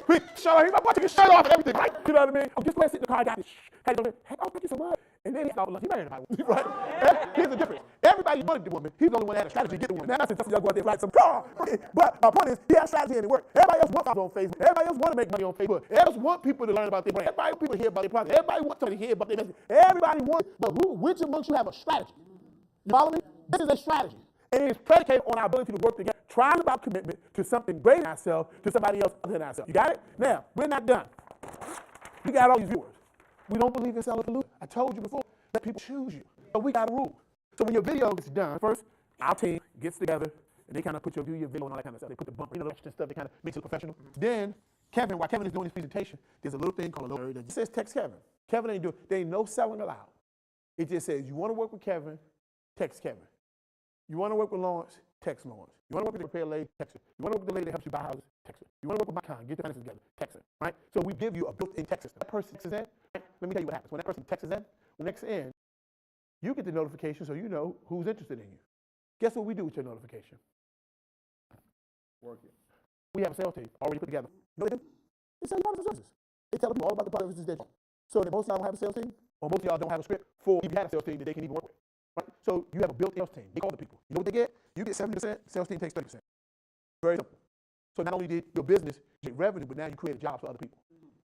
Quick, show her. He's about to get shirt off and everything, right? You know what I mean? I'm just glad to sit in the car. I got this. Hey, oh, thank you so much. And then he thought, he married everybody, right? Here's the difference. Everybody wanted the woman. He's the only one that had a strategy to get the woman. Now, I said, y'all go out there and write some car. But my point is, he had a strategy and it worked. Everybody else wants on Facebook. Everybody else want to make money on Facebook. Everybody else want people to learn about their brand. Everybody want people to hear about their product. Everybody wants somebody to hear about their message. Everybody wants, but which amongst you have a strategy? You follow me? This is a strategy. And it is predicated on our ability to work together, trying about commitment to something greater than ourselves, to somebody else other than ourselves. You got it? Now, we're not done. We got all these viewers. We don't believe in selling illusion. I told you before, let people choose you. But we got a rule. So when your video gets done, first, our team gets together, and they kind of put your video and all that kind of stuff. They put the bumper, the extra stuff that kind of makes it professional. Then, while Kevin is doing his presentation, there's a little thing called a little that just says text Kevin. There ain't no selling allowed. It just says, you want to work with Kevin, text Kevin. You want to work with Lawrence, text Lawrence. You want to work with the repair lady, text her. You want to work with the lady that helps you buy houses, text her. You want to work with my kind, get the finances together, text her, right? So we give you a built-in text system. That person texts in, let me tell you what happens. When that person texts in, you get the notification so you know who's interested in you. Guess what we do with your notification? Work it. We have a sales team already put together. You know what they do? They sell you products and services. They tell people all about the products and services. So that most of y'all don't have a sales team, or most of y'all don't have a script for if you had a sales team that they can even work with. Right? So you have a built-in sales team. They call the people. You know what they get? You get 70%, sales team takes 30%. Very simple. So not only did your business get revenue, but now you created jobs for other people.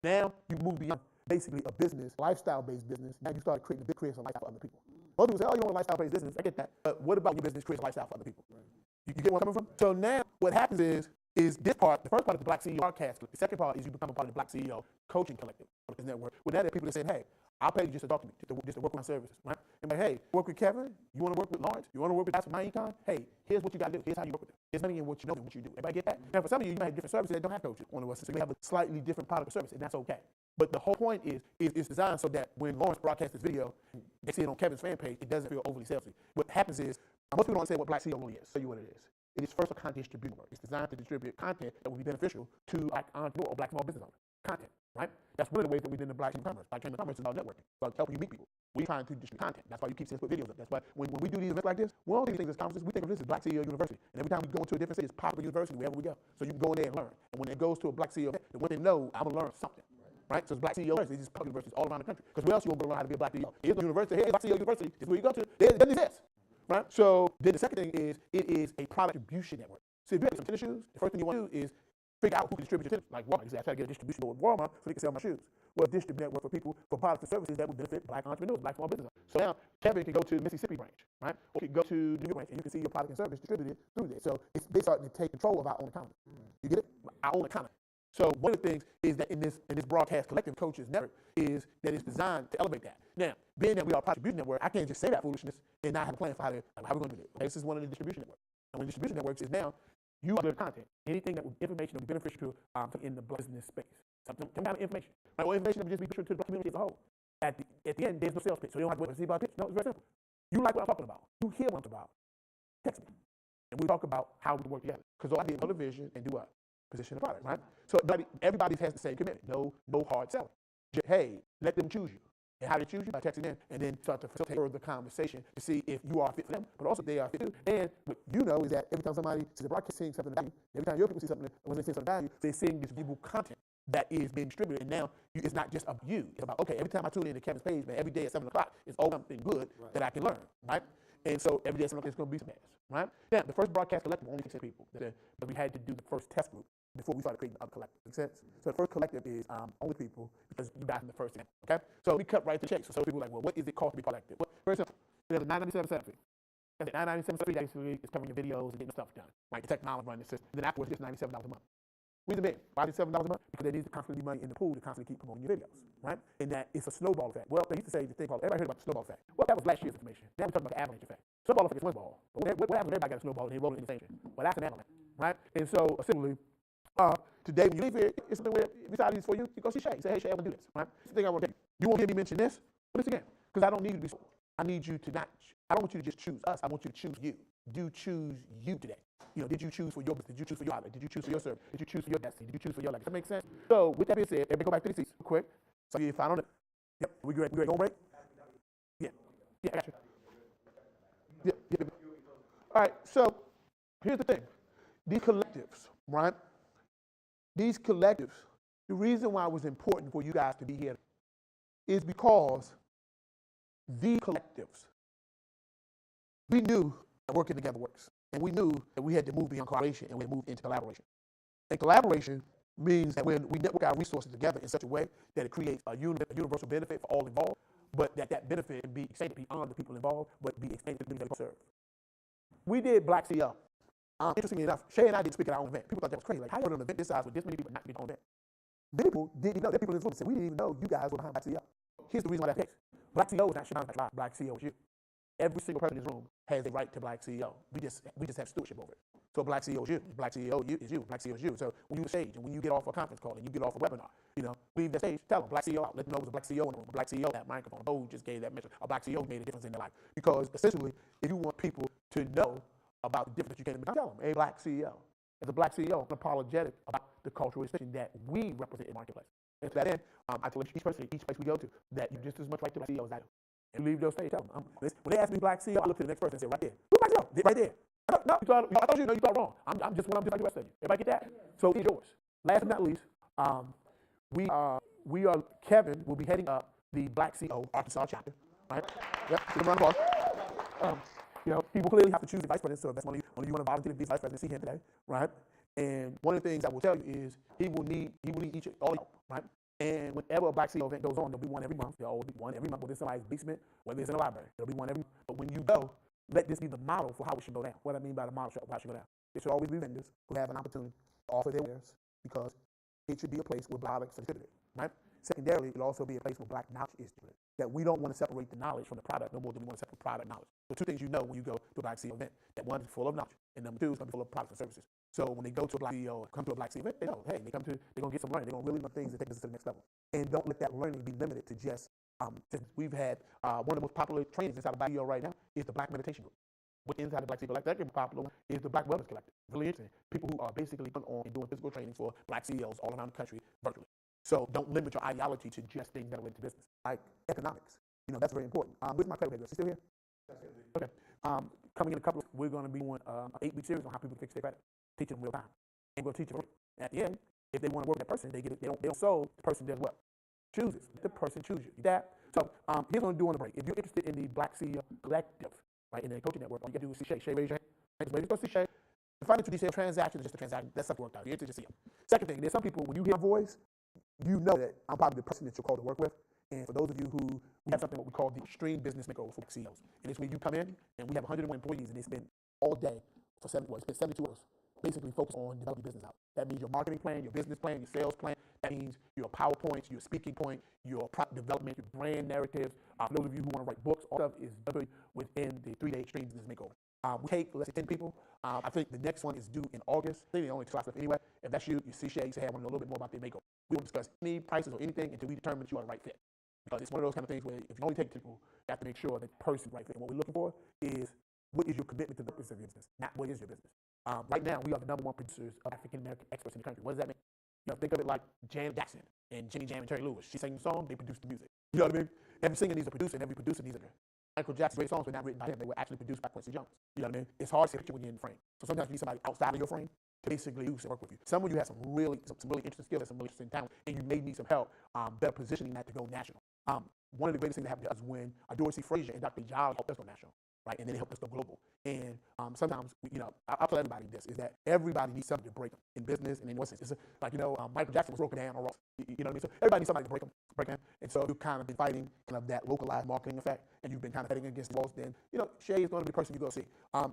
Now you move beyond basically a business, lifestyle-based business. Now you start creating a lifestyle for other people. Most people say, oh, you want a lifestyle-based business. I get that. But what about your business creates a lifestyle for other people? You get where I'm coming from? So now what happens is this part, the first part is the BlackCEO podcast. The second part is you become a part of the BlackCEO coaching collective network. With that, there are people that say, hey, I'll pay you just to talk to me, just to work on my services, right? And like, hey, work with Kevin. You want to work with Lawrence? You want to work with my econ? Hey, here's what you got to do. Here's how you work with them. Here's money in what you know and what you do. Everybody get that? Now, for some of you, you might have different services that don't have coaches on us, so you have a slightly different product or service, and that's okay. But the whole point is it's designed so that when Lawrence broadcasts this video, they see it on Kevin's fan page, it doesn't feel overly salesy. What happens is, most people don't understand what BlackCEO really is. I'll tell you what it is. It is first a content distribution work. It's designed to distribute content that will be beneficial to like entrepreneur or black small business owners. Content, right? That's one of the ways that we did in the Black Chamber of Commerce. Black Chamber of Commerce is about networking, it's about helping you meet people. We're trying to distribute content. That's why you keep seeing us put videos up. That's why when we do these events like this, we don't think of things as conferences. We think of this as BlackCEO University. And every time we go into a different city, it's popular university wherever we go. So you can go in there and learn. And when it goes to a BlackCEO event, then what they know, I'm gonna learn something. Right? So it's BlackCEO University. It's public universities all around the country. Because where else you want to learn how to be a Black CEO? Here's the university. Here's BlackCEO University. This is where you go to. It doesn't exist. Right? So then the second thing is it is a product distribution network. So if you have some tennis shoes, the first thing you want to do is figure out who can distribute your tennis. Like Walmart, you say, I try to get a distribution board with Walmart so they can sell my shoes. Well, a distribution network for people, for products and services that would benefit black entrepreneurs, black small business owners. So now Kevin can go to the Mississippi branch, right? Or can go to New York branch and you can see your product and service distributed through there. So they start to take control of our own economy. You get it? Our own economy. So one of the things is that in this broadcast collective coaches network is that it's designed to elevate that. Now, being that we are a product distribution network, I can't just say that foolishness and not have a plan for how we're going to do it. Okay, this is one of the distribution networks. And one of the distribution networks is now you are the content, anything that will information that will be beneficial to in the business space. Some kind of information. Right? Or information that will just be beneficial to the black community as a whole. At the end, there's no sales pitch, so you don't have to wait to see about a pitch. No, it's very simple. You like what I'm talking about. You hear what I'm talking about. Text me. And we talk about how we can work together. Because all I did was vision and do what? Position the product, right? So everybody has the same commitment. No hard selling. Just, hey, let them choose you. And how they choose you? By texting in and then start to facilitate the conversation to see if you are fit for them, but also they are fit too. And what you know is that every time somebody sees the broadcast seeing something about you, every time your people see something, when they see something about you, they're seeing distributable content that is being distributed. And now it's not just about you. It's about, okay, every time I tune in to Kevin's page, man, every day at 7 o'clock, it's all something good that I can learn, right? And so every day it's going to be some ads, right? Now, the first broadcast collective only takes 10 people. But we had to do the first test group before we started creating the other collective. Make sense? So the first collective is only people because you guys in the first example, okay? So we cut right to the chase. So people are like, well, what is it cost to be collective? Well, very simple. There's a $997 setup fee. That's it. $997 fee basically is covering your videos and getting stuff done, right? The technology running the system. And then afterwards, it's $97 a month. Reason being, why is it $7 a month? Because there needs to constantly be money in the pool to constantly keep promoting your videos, right? And that it's a snowball effect. Well, they used to say the thing called, everybody heard about the snowball effect. Well, that was last year's information. Now we're talking about the avalanche effect. Snowball effect is one ball. But what happens when everybody got a snowball and they roll it in the same shit? Well, that's an avalanche, right? And so, essentially, today when you leave here, it's something where, beside these for you, you go see Shay. Say, hey, Shay, I want to do this, right? It's the thing I want to tell you. You won't hear me mention this, but listen again, because I don't need you to be sold. I need you to not, I don't want you to just choose us. I want you to choose you. Do choose you today. You know, did you choose for your business? Did you choose for your outlet? Did you choose for your service? Did you choose for your destiny? Did you choose for your legacy? Does that make sense? So with that being said, everybody go back to the seats real quick. So you find on it. Yep. We ready? We ready? Go break? Yeah. Yeah, I got you. Yeah. All right. So here's the thing. These collectives, right? These collectives, the reason why it was important for you guys to be here is because these collectives, we knew that working together works. And we knew that we had to move beyond collaboration and we had to move into collaboration. And collaboration means that when we network our resources together in such a way that it creates a universal benefit for all involved, but that benefit can be extended beyond the people involved, but be extended to the people served. We did BlackCEO. Interestingly enough, Shay and I didn't speak at our own event. People thought that was crazy. Like, how you run an event this size with this many people not speak at our own event? Many people didn't even know. There are people in this room that said, we didn't even know you guys were behind BlackCEO. Here's the reason why that's the case. BlackCEO is not Shannon, BlackCEO is you. Every single person in this room has a right to BlackCEO. We just have stewardship over it. So BlackCEO is you. BlackCEO is you. BlackCEO is you. So when you stage and when you get off a conference call and you get off a webinar, you know, leave that stage, tell them BlackCEO out. Let them know it was a BlackCEO in the room. A BlackCEO that microphone. Oh, just gave that message. A BlackCEO made a difference in their life. Because essentially, if you want people to know about the difference that you can become, tell them a BlackCEO. As a BlackCEO, I'm apologetic about the cultural expression that we represent in the marketplace. And to that end, I tell each person, each place we go to, that you just as much right to BlackCEO as I do. And leave those stage, tell them. When they ask me BlackCEO, I look to the next person and say, right there. Who's BlackCEO? Right there. No, I thought you thought wrong. I'm just one. I'm just like the rest of you. Everybody get that? So it's yours. Last but not least, Kevin will be heading up the BlackCEO Arkansas chapter. Right? Yep. Give him a round of applause. You know, people clearly have to choose the vice president. So if that's one of you want to volunteer to be vice president, see him today, right? And one of the things I will tell you is he will need all the help, right? And whenever a BlackCEO event goes on, there'll be one every month. There'll always be one every month, whether it's somebody's basement, whether it's in a library. There'll be one every month. But when you go, let this be the model for how it should go down. What I mean by the model for how it should go down. There should always be vendors who have an opportunity to offer their wares because it should be a place where Black is distributed, right? Secondarily, it'll also be a place where Black knowledge is distributed. That we don't want to separate the knowledge from the product no more than we want to separate product knowledge. So two things you know when you go to a BlackCEO event, that one is full of knowledge, and number two is going to be full of products and services. So when they go to a BlackCEO, come to a BlackCEO event, they know, hey, they're going to get some learning. They're going to really learn things that take us to the next level. And don't let that learning be limited to just, we've had one of the most popular trainings inside of BlackCEO right now is the Black Meditation Group. What inside the BlackCEO, like that group popular one is the Black Wellness Collective. Really interesting. People who are basically on and doing physical training for BlackCEOs all around the country virtually. So don't limit your ideology to just things that are related to business, like economics. You know, that's very important. Where's my credit? Is she still here? Okay. Coming in a couple, we're going to be doing an 8-week series on how people fix their credit, teach them real time, and we'll teach them. At the end, if they want to work with that person, they get it. They don't sold. The person does what? Chooses. The person chooses you. That. So here's what I'm doing on the break. If you're interested in the BlackCEO Collective, right, in the coaching network, all you got to do is see Shay. Shay, raise your hand. Just go see Shay. The financial detail transaction is just a transaction. That's something worked out. You're interested, just see them. Second thing, there's some people when you hear my voice, you know that I'm probably the person that you're called to work with. And for those of you who, we have something what we call the Extreme Business Makeover for CEOs. And it's when you come in, and we have 101 employees, and they spend all day for 72 hours basically focused on developing business out. That means your marketing plan, your business plan, your sales plan. That means your PowerPoints, your speaking point, your product development, your brand narratives. For those of you who want to write books, all stuff is done within the 3-day Extreme Business Makeover. We take less than 10 people. I think the next one is due in August. I think they only 2 slots left anyway. If that's you see Shay, say, hey, I want to know a little bit more about their makeover. We won't discuss any prices or anything until we determine that you are the right fit. Because it's one of those kind of things where if you only take people, you have to make sure that the person is right fit. And what we're looking for is what is your commitment to the purpose of your business, not what is your business. Right now, we are the #1 producers of African-American experts in the country. What does that mean? You know, think of it like Janet Jackson and Jenny Jam and Terry Lewis. She sang the song, they produced the music. You know what I mean? Every singer needs a producer, and every producer needs a director. Michael Jackson's great songs were not written by him. They were actually produced by Quincy Jones. You know what I mean? It's hard to see a picture when you're in the frame. So sometimes you need somebody outside of your frame to basically use and work with you. Some of you have some really interesting skills and some really interesting talent, and you may need some help better positioning that to go national. One of the greatest things that happened to us when Dorsey Frazier and Dr. Jolly helped us go national. right? And then it helped us go global. And sometimes, I'll tell everybody this, is that everybody needs something to break them in business and in what sense. It's like, Michael Jackson was broken down or Ross. You know what I mean? So everybody needs somebody to break them. And so you've kind of been fighting kind of that localized marketing effect, and you've been kind of fighting against the walls. Then, Shay is going to be the person you go see.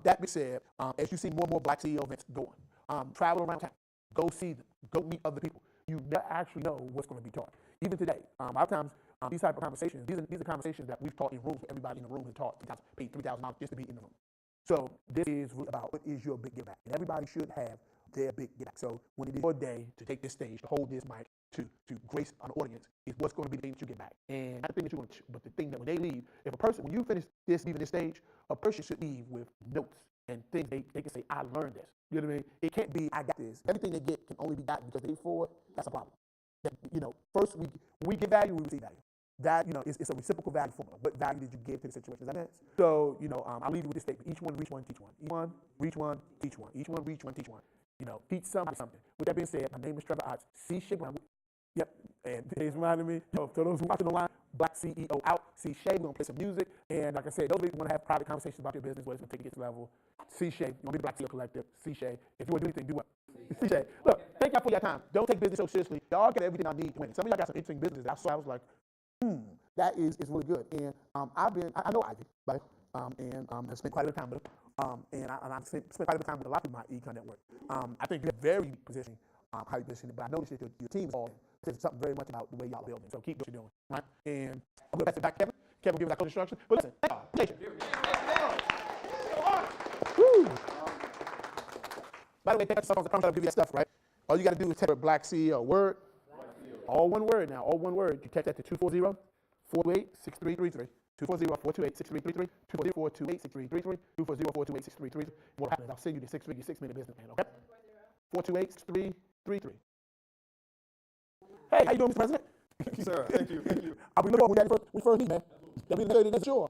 That being said, as you see more and more BlackCEO events going, travel around town, go see them, go meet other people. You never actually know what's going to be taught. Even today, a lot of times, these type of conversations, these are conversations that we've taught in rooms. Everybody in the room has taught, paid $3,000 just to be in the room. So this is really about what is your big give back. And everybody should have their big give back. So when it is your day to take this stage, to hold this mic, to grace an audience, is what's going to be the thing that you get back. And not the thing that you're going to, but the thing that when they leave, when you finish leaving this stage, a person should leave with notes and things they can say, I learned this. You know what I mean? It can't be, I got this. Everything they get can only be gotten because they paid for it. That's a problem. First, when we give value, we receive value. That, it's a reciprocal value formula. What value did you give to the situation? Does that make sense? So, I'll leave you with this statement. Each one, reach one, teach one. Each one, reach one, teach one. Each one, reach one, teach one. Teach somebody something. With that being said, my name is Trevor Otts. See Shay around. Yep. And it's reminding me, for those who watching online, BlackCEO out. See Shay, we're going to play some music. And like I said, those of you who want to have private conversations about your business, where it's going to take it to the level, see Shay. You want to be the BlackCEO Collective. See Shay. If you want to do anything, do what? See Shay. Look, thank y'all for your time. Don't take business so seriously. Y'all got everything I need to win. Some of y'all got some interesting business that I was like, that is really good. And I know Ivy, right? And I've spent quite a bit of time with her. And I've spent quite a bit of time with a lot of people in my econ network. I think you're very positioned how you position it, but I noticed that your team is all in. It's something very much about the way y'all are building. So keep what you're doing, right? And I'm going to pass it back to Kevin. Kevin will give us our instruction. But listen, thank you. Woo. By the way, take that stuff on the promise I'll give you that stuff, right? All you got to do is text BlackCEO word. All one word now, all one word. You text that to 240-428-6333. 240-428-6333. 240-428-6333. 240-428-6333. What happens? I'll send you the 6-minute business plan, okay? 428-6333. Hey, how you doing, Mr. President? Thank you, sir. Thank you. I'll be looking forward when we first meet, man. That'll be the 30th, that's sure.